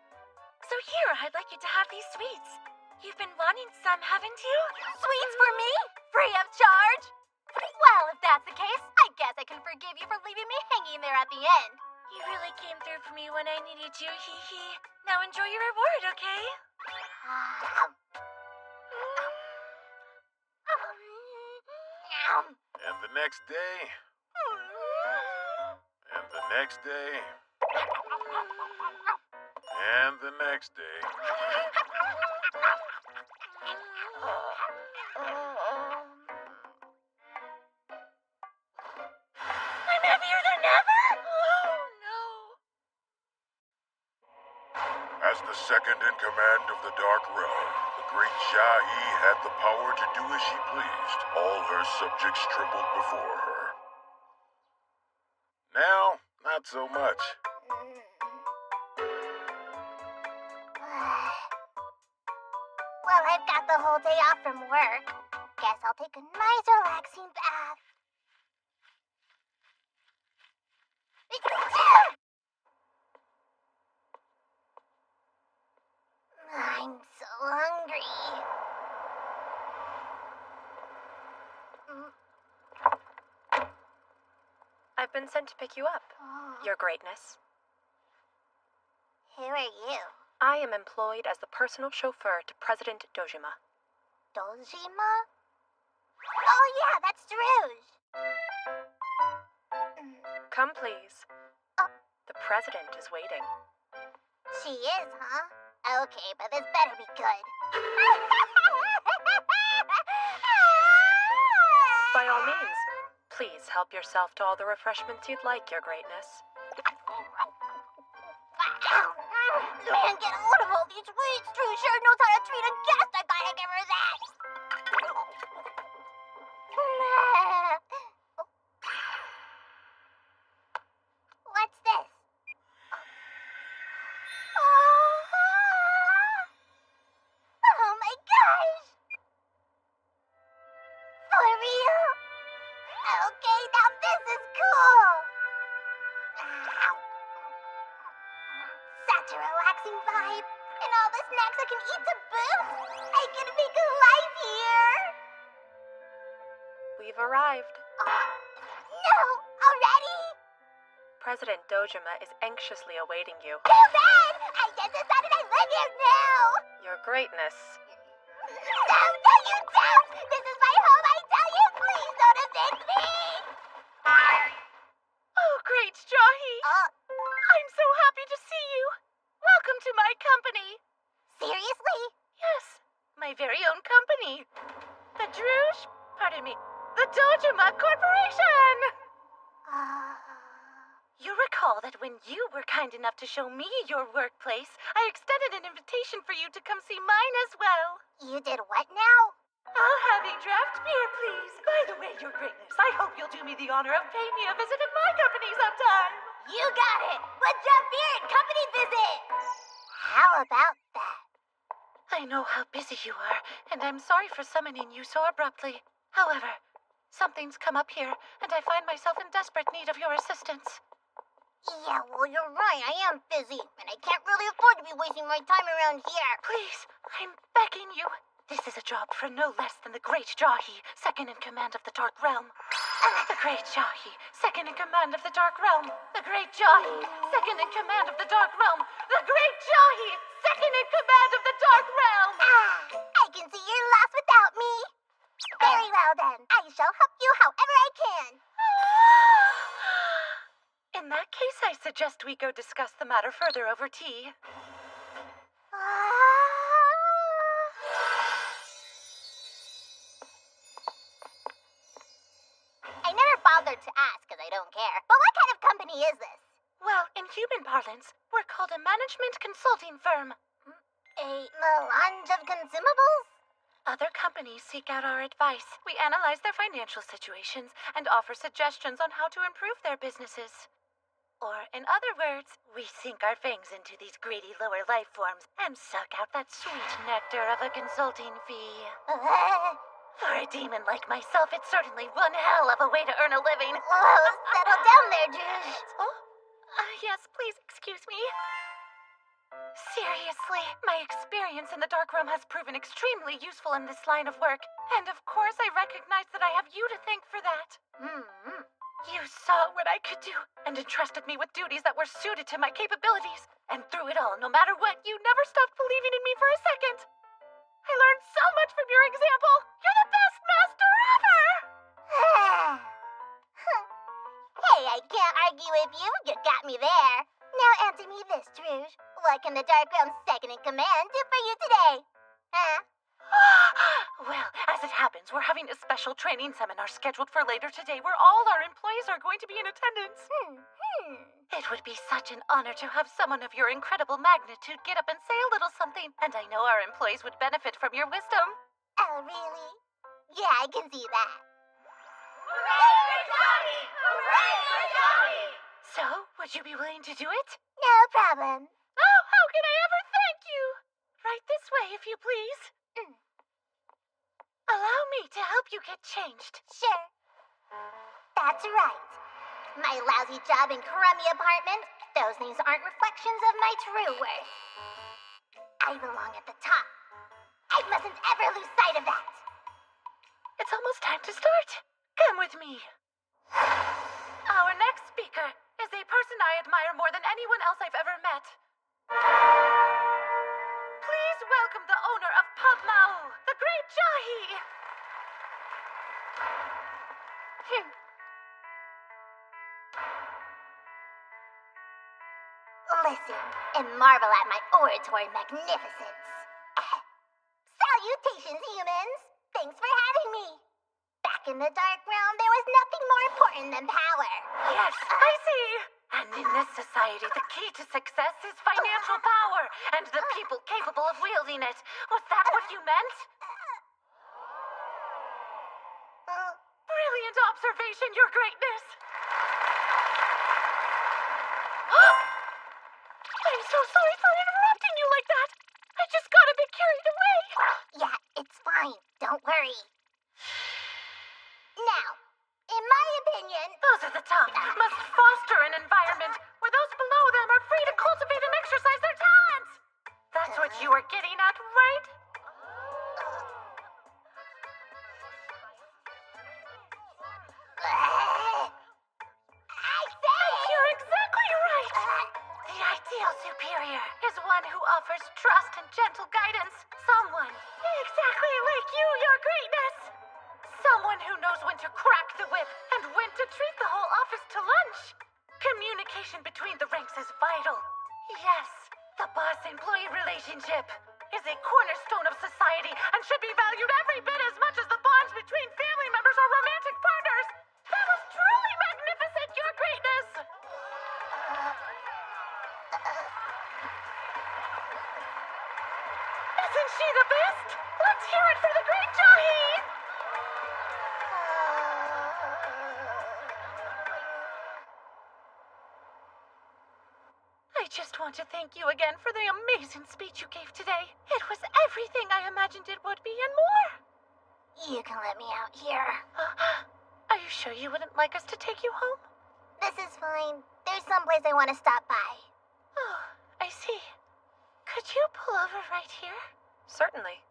So here, I'd like you to have these sweets. You've been wanting some, haven't you? Sweets for me? Free of charge? Well, if that's the case, I guess I can forgive you for leaving me hanging there at the end. You really came through for me when I needed you, Hee-Hee. Now enjoy your reward, okay? And the next day, and the next day, and the next day. I'm happier than ever! Oh, no. As the second in command of the Dark Realm, the Great Jahi had the power to do as she pleased. All her subjects trembled before her. Now, not so much. Well, I've got the whole day off from work. Guess I'll take a nice relaxing bath. I'm so hungry. I've been sent to pick you up, Your Greatness. Who are you? I am employed as the personal chauffeur to President Dojima. Dojima? Oh yeah, that's Druge. Come, please. The president is waiting. She is, huh? Okay, but this better be good. By all means, please help yourself to all the refreshments you'd like, Your Greatness. Man, get a load of all these sweets. Drew sure knows how to treat a guest. I gotta give her that. What's this? Oh my gosh! For real? Okay, now this is cool. Such a relaxing vibe. And all the snacks I can eat to boot. I get a big life here. We've arrived. No, already? President Dojima is anxiously awaiting you. Too bad! I just decided I live here now! Your Greatness. No, you don't! This is my home, I tell you! Please don't evict me! Oh, great, Jahi! I'm so happy to see you! Welcome to my company! Seriously? Yes, my very own company. The the Dojima Corporation! You recall that when you were kind enough to show me your workplace, I extended an invitation for you to come see mine as well. You did what now? I'll have a draft beer, please. By the way, Your Greatness, I hope you'll do me the honor of paying me a visit at my company sometime. You got it! Let's draft beer and company visit! How about that? I know how busy you are, and I'm sorry for summoning you so abruptly. However, something's come up here, and I find myself in desperate need of your assistance. Yeah, well, you're right. I am busy, and I can't really afford to be wasting my time around here. Please, I'm begging you. This is a job for no less than the Great Jahi, second in command of the Dark Realm. The Great Jahi, second in command of the Dark Realm. The Great Jahi, second in command of the Dark Realm. The Great Jahi, second in command of the Dark Realm. I can see you're lost without me. Very well, then. I shall help you however I can. In that case, I suggest we go discuss the matter further over tea. I never bothered to ask because I don't care. But what kind of company is this? Well, in human parlance, we're called a management consulting firm. A melange of consumables? Other companies seek out our advice. We analyze their financial situations and offer suggestions on how to improve their businesses. Or, in other words, we sink our fangs into these greedy lower life forms and suck out that sweet nectar of a consulting fee. For a demon like myself, it's certainly one hell of a way to earn a living. Whoa, settle down there, Druge. Oh? Yes, please excuse me. Seriously, my experience in the Dark Realm has proven extremely useful in this line of work. And of course, I recognize that I have you to thank for that. You saw what I could do and entrusted me with duties that were suited to my capabilities. And through it all, no matter what, you never stopped believing in me for a second. I learned so much from your example. You're the best master ever! Hey, I can't argue with you. You got me there. Now answer me this, Druge. What can the Dark Realm's second in command do for you today? Huh? Well, as it happens, we're having a special training seminar scheduled for later today where all our employees are going to be in attendance. It would be such an honor to have someone of your incredible magnitude get up and say a little something, and I know our employees would benefit from your wisdom. Oh, really? Yeah, I can see that. Hooray for Johnny! Hooray for Johnny! So, would you be willing to do it? No problem. Oh, how can I ever thank you? Right this way, if you please. Allow me to help you get changed. Sure. That's right. My lousy job and crummy apartment, those things aren't reflections of my true worth. I belong at the top. I mustn't ever lose sight of that. It's almost time to start. Come with me. Our next speaker is a person I admire more than anyone else I've ever met. Please welcome the owner of Pub Mau, the Great Jahi. Listen and marvel at my oratory magnificence. Salutations, humans! Thanks for having me. Back in the Dark Realm, there was nothing more important than power. Yes, I see. And in this society, the key to success is financial power and the people capable of wielding it. Was that what you meant? Brilliant observation, Your Greatness. I'm so sorry for interrupting you like that. I just got a bit carried away. Yeah, it's fine. Don't worry. Now, in my opinion, those at the top must foster an environment where those below them are free to cultivate and exercise their talents. That's what you are getting at, right? You're exactly right. The ideal superior is one who offers trust and gentle guidance. Someone exactly like you, Your Greatness. Someone who knows when to crack the whip and when to treat the whole office to lunch. Communication between the ranks is vital. Yes, the boss-employee relationship is a cornerstone of society and should be valued every bit as much as the bonds between family members or romantic partners. That was truly magnificent, Your Greatness. Isn't she the best? Let's hear it for the Great Jahi! I just want to thank you again for the amazing speech you gave today. It was everything I imagined it would be and more. You can let me out here. Are you sure you wouldn't like us to take you home? This is fine. There's someplace I want to stop by. Oh, I see. Could you pull over right here? Certainly.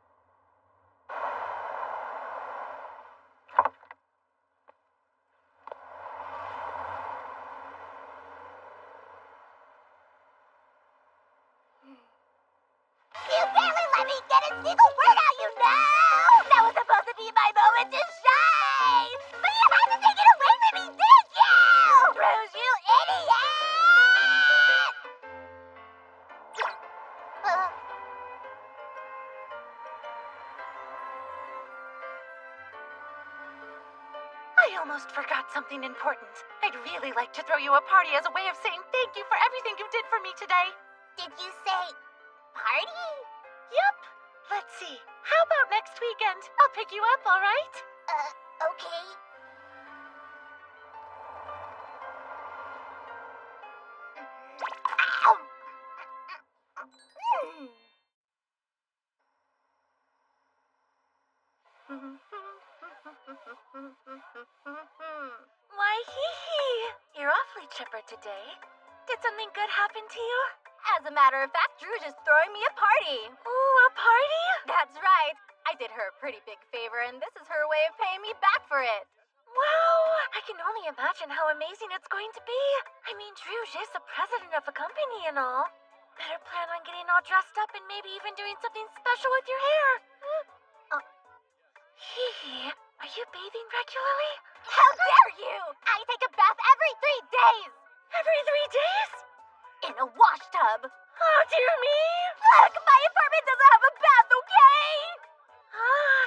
You barely let me get a single word out, you know! That was supposed to be my moment to shine! But you had to take it away from me, did you? Bruce, you idiot! I almost forgot something important. I'd really like to throw you a party as a way of saying thank you for everything you did for me today. Did you say party? Yup. Let's see. How about next weekend? I'll pick you up, all right? Okay. Ow! Why, hee-hee. You're awfully chipper today. Did something good happen to you? As a matter of fact, Druge is throwing me a party. Ooh, a party? That's right. I did her a pretty big favor, and this is her way of paying me back for it. Wow, I can only imagine how amazing it's going to be. I mean, Druge is the president of a company and all. Better plan on getting all dressed up and maybe even doing something special with your hair. Hee-hee, are you bathing regularly? How dare you! I take a bath every 3 days! Every 3 days? In a wash tub. Oh, dear me! Look, my apartment doesn't have a bath, okay? Ah,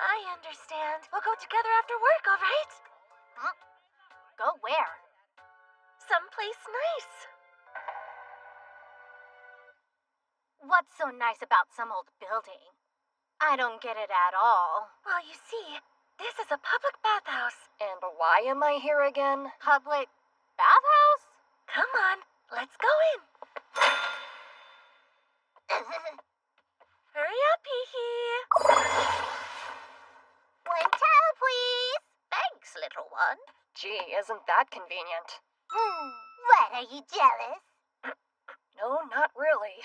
I understand. We'll go together after work, all right? Huh? Go where? Someplace nice. What's so nice about some old building? I don't get it at all. Well, you see, this is a public bathhouse. And why am I here again? Public bathhouse? Come on, let's go in. Hurry up, Hee-hee. One towel, please. Thanks, little one. Gee, isn't that convenient? What, are you jealous? No, not really.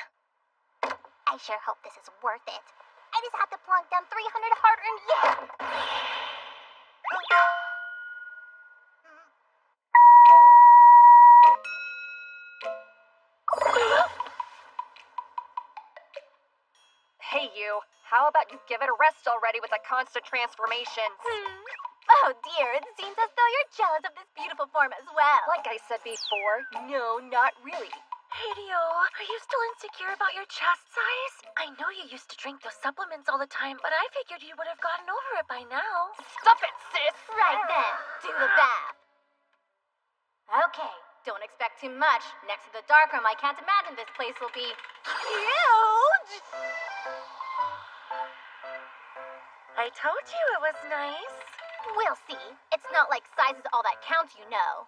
I sure hope this is worth it. I just had to plunk down 300 hard-earned yen. Hey, you. How about you give it a rest already with the constant transformations? Oh dear, it seems as though you're jealous of this beautiful form as well. Like I said before, no, not really. Hey, Dio, are you still insecure about your chest size? I know you used to drink those supplements all the time, but I figured you would have gotten over it by now. Stop it, sis! Right then, do the bath. Okay, don't expect too much. Next to the darkroom, I can't imagine this place will be huge! I told you it was nice. We'll see. It's not like size is all that counts, you know.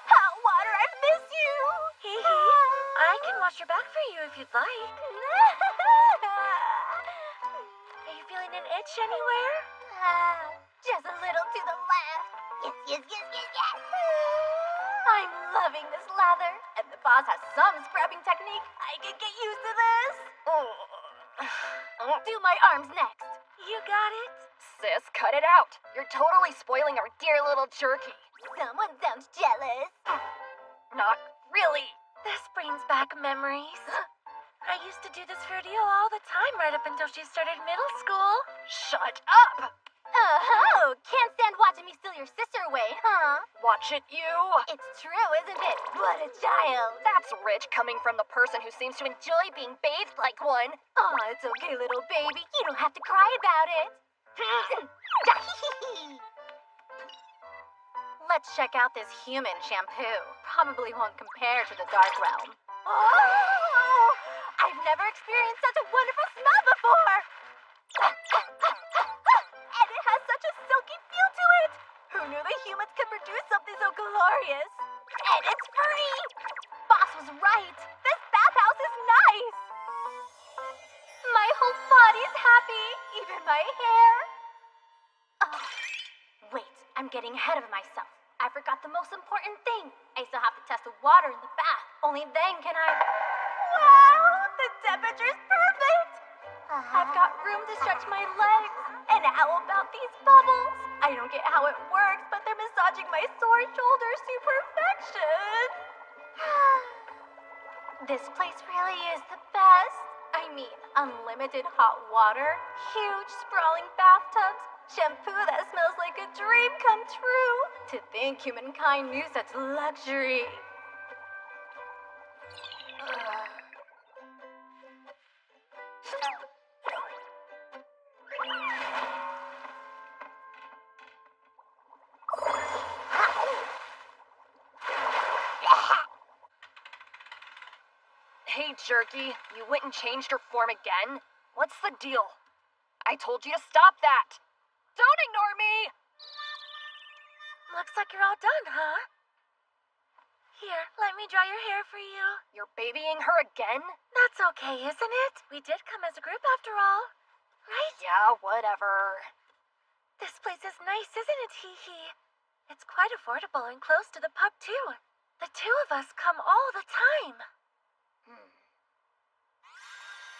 Hot water, I miss you! Hee hee. I can wash your back for you if you'd like. Are you feeling an itch anywhere? Just a little to the left. Yes. I'm loving this lather. If the boss has some scrubbing technique, I can get used to this. Do my arms next. You got it? Sis, cut it out. You're totally spoiling our dear little jerky. Someone sounds jealous. Not really. This brings back memories. I used to do this for Dio all the time right up until she started middle school. Shut up! Oh, can't stand watching me steal your sister away, huh? Watch it, you. It's true, isn't it? What a child. That's rich coming from the person who seems to enjoy being bathed like one. Oh, it's okay, little baby. You don't have to cry about it. Let's check out this human shampoo. Probably won't compare to the Dark Realm. Oh! I've never experienced such a wonderful smell before! And it has such a silky feel to it! Who knew the humans could produce something so glorious? And it's free! Boss was right! This bathhouse is nice! My whole body's happy! Even my hair! Oh, wait, I'm getting ahead of myself. I forgot the most important thing. I still have to test the water in the bath. Only then can I... Wow! The temperature's perfect! I've got room to stretch my legs. And how about these bubbles? I don't get how it works, but they're massaging my sore shoulders to perfection. This place really is the best. I mean, unlimited hot water, huge sprawling bathtubs, shampoo that smells like a dream come true. To think humankind knew such luxury. Hey, Jerky, you went and changed your form again? What's the deal? I told you to stop that! Don't ignore me! Looks like you're all done, huh? Here, let me dry your hair for you. You're babying her again? That's okay, isn't it? We did come as a group after all. Right? Yeah, whatever. This place is nice, isn't it, Hee-Hee? It's quite affordable and close to the pub, too. The two of us come all the time.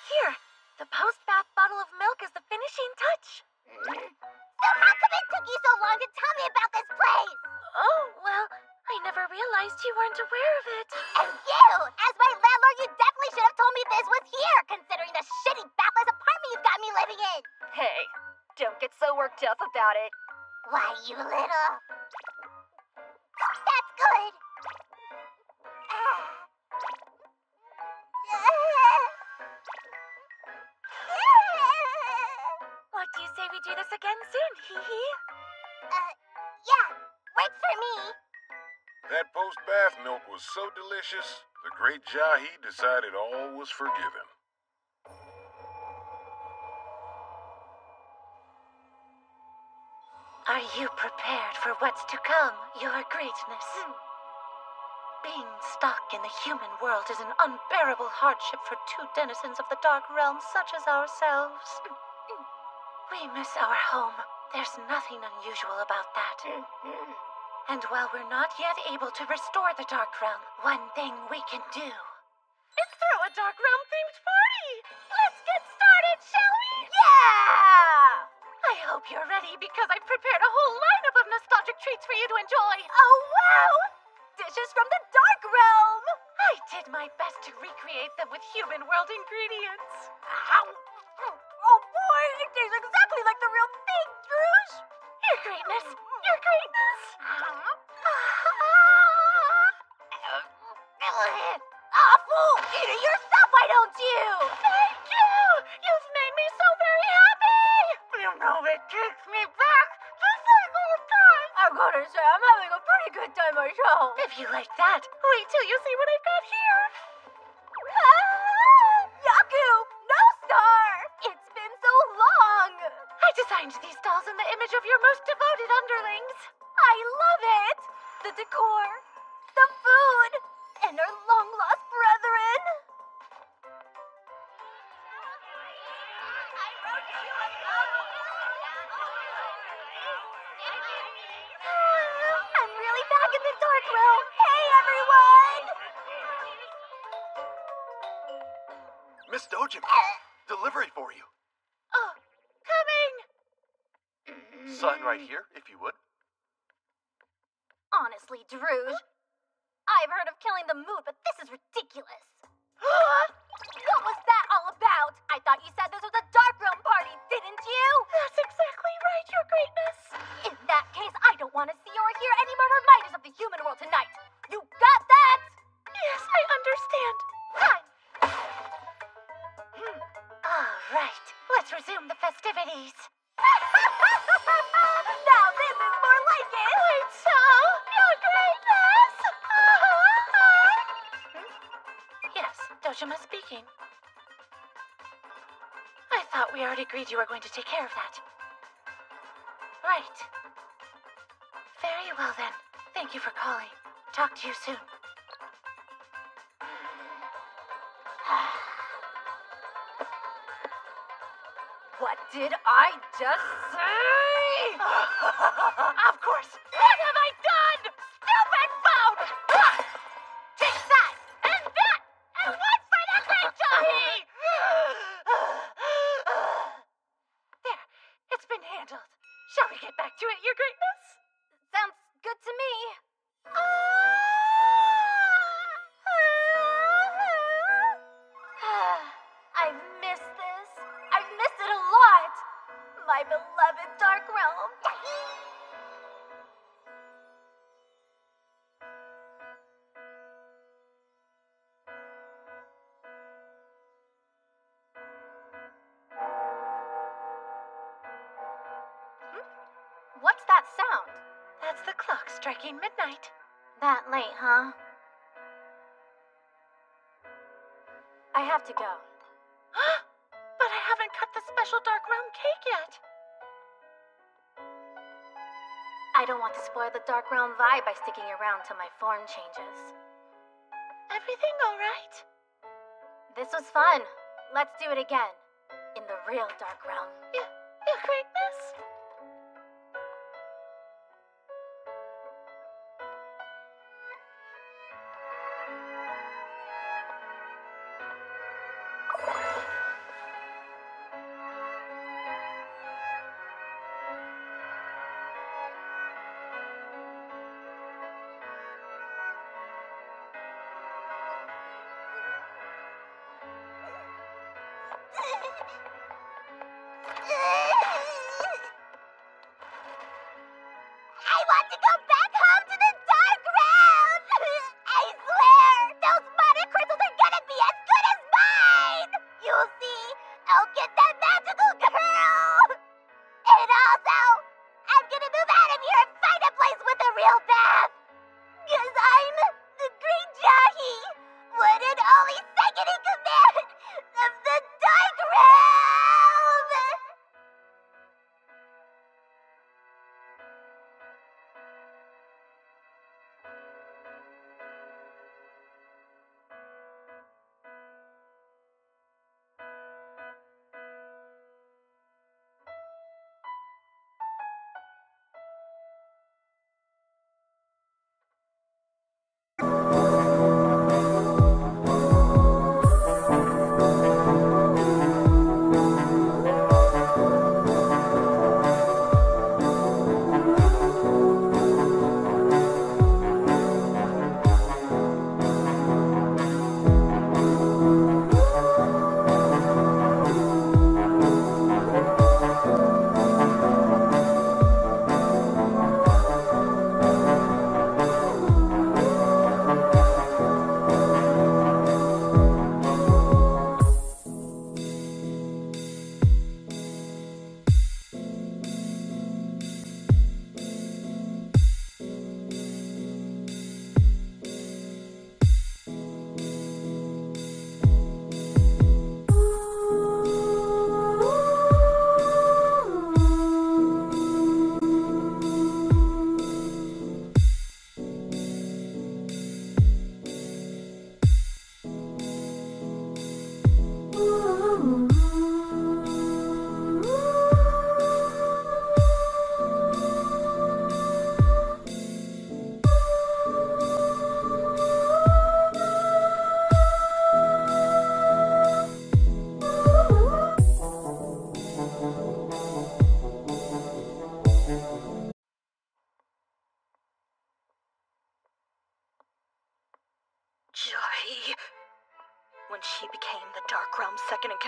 Here, the post-bath bottle of milk is the finishing touch. So how come it took you so long to tell me about this place? Oh, well, I never realized you weren't aware of it. And you, as my landlord, you definitely should have told me this was here, considering the shitty bathless apartment you've got me living in. Hey, don't get so worked up about it. Why, you little... That's good. What do you say we do this again soon, Hee-Hee? Yeah, works for me. That post-bath milk was so delicious, the great Jahi decided all was forgiven. Are you prepared for what's to come, your greatness? Being stuck in the human world is an unbearable hardship for two denizens of the Dark Realm such as ourselves. We miss our home. There's nothing unusual about that. And while we're not yet able to restore the Dark Realm, one thing we can do. is throw a Dark Realm-themed party! Let's get started, shall we? Yeah! I hope you're ready because I've prepared a whole lineup of nostalgic treats for you to enjoy. Oh, wow! Dishes from the Dark Realm! I did my best to recreate them with human world ingredients. Oh boy, it tastes exactly like the real thing, Druge! Your greatness! Your greatness! Awful! Eat it yourself, why don't you? Thank you! You've made me so very happy! You know it takes me back just like old times. I gotta say, I'm having a pretty good time myself. If you like that, wait till you see what I've got here. Yaku! No star! It's been so long! I designed these dolls in the image of your most devoted underlings. I love it! The decor, the food, and our long-lost brethren. I'm really back in the Dark Realm. Hey, everyone! Miss Dojin, delivery for you. Oh, coming! Sign right here, if you would. Honestly, Druge, I've heard of killing the mood, but this is ridiculous. What was that all about? I thought you said this was a Dark Realm party, didn't you? That's exactly right, Your Greatness. In that case, I don't want to see or hear any more reminders of the human world tonight. You got that? Yes, I understand. Fine. All right, let's resume the festivities. Now this is more like it. Wait, so? Your Greatness! Yes, Dojima speaking. I thought we already agreed you were going to take care of that. Right. Very well then. Thank you for calling. Talk to you soon. What did I just say? Of course. What have I done? Stupid phone! Take that! And that! And one for the great Johnny! There. It's been handled. Shall we get back to it, Your Greatness? Sounds good to me. I've missed this. I've missed it a lot. My beloved Dark Realm. What's that sound? That's the clock striking midnight. That late, huh? I have to go. But I haven't cut the special Dark Realm cake yet. I don't want to spoil the Dark Realm vibe by sticking around till my form changes. Everything all right? This was fun. Let's do it again. In the real Dark Realm. Your Greatness?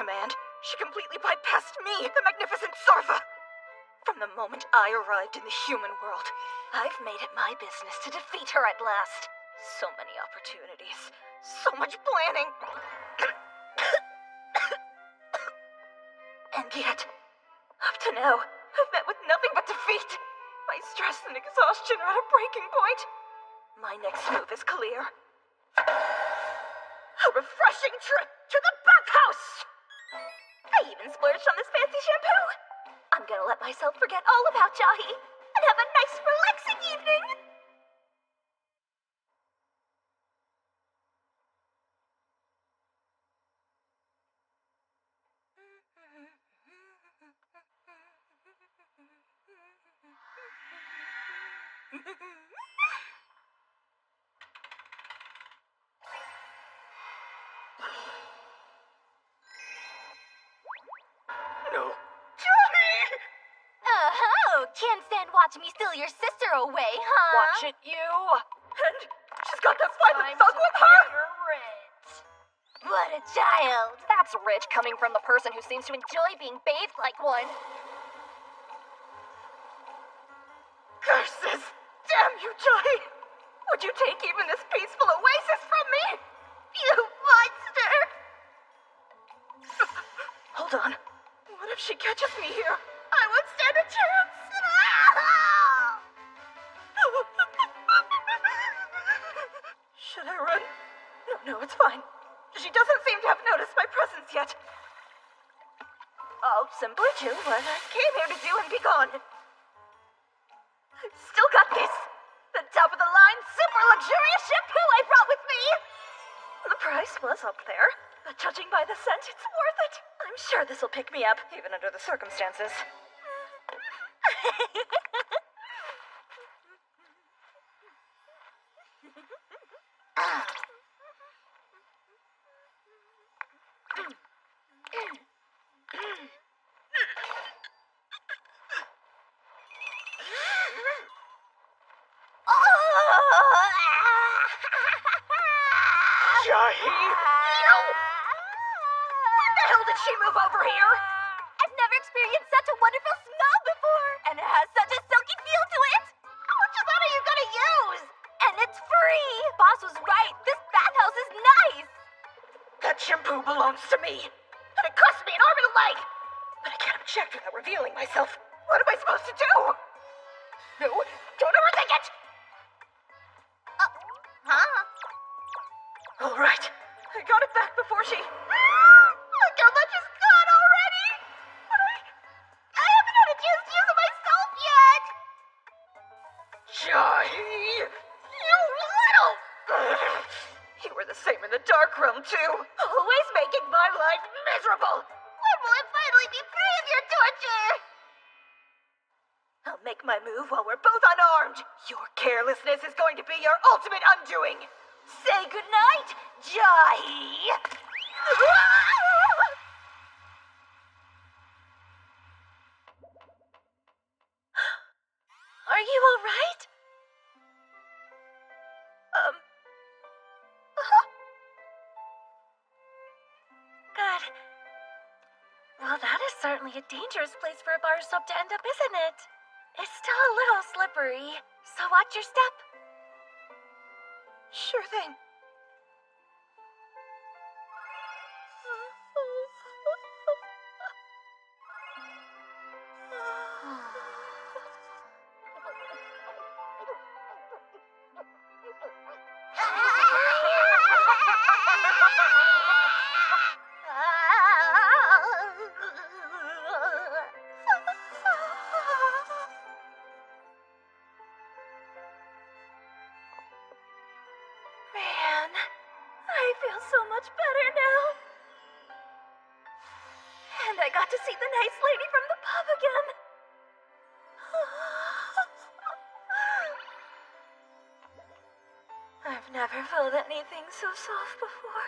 command. She completely bypassed me, the magnificent Sarva. From the moment I arrived in the human world, I've made it my business to defeat her at last. So many opportunities, so much planning. And yet, up to now, I've met with nothing but defeat. My stress and exhaustion are at a breaking point. My next move is clear. A refreshing trip to the bathhouse! I even splurged on this fancy shampoo. I'm gonna let myself forget all about Jahi and have a nice, relaxing evening. No. Oh, can't stand watching me steal your sister away, huh? Watch it, you. And she's got that violent thug with her. What a child. That's rich coming from the person who seems to enjoy being bathed like one. Curses! Damn you, Jahi! Would you take even this peaceful oasis from me? You monster! Hold on. What if she catches me here? I won't stand a chance! Should I run? No, it's fine. She doesn't seem to have noticed my presence yet. I'll simply do what I came here to do and be gone. I've still got this. The top of the line, super luxurious shampoo I brought with me. The price was up there, but judging by the scent, it's worth it. I'm sure this will pick me up, even under the circumstances. Jahi! When the hell did she move over here? I've never experienced such a wonderful smell before, and it has such a silky feel to it. How much of that are you gonna use? And it's free. Boss was right. This bathhouse is nice. That shampoo belongs to me. And it cost me an arm and a leg. But I can't object without revealing myself. What am I supposed to do? No, don't overthink it! Huh? All right. I got it back before she... Look how much is gone already! But I haven't had a chance to use it myself yet. Jahi! You little... You were the same in the Dark Realm, too. Always making my life miserable. When will I finally be free of your torture? I'll make my move while we're both unarmed. Your carelessness is going to be your ultimate undoing. Say goodnight, Jahi! Are you all right? Good. Well, that is certainly a dangerous place for a bar soap to end up, isn't it? It's still a little slippery, so watch your step. Sure thing. Man, I feel so much better now. And I got to see the nice lady from the pub again. I've never felt anything so soft before.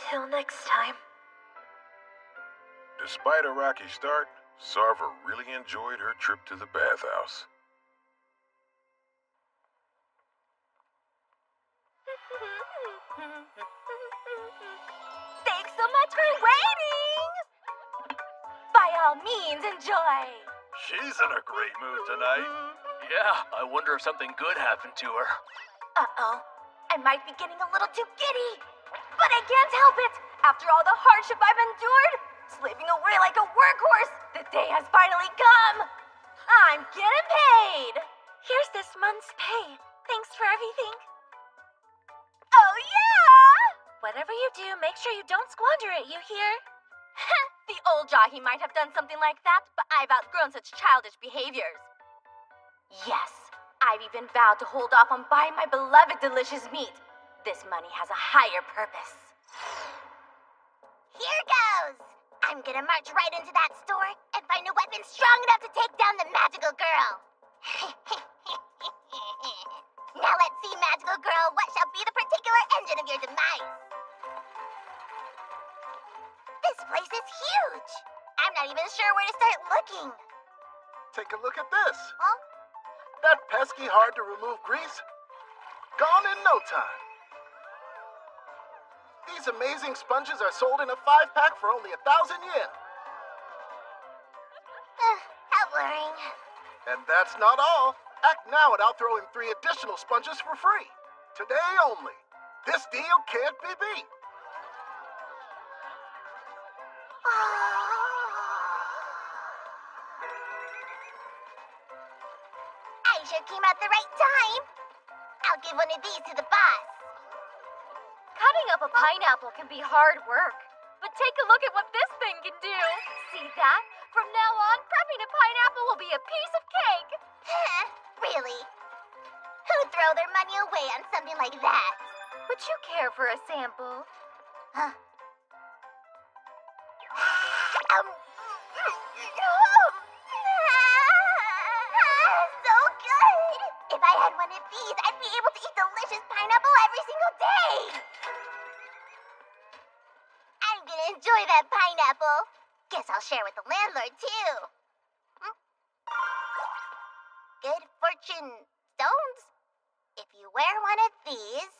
Till next time. Despite a rocky start, Sarva really enjoyed her trip to the bathhouse. Thanks so much for waiting! By all means, enjoy! She's in a great mood tonight. Yeah, I wonder if something good happened to her. Uh-oh. I might be getting a little too giddy. But I can't help it. After all the hardship I've endured, slaving away like a workhorse, the day has finally come. I'm getting paid. Here's this month's pay. Thanks for everything. Oh, yeah! Whatever you do, make sure you don't squander it, you hear? The old Jahi might have done something like that, but I've outgrown such childish behaviors. Yes, I've even vowed to hold off on buying my beloved delicious meat. This money has a higher purpose. Here goes! I'm gonna march right into that store and find a weapon strong enough to take down the magical girl. Now let's see, magical girl, what shall be the particular engine of your demise? This place is huge! I'm not even sure where to start looking. Take a look at this. Huh? That pesky hard to remove grease? Gone in no time. These amazing sponges are sold in a 5-pack for only 1,000 yen. How boring. And that's not all. Act now and I'll throw in 3 additional sponges for free. Today only. This deal can't be beat. I sure came at the right time. I'll give one of these to the boss. Cutting up a pineapple can be hard work. But take a look at what this thing can do. See that? From now on, prepping a pineapple will be a piece of cake. Really? Who'd throw their money away on something like that? Would you care for a sample? Huh? So good! If I had one of these, I'd be able to eat delicious pineapple every single day! I'm gonna enjoy that pineapple. Guess I'll share with the landlord, too. Good fortune stones? If you wear one of these,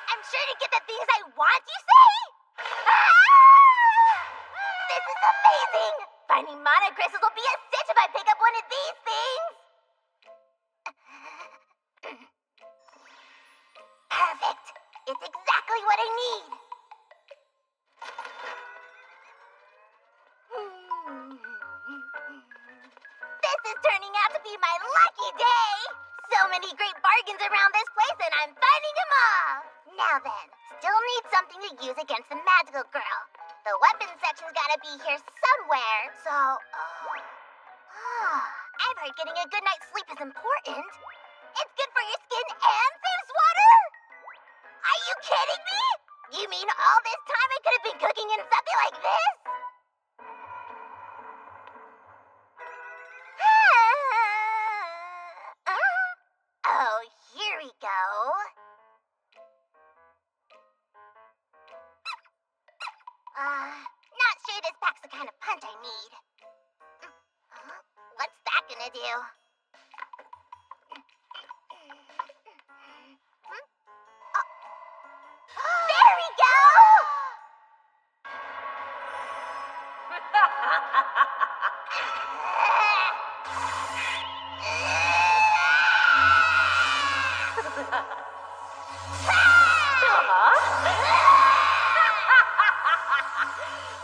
I'm sure to get the things I want, you say? This is amazing! Finding mana crystals will be a cinch if I pick up one of these things! Perfect! It's exactly what I need! This is turning out to be my lucky day! So many great bargains around this place and I'm finding them all! Now then, still need something to use against the magical girl. The weapons section's gotta be here somewhere, so... I've heard getting a good night's sleep is important. It's good for your skin and saves water? Are you kidding me? You mean all this time I could have been cooking in something like this? Oh, here we go. Not sure this packs the kind of punch I need. What's that gonna do? There we go!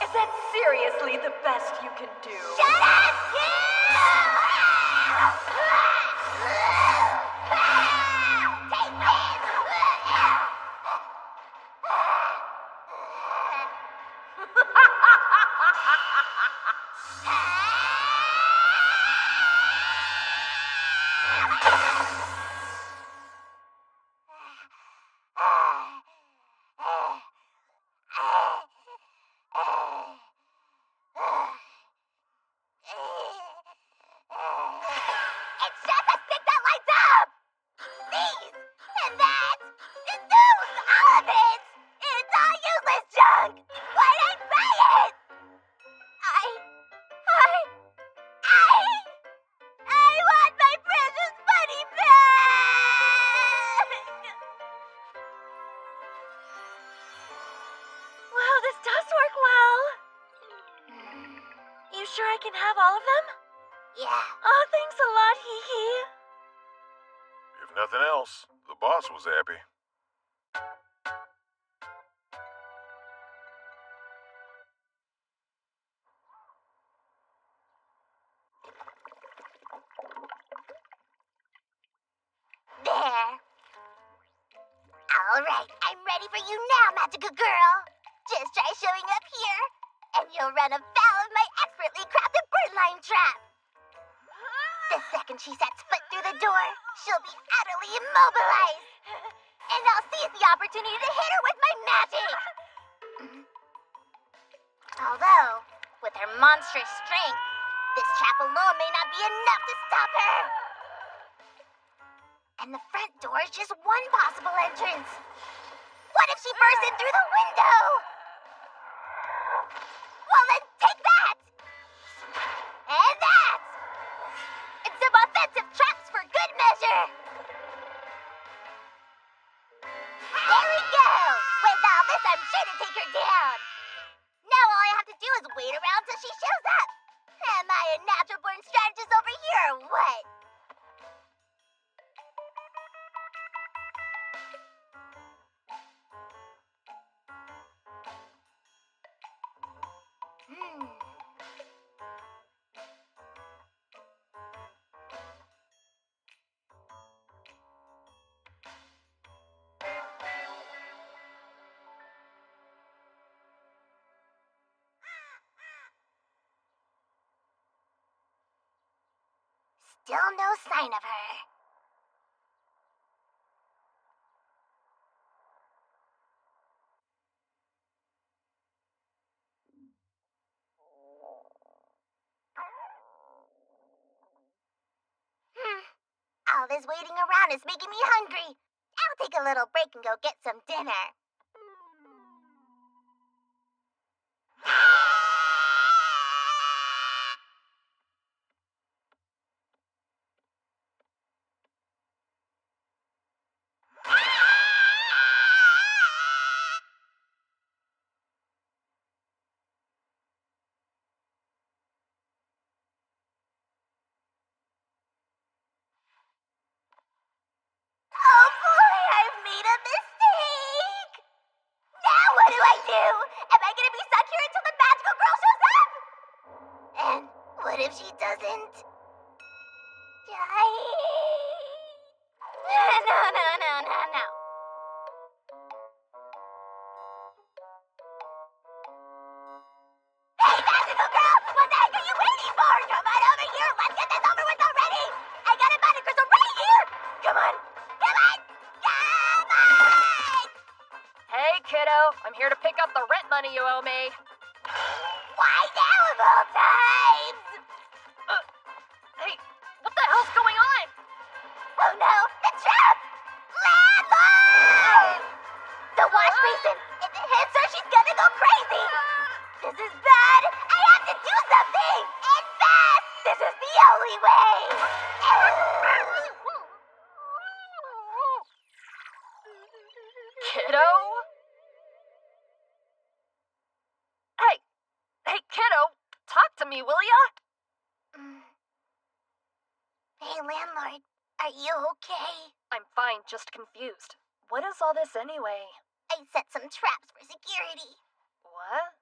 Is that seriously the best you can do? Shut up, Take this! sure I can have all of them? Yeah. Oh, thanks a lot, Hee-Hee. If nothing else, the boss was happy. There. Alright, I'm ready for you now, Magical Girl. Just try showing up here, and you'll run afoul of my expertly crafted birdline trap. The second she sets foot through the door, she'll be utterly immobilized. And I'll seize the opportunity to hit her with my magic. Although, with her monstrous strength, this trap alone may not be enough to stop her. And the front door is just one possible entrance. What if she bursts in through the window? Well, then take that! And that! And some offensive traps for good measure! There we go! With all this, I'm sure to take her down. Now all I have to do is wait around till she shows up. Am I a natural-born strategist over here, or what? Still no sign of her. All this waiting around is making me hungry. I'll take a little break and go get some dinner. Oh boy, I've made a mistake! Now what do I do? Am I gonna be stuck here until the magical girl shows up? And what if she doesn't? Die? No. Hey, magical girl! What the heck are you waiting for? Come on over here! Let's get this over with already! I got a magic crystal right here! Come on! Hey, kiddo. I'm here to pick up the rent money you owe me. Why now of all times? Hey, what the hell's going on? Oh no, the trap! Landlord! The wash basin! If it hits her, she's gonna go crazy! This is bad! I have to do something! And fast! This is the only way! Kiddo? Hey, kiddo, talk to me, will ya? Hey, landlord, are you okay? I'm fine, just confused. What is all this anyway? I set some traps for security. What?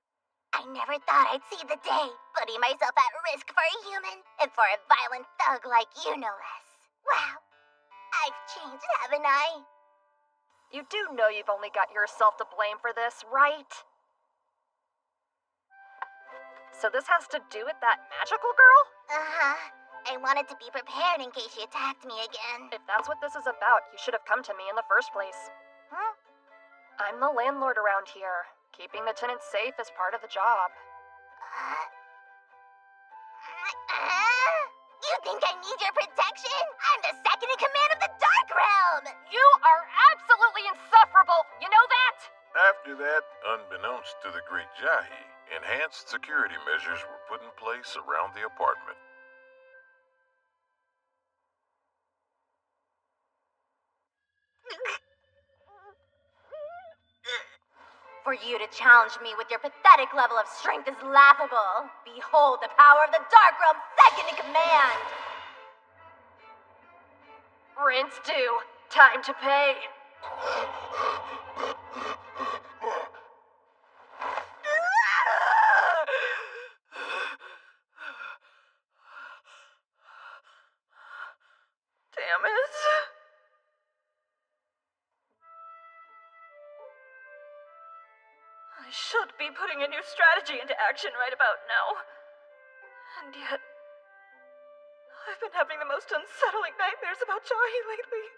I never thought I'd see the day, putting myself at risk for a human, and for a violent thug like you, no less. Wow, I've changed, haven't I? You do know you've only got yourself to blame for this, right? So this has to do with that magical girl? Uh-huh. I wanted to be prepared in case she attacked me again. If that's what this is about, you should have come to me in the first place. Huh? I'm the landlord around here. Keeping the tenants safe is part of the job. You think I need your protection? I'm the second in command of the Dark Realm! You are absolutely insufferable! You know that? After that, unbeknownst to the great Jahi, enhanced security measures were put in place around the apartment. For you to challenge me with your pathetic level of strength is laughable. Behold the power of the Dark Realm second in command! Rinse due. Time to pay. Damn it. I should be putting a new strategy into action right about now. And yet, I've been having the most unsettling nightmares about Jahi lately.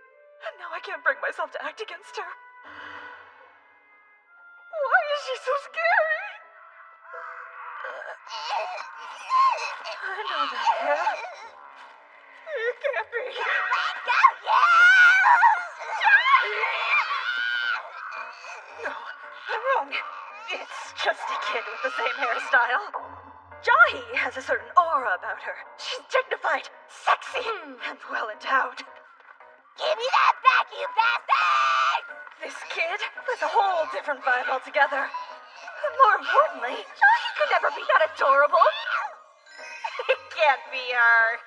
And now I can't bring myself to act against her. Why is she so scary? I know that hair. It can't be. No, I'm wrong. It's just a kid with the same hairstyle. Jahi has a certain aura about her. She's dignified, sexy, and well endowed. Give me that back, you bastard! This kid has a whole different vibe altogether. And more importantly, Jahi could never be that adorable. It can't be her.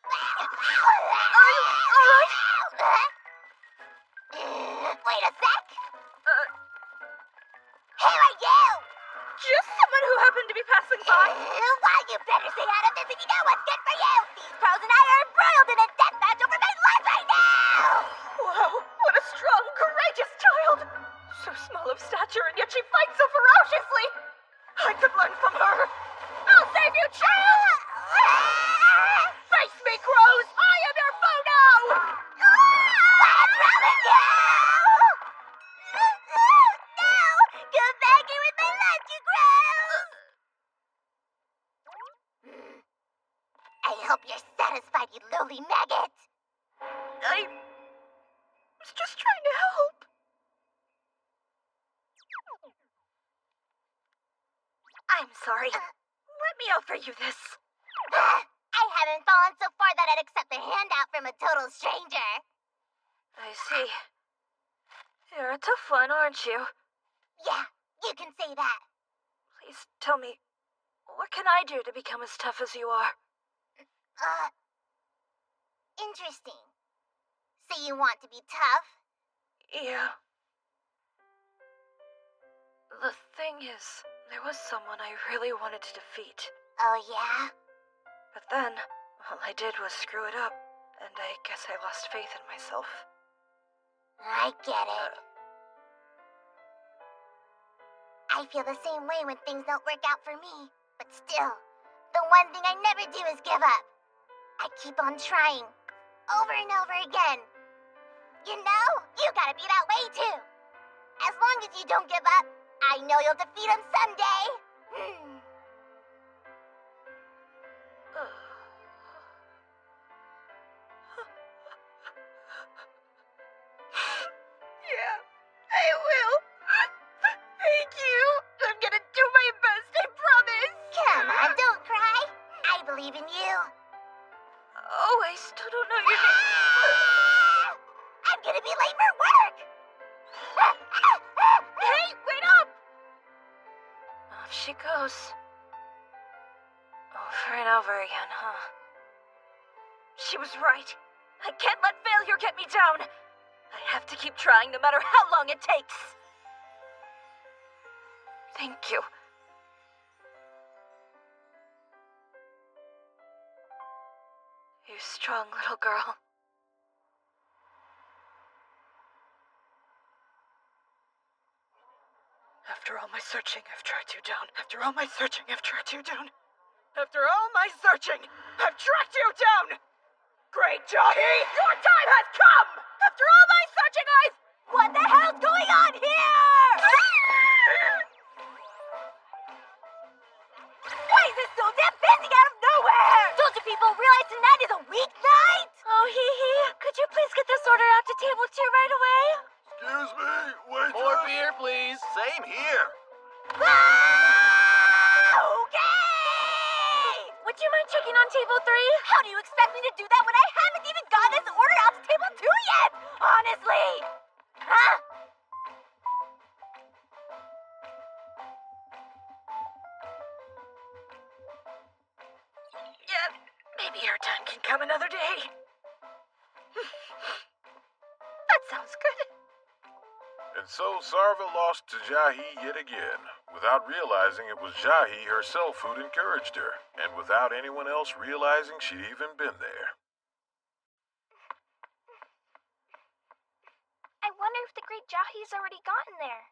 Are you alright? Wait a sec! Who are you? Just someone who happened to be passing by. Well, you better stay out of this if you know what's good for you! These pros and I are embroiled in a death match over my life right now! Wow, what a strong, courageous child! So small of stature, and yet she fights so ferociously! I could learn from her! I'll save you, child! Face me, crows! I am your foe now! What's wrong with you? No! Come back here with my lunch, you crows! I hope you're satisfied, you lowly maggot! I was just trying to help. I'm sorry. Let me offer you this. I haven't fallen so far that I'd accept a handout from a total stranger. I see. You're a tough one, aren't you? Yeah, you can say that. Please tell me, what can I do to become as tough as you are? Interesting. So you want to be tough? Yeah. The thing is, there was someone I really wanted to defeat. Oh, yeah? But then, all I did was screw it up, and I guess I lost faith in myself. I get it. I feel the same way when things don't work out for me. But still, the one thing I never do is give up. I keep on trying, over and over again. You know, you gotta be that way too. As long as you don't give up, I know you'll defeat him someday. Yeah, I will. Thank you. I'm gonna do my best, I promise. Come on, don't cry. I believe in you. Oh, I still don't know your name. I'm gonna be late for work. Hey, wait up! Off she goes. Over and over again, huh? She was right. I can't let failure get me down. I have to keep trying no matter how long it takes. Thank you. You strong little girl. After all my searching, I've tracked you down. After all my searching, I've tracked you down. After all my searching, I've tracked you down! Great Jahi, your time has come! After all my searching, I've... What the hell's going on here? Why is it so damn busy out of nowhere? Don't you people realize tonight is a weeknight? Oh, hee. Could you please get this order out to table 2 right away? Excuse me, waitress. More beer, please. Same here. Okay! Would you mind checking on table 3? How do you expect me to do that when I haven't even gotten this order out to table 2 yet? Honestly! Huh? Maybe her time can come another day. That sounds good. And so Sarva lost to Jahi yet again, without realizing it was Jahi herself who'd encouraged her, and without anyone else realizing she'd even been there. I wonder if the great Jahi's already gotten there.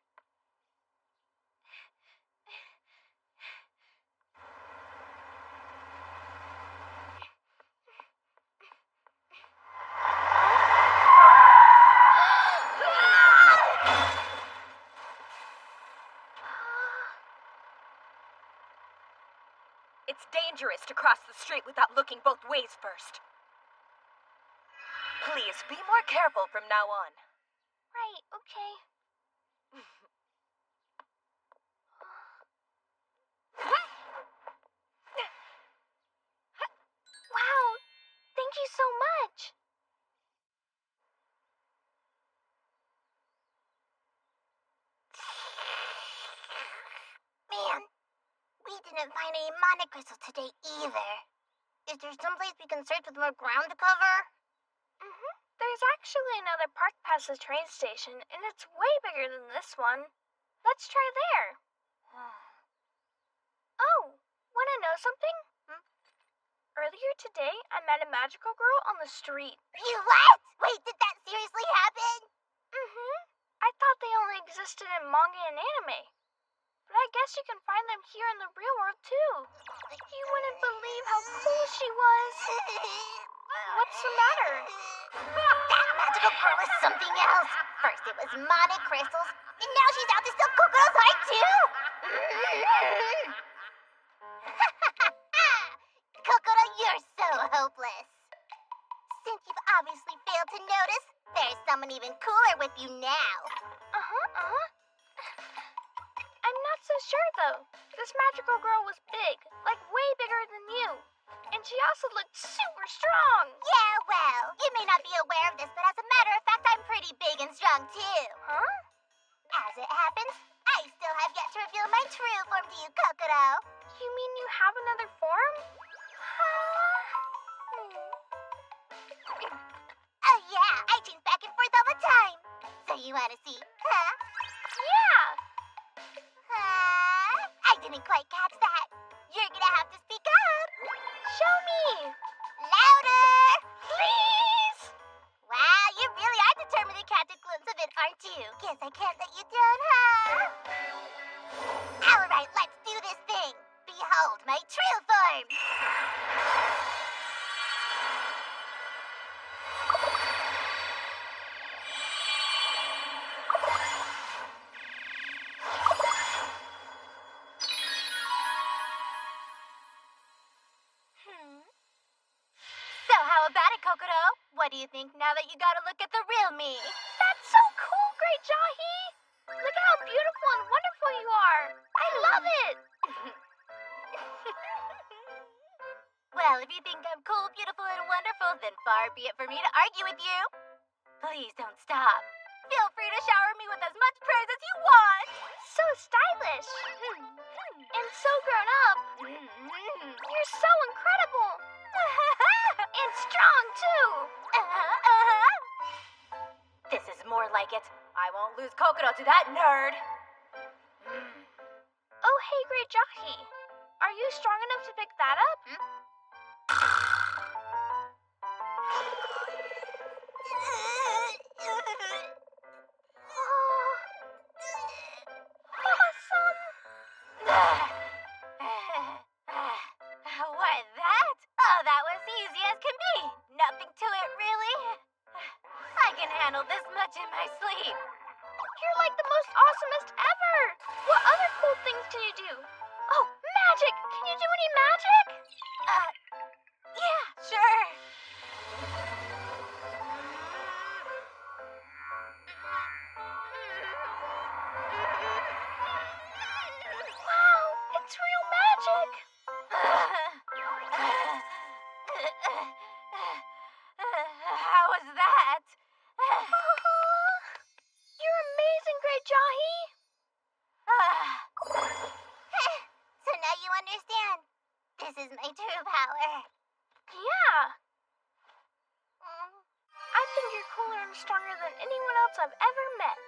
It's dangerous to cross the street without looking both ways first. Please, be more careful from now on. Right, okay. Wow, thank you so much. Man, we didn't find any mana crystals today either. Is there someplace we can search with more ground to cover? There's actually another park past the train station, and it's way bigger than this one. Let's try there. Oh, wanna know something? Earlier today, I met a magical girl on the street. You what? Wait, did that seriously happen? I thought they only existed in manga and anime. But I guess you can find them here in the real world, too. You wouldn't believe how cool she was. What's the matter? That magical girl is something else. First it was mana crystals, and now she's out to steal Kokoro's heart, too. Kokoro, you're so hopeless. Since you've obviously failed to notice, there's someone even cooler with you now. I'm not so sure, though. This magical girl was big, like way bigger than you. And she also looked super strong. Yeah, well, you may not be aware of this, but as a matter of fact, I'm pretty big and strong, too. As it happens, I still have yet to reveal my true form to you, Kokoro. You mean you have another form? Oh, yeah, I change back and forth all the time. So you want to see, huh? Yeah. I didn't quite catch that. You're gonna have to speak up. Show me. Louder. Please. Wow, you really are determined to catch a glimpse of it, aren't you? Guess I can't let you down, huh? All right, let's do this thing. Behold my true form. So how about it, Kokoro? What do you think now that you got a look at the real me? That's so cool, Great Jahi! Look at how beautiful and wonderful you are! I love it! Well, if you think I'm cool, beautiful, and wonderful, then far be it for me to argue with you. Please don't stop. Feel free to shower me with as much praise as you want. So stylish. And so grown up. You're so incredible. And strong, too. This is more like it. I won't lose Kokoro to that nerd. Oh, hey, Great Jahi. Are you strong enough to pick that up? Awesome! What, that? Oh, that was easy as can be. Nothing to it, really. I can handle this much in my sleep. You're like the most awesomest ever. What other cool things can you do? Oh, magic! Can you do any magic? Yeah, sure. Wow, it's real magic. How was that? You're amazing, Great Jahi. So now you understand. This is my true power. Yeah, than anyone else I've ever met.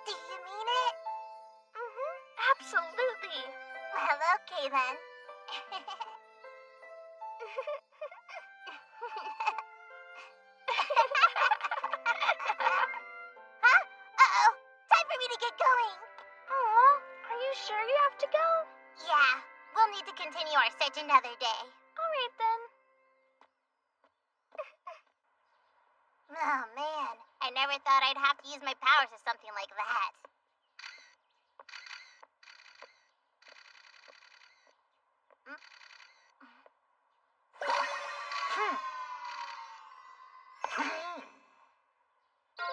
Do you mean it? Mm-hmm, absolutely. Well, okay then. Huh? Uh-oh. Time for me to get going. Aw, are you sure you have to go? Yeah, we'll need to continue our search another day. Alright then. Oh man, I never thought I'd have to use my powers for something like that.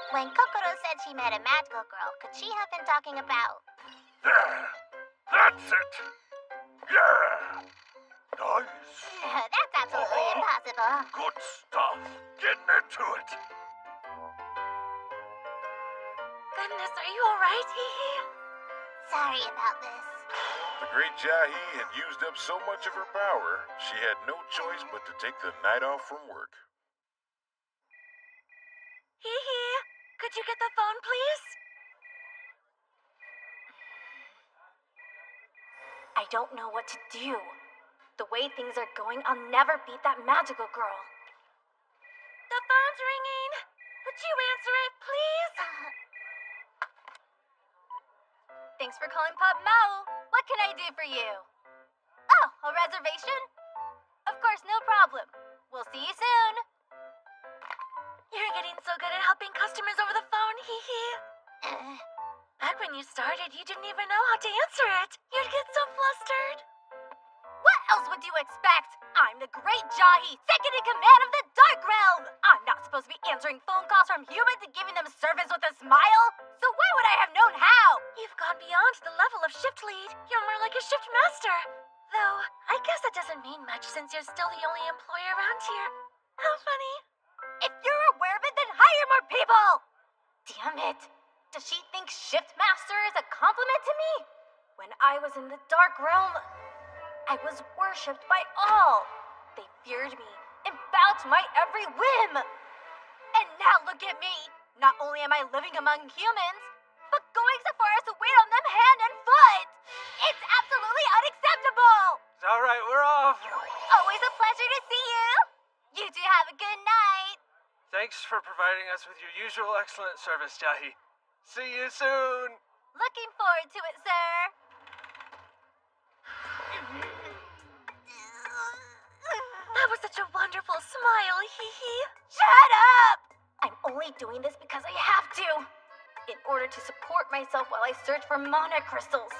When Kokoro said she met a magical girl, could she have been talking about? There! That's it! Yeah! Nice! That's absolutely impossible. Good stuff! Getting into it! Goodness, are you alright, Hee? Sorry about this. The great Jahi had used up so much of her power, she had no choice but to take the night off from work. Hee, could you get the phone, please? I don't know what to do. The way things are going, I'll never beat that magical girl. The phone's ringing. Would you answer it, please? Thanks for calling Pub Mao. What can I do for you? Oh, a reservation? Of course, no problem. We'll see you soon. You're getting so good at helping customers over the phone, Hee. Back when you started, you didn't even know how to answer it. You'd get so flustered. What else would you expect? I'm the great Jahi, second in command of the Dark Realm. I'm not supposed to be answering phone calls from humans and giving them service with a smile. So why would I have known how? You've gone beyond the level of shift lead. You're more like a shift master. Though, I guess that doesn't mean much since you're still the only employee around here. How funny. If you're aware of it, then hire more people! Damn it. Does she think Shift Master is a compliment to me? When I was in the Dark Realm, I was worshipped by all. They feared me and bowed to my every whim. And now look at me. Not only am I living among humans, but going so far as to wait on them hand and foot. It's absolutely unacceptable. It's alright, we're off. Always a pleasure to see you. You two have a good night. Thanks for providing us with your usual excellent service, Jahi. See you soon. Looking forward to it, sir. That was such a wonderful smile, Hee. Shut up! I'm only doing this because I have to. In order to support myself while I search for mana crystals.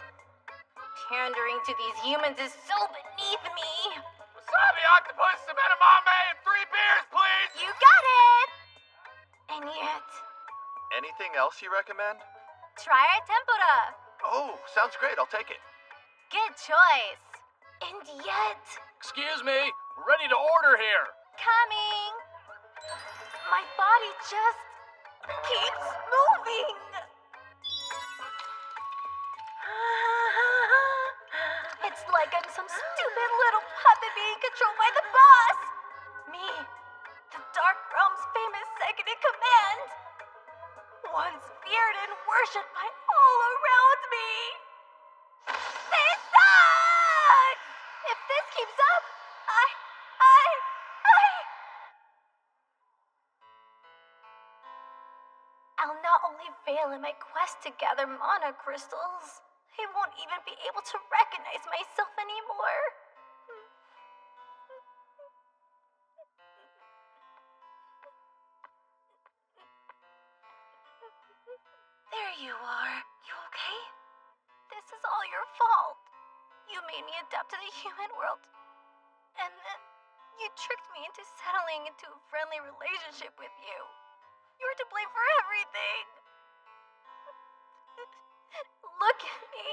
Pandering to these humans is so beneath me. Wasabi octopus, some edamame, and 3 beers, please! You got it! And yet, Anything else you recommend? try our tempura. Oh, sounds great. I'll take it. Good choice. And yet, Excuse me, we're ready to order here. coming. My body just keeps moving. It's like I'm some stupid little puppet being controlled by the boss. Me, the Dark Realm's famous second in command. Once feared and worshipped by all around me. This sucks! If this keeps up, I'll not only fail in my quest to gather mana crystals, I won't even be able to recognize myself anymore. There you are. You okay? This is all your fault. You made me adapt to the human world. And then you tricked me into settling into a friendly relationship with you. You were to blame for everything. Look at me.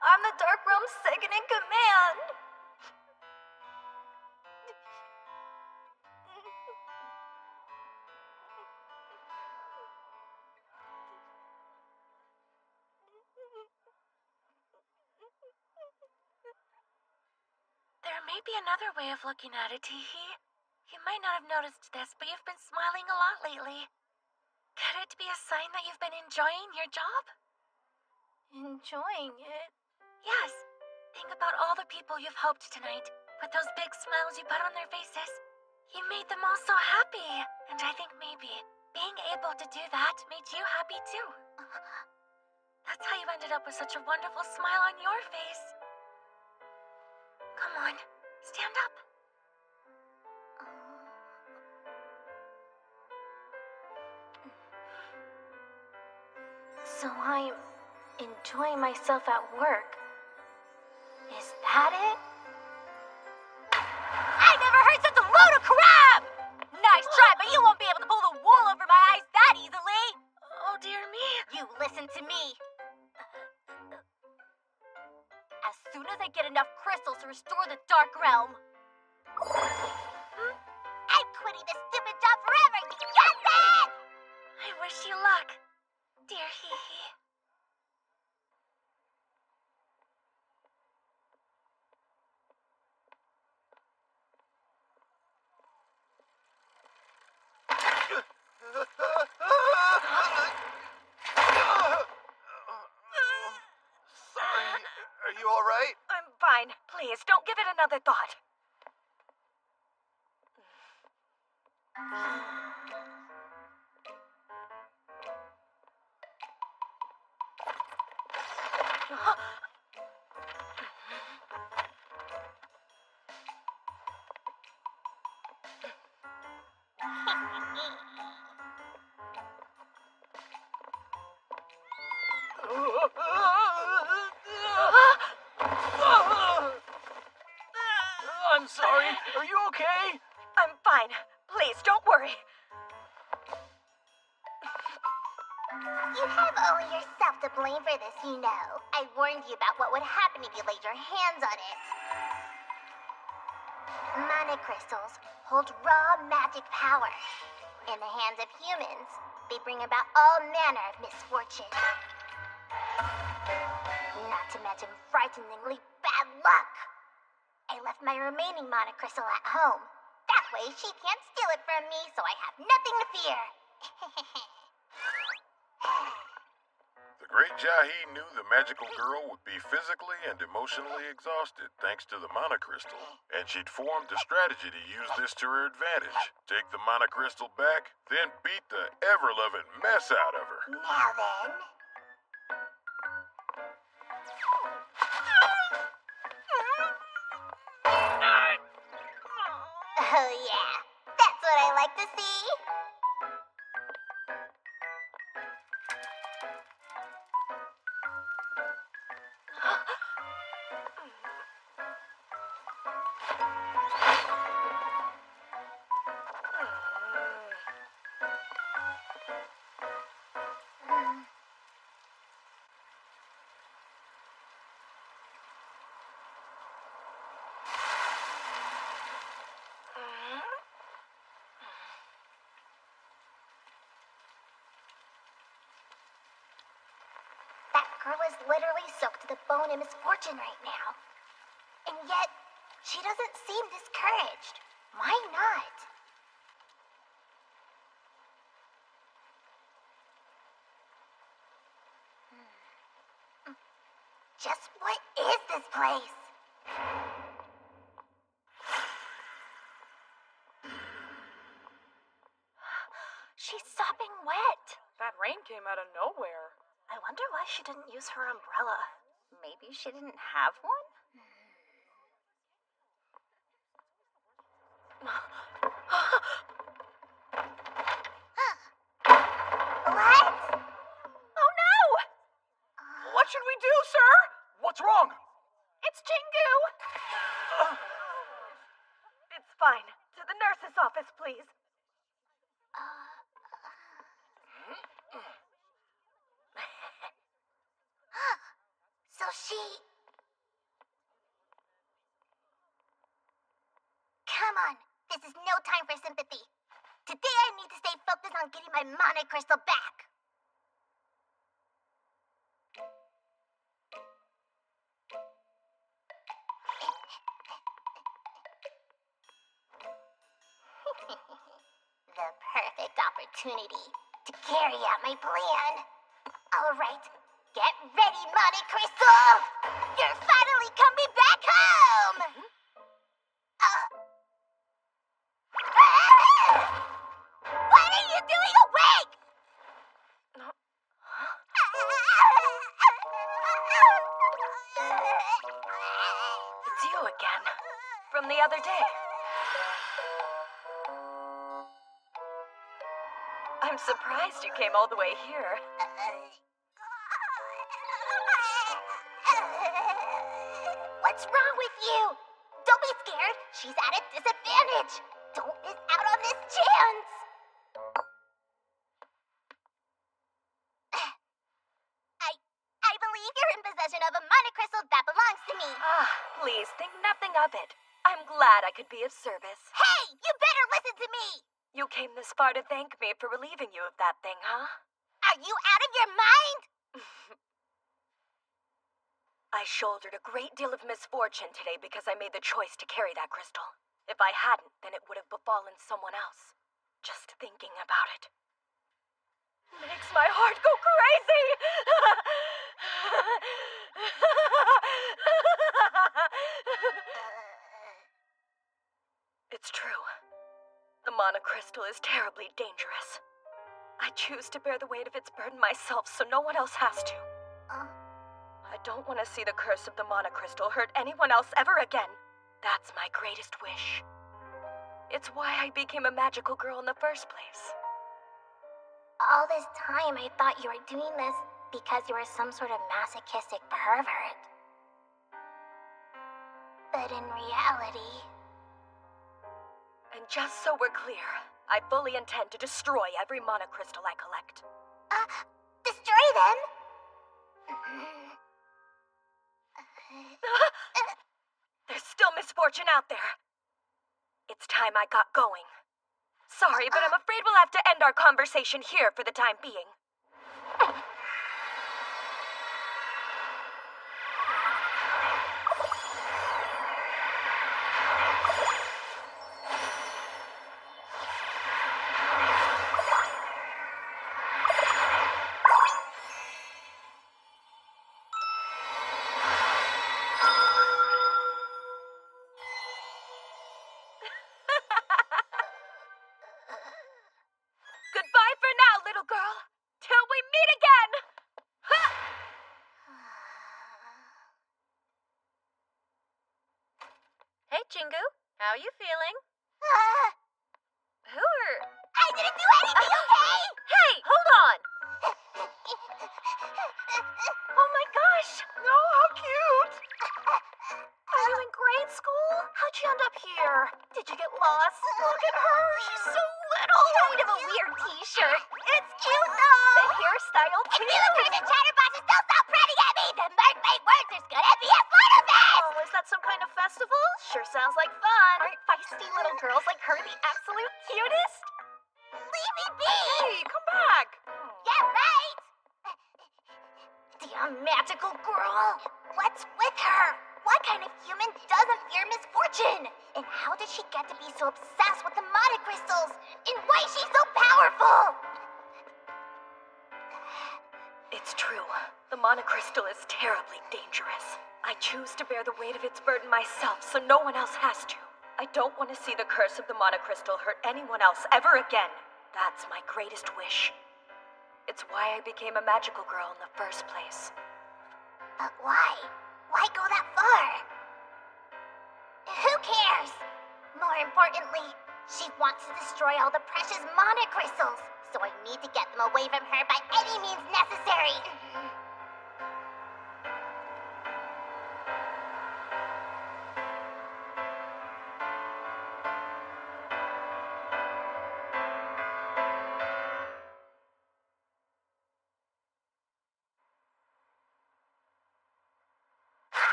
I'm the Dark Realm's second in command. There may be another way of looking at it, Teehee. You might not have noticed this, but you've been smiling a lot lately. Could it be a sign that you've been enjoying your job? Enjoying it? Yes. Think about all the people you've helped tonight. With those big smiles you put on their faces. You made them all so happy. And I think maybe being able to do that made you happy too. That's how you ended up with such a wonderful smile on your face. Come on, stand up. So I'm enjoying myself at work. Is that it? I never heard such a load of crap! Nice try, but you won't be able to pull the wool over my eyes that easily! Oh, dear me. You listen to me. As soon as I get enough crystals to restore the Dark Realm, I'm quitting this stupid job forever! You got that? I wish you luck, dear Hee-Hee. Sorry, are you all right? I'm fine. Please, don't give it another thought. I'm sorry. Are you okay? I'm fine. Please, don't worry. You have only yourself to blame for this, you know. I warned you about what would happen if you laid your hands on it. Mana crystals hold raw magic power. In the hands of humans, they bring about all manner of misfortune. Not to mention frighteningly bad luck. I left my remaining mana crystal at home. That way she can't steal it from me, so I have nothing to fear. The great Jahi knew the magical girl would be physically and emotionally exhausted thanks to the mana crystal, and she'd formed a strategy to use this to her advantage. Take the mana crystal back, then beat the ever-loving mess out of her. Now then. Oh yeah, that's what I like to see. That girl is literally soaked to the bone in misfortune right now. And yet, she doesn't seem discouraged. Why not? Just what is this place? She's sopping wet. That rain came out of nowhere. I wonder why she didn't use her umbrella. Maybe she didn't have one? What? Oh no! What should we do, sir? What's wrong? It's Jingu! It's fine. To the nurse's office, please. So she... Come on, this is no time for sympathy. Today I need to stay focused on getting my mana crystal back. perfect opportunity to carry out my plan. Alright, get ready, Monte Crystal! You're finally coming back home! What are you doing awake? It's you again. From the other day. I'm surprised you came all the way here. What's wrong with you? Don't be scared. She's at a disadvantage. Don't miss out on this chance. I believe you're in possession of a Monte Crystal that belongs to me. Please, think nothing of it. I'm glad I could be of service. Hey, you better listen to me. You came this far to thank me for relieving you of that thing, huh? Are you out of your mind? I shouldered a great deal of misfortune today because I made the choice to carry that crystal. If I hadn't, then it would have befallen someone else. Just thinking about it makes my heart go crazy! It's true. The Monte Crystal is terribly dangerous. I choose to bear the weight of its burden myself so no one else has to. I don't want to see the curse of the Monte Crystal hurt anyone else ever again. That's my greatest wish. It's why I became a magical girl in the first place. All this time I thought you were doing this because you were some sort of masochistic pervert. But in reality... And just so we're clear, I fully intend to destroy every Monte Crystal I collect. Destroy them? There's still misfortune out there. It's time I got going. Sorry, but I'm afraid we'll have to end our conversation here for the time being. Goodbye for now, little girl. Till we meet again! Hey, Jingu. How you feeling? Who are... I didn't do anything, okay? Hey, hold on! Oh my gosh! No, how cute! Are you in grade school? How'd you end up here? Did you get lost? Look at her! She's so little! Kind of a weird t-shirt. It's cute, though! The hairstyle, If too! you and chatterboxes don't stop prating at me, then mark my words, there's gonna be a flood of this! Oh, is that some kind of festival? Sure sounds like fun. Aren't feisty little girls like her the absolute cutest? Leave me be! Hey, come back! Yeah, right! Damn magical girl! What's with her? What kind of human doesn't fear misfortune? And how did she get to be so obsessed with the Monte Crystals? And why is she so powerful? It's true. The Monte Crystal is terribly dangerous. I choose to bear the weight of its burden myself so no one else has to. I don't want to see the curse of the Monte Crystal hurt anyone else ever again. That's my greatest wish. It's why I became a magical girl in the first place. But why? Why go that far? Who cares? More importantly, she wants to destroy all the precious Monte Crystals, so I need to get them away from her by any means necessary.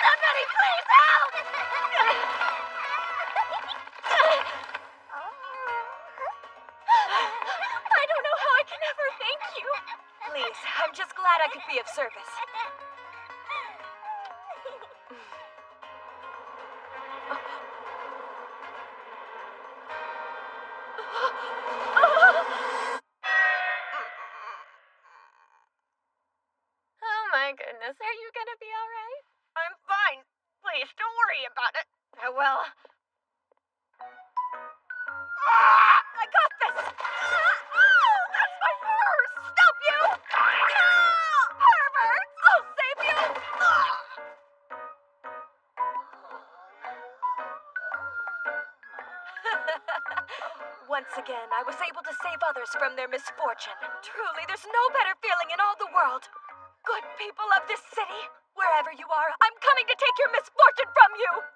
Somebody please help! I don't know how I can ever thank you. Please, I'm just glad I could be of service. my goodness, are you gonna be alright? I'm fine. Please, don't worry about it. Farewell. I got this! That's my purse! Stop you! Pervert! I'll save you! Once again, I was able to save others from their misfortune. Truly, there's no better feeling in all the world. Good people of this city, wherever you are, I'm coming to take your misfortune from you!